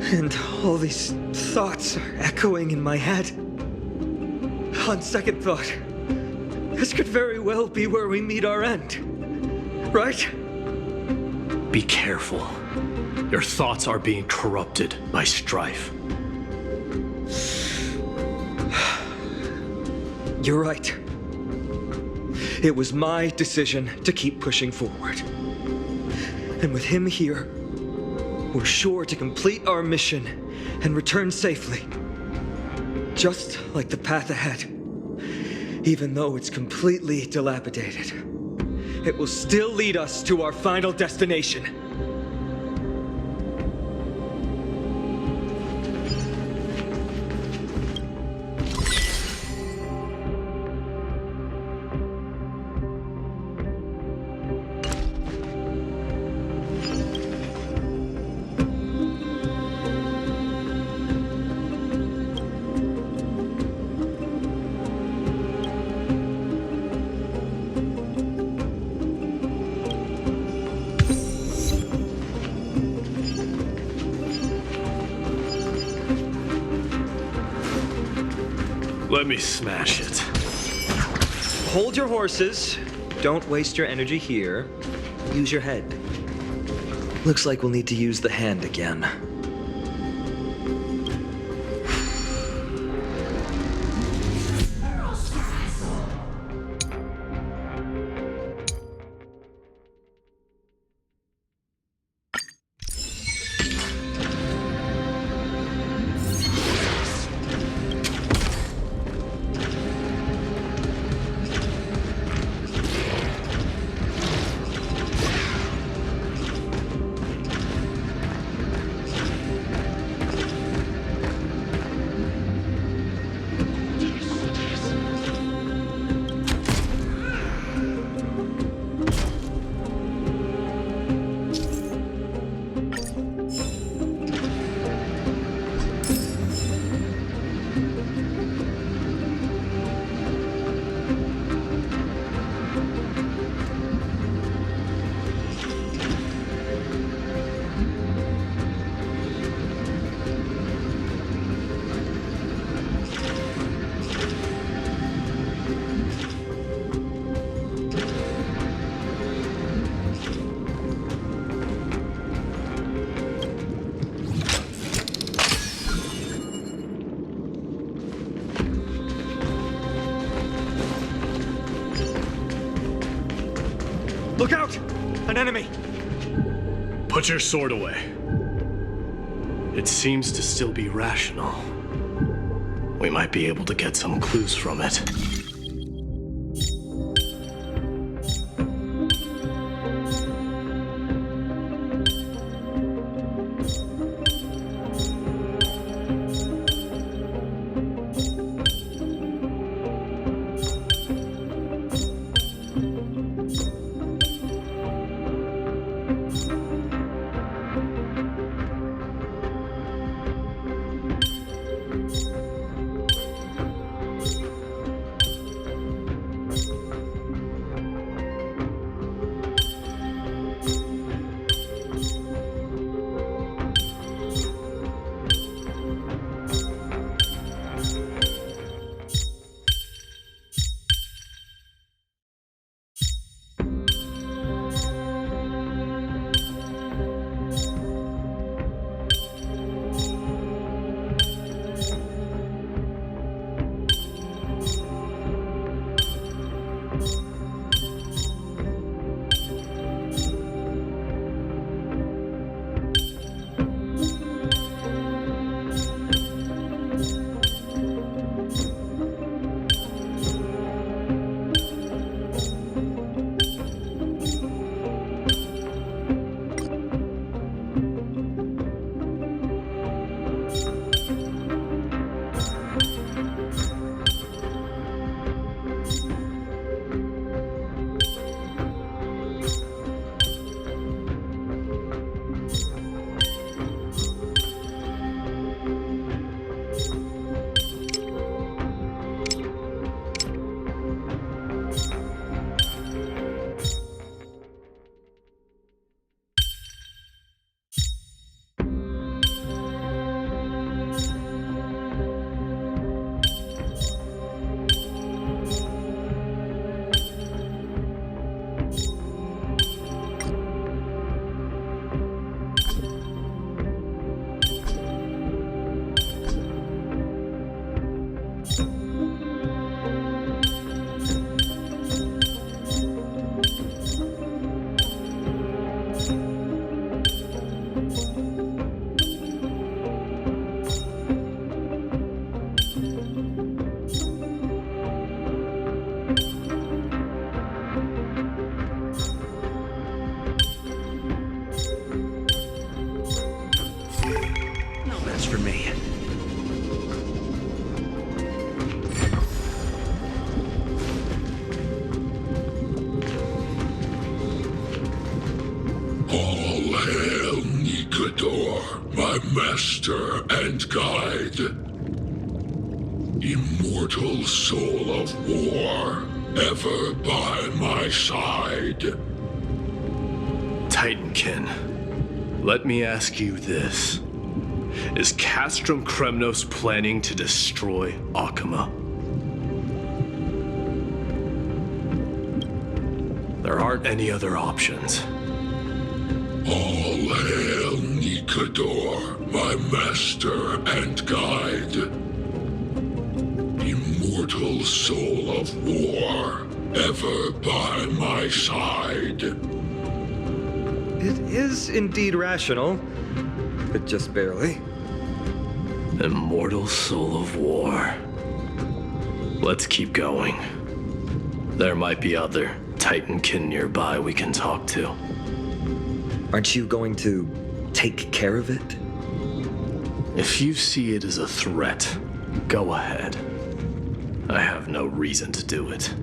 And all these thoughts are echoing in my head. On second thought, this could very well be where we meet our end. Right? Be careful. Your thoughts are being corrupted by strife. You're right. It was my decision to keep pushing forward. And with him here, we're sure to complete our mission and return safely. Just like the path ahead. Even though it's completely dilapidated, it will still lead us to our final destination. Let me smash it. Hold your horses. Don't waste your energy here. Use your head. Looks like we'll need to use the hand again. Look out! An enemy! Put your sword away. It seems to still be rational. We might be able to get some clues from it. That's for me. All hail Nikador, my master and guide. Immortal soul of war, ever by my side. Titankin, let me ask you this. Is Castrum Kremnos planning to destroy Akuma? There aren't any other options. All hail Nikador, my master and guide. Immortal soul of war, ever by my side. It is indeed rational, but just barely. Immortal soul of war. Let's keep going. There might be other Titankin nearby we can talk to. Aren't you going to take care of it? If you see it as a threat, go ahead. I have no reason to do it.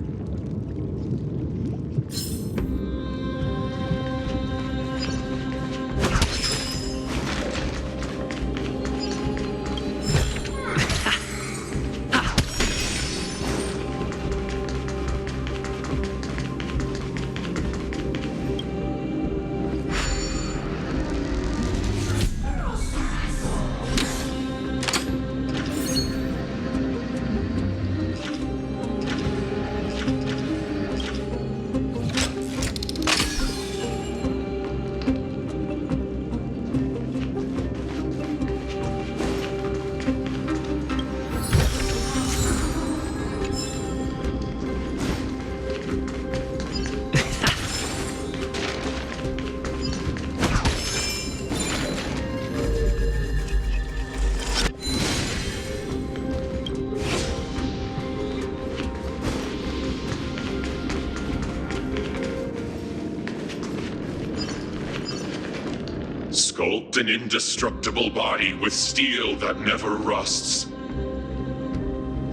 Sculpt an indestructible body with steel that never rusts.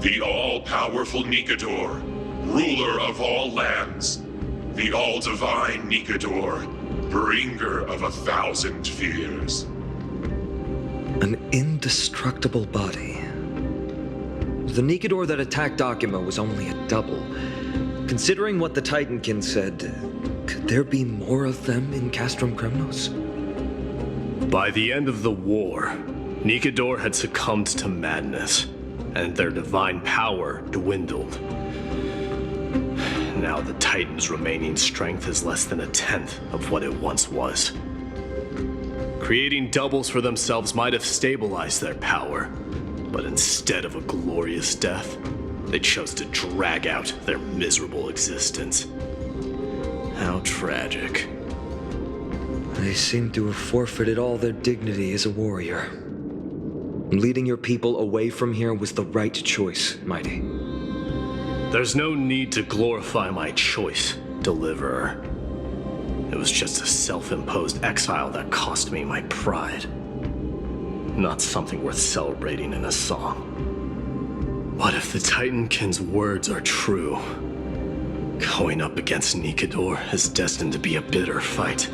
The all-powerful Nikador, ruler of all lands. The all-divine Nikador, bringer of 1,000 fears. An indestructible body. The Nikador that attacked Akuma was only a double. Considering what the Titankin said, could there be more of them in Castrum Kremnos? By the end of the war, Nikador had succumbed to madness, and their divine power dwindled. Now the Titan's remaining strength is less than 1/10 of what it once was. Creating doubles for themselves might have stabilized their power, but instead of a glorious death, they chose to drag out their miserable existence. How tragic. They seem to have forfeited all their dignity as a warrior. Leading your people away from here was the right choice, Mighty. There's no need to glorify my choice, Deliverer. It was just a self-imposed exile that cost me my pride. Not something worth celebrating in a song. What if the Titankin's words are true? Going up against Nikador is destined to be a bitter fight.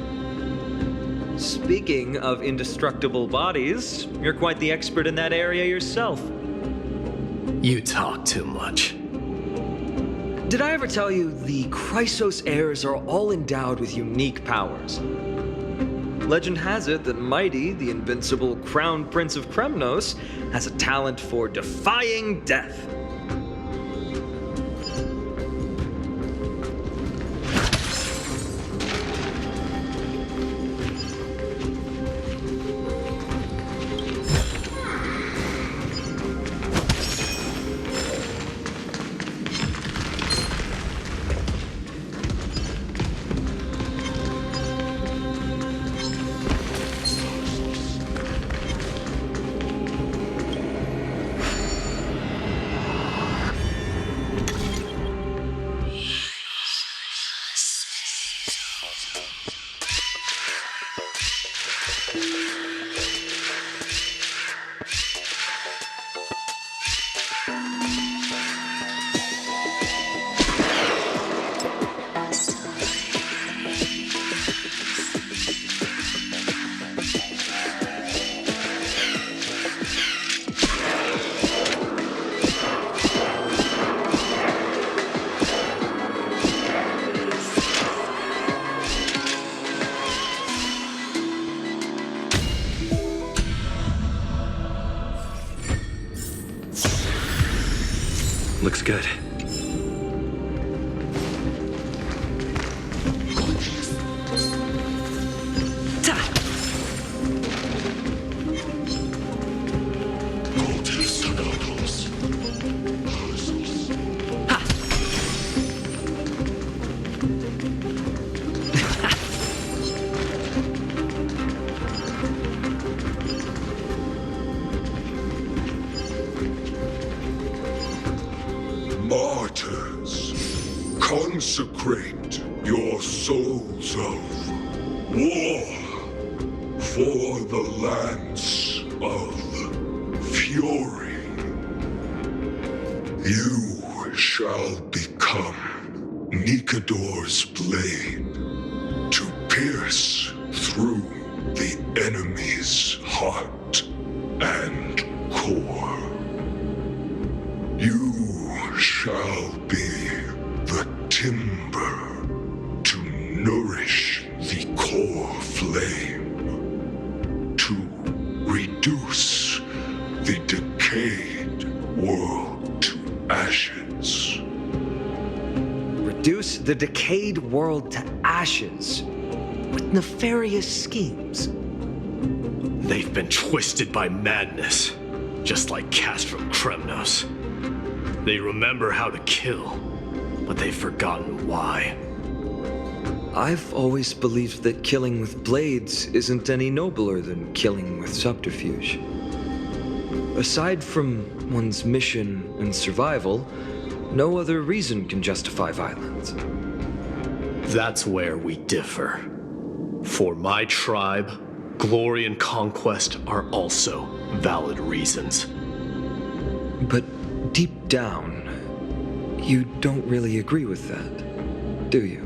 Speaking of indestructible bodies, you're quite the expert in that area yourself. You talk too much. Did I ever tell you the Chrysos heirs are all endowed with unique powers? Legend has it that Mighty, the invincible Crown Prince of Kremnos, has a talent for defying death. Looks good. Martyrs, consecrate your souls of war for the lance of fury. You shall become Nikador's blade to pierce through the enemy's heart and core. You shall be the timber to nourish the core flame, to reduce the decayed world to ashes. Reduce the decayed world to ashes with nefarious schemes. They've been twisted by madness, just like Castrum Kremnos. They remember how to kill, but they've forgotten why. I've always believed that killing with blades isn't any nobler than killing with subterfuge. Aside from one's mission and survival, no other reason can justify violence. That's where we differ. For my tribe, glory and conquest are also valid reasons. But deep down, you don't really agree with that, do you?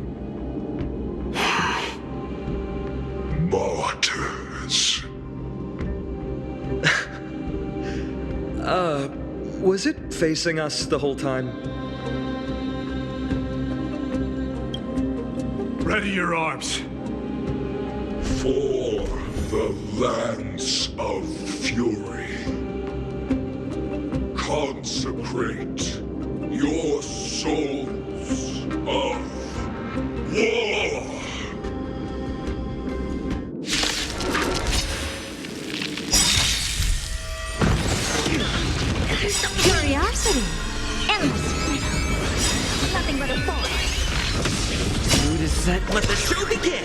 Martyrs. Was it facing us the whole time? Ready your arms. For the lance of fury. Consecrate your souls of war. Curiosity. Endless freedom. Nothing but a force. Mood is set. Let the show begin!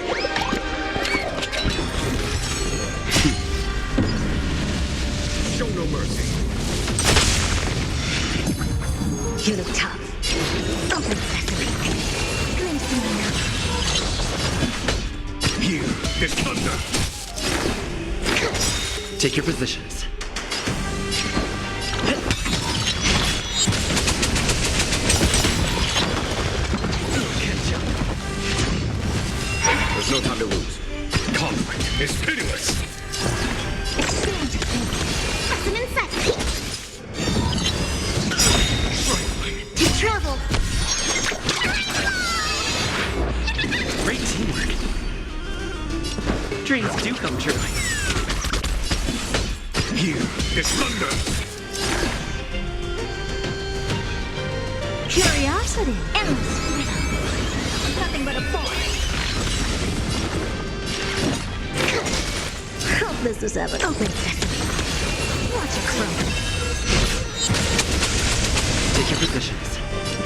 Show no mercy. You look tough. Open sesame. Glimpse me now. Here is thunder. Take your positions. There's no time to lose. Conflict is pitiless. Exchange. Lesson in sight. To travel. Great teamwork. Dreams do come true. Here is thunder. Curiosity. Endless freedom. Nothing but a force. Hope this is evident. Open sesame. Watch it grow. Take your positions.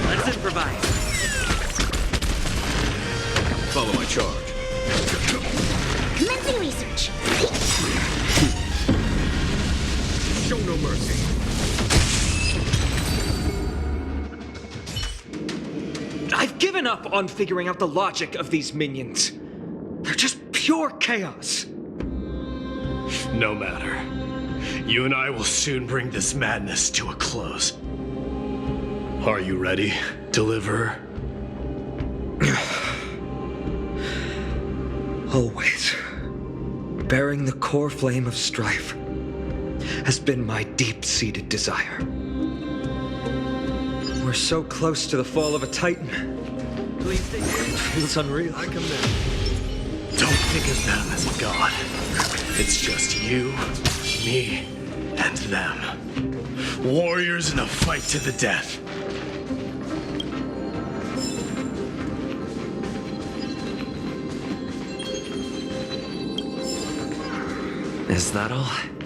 Let's improvise. Follow my charge. Commencing research. Show no mercy. I've given up on figuring out the logic of these minions. They're just pure chaos. No matter. You and I will soon bring this madness to a close. Are you ready, Deliverer? Always. Bearing the core flame of strife has been my deep-seated desire. We're so close to the fall of a Titan. Please stay safe. It feels unreal. I command. Don't think of them as a god. It's just you, me, and them. Warriors in a fight to the death. Is that all?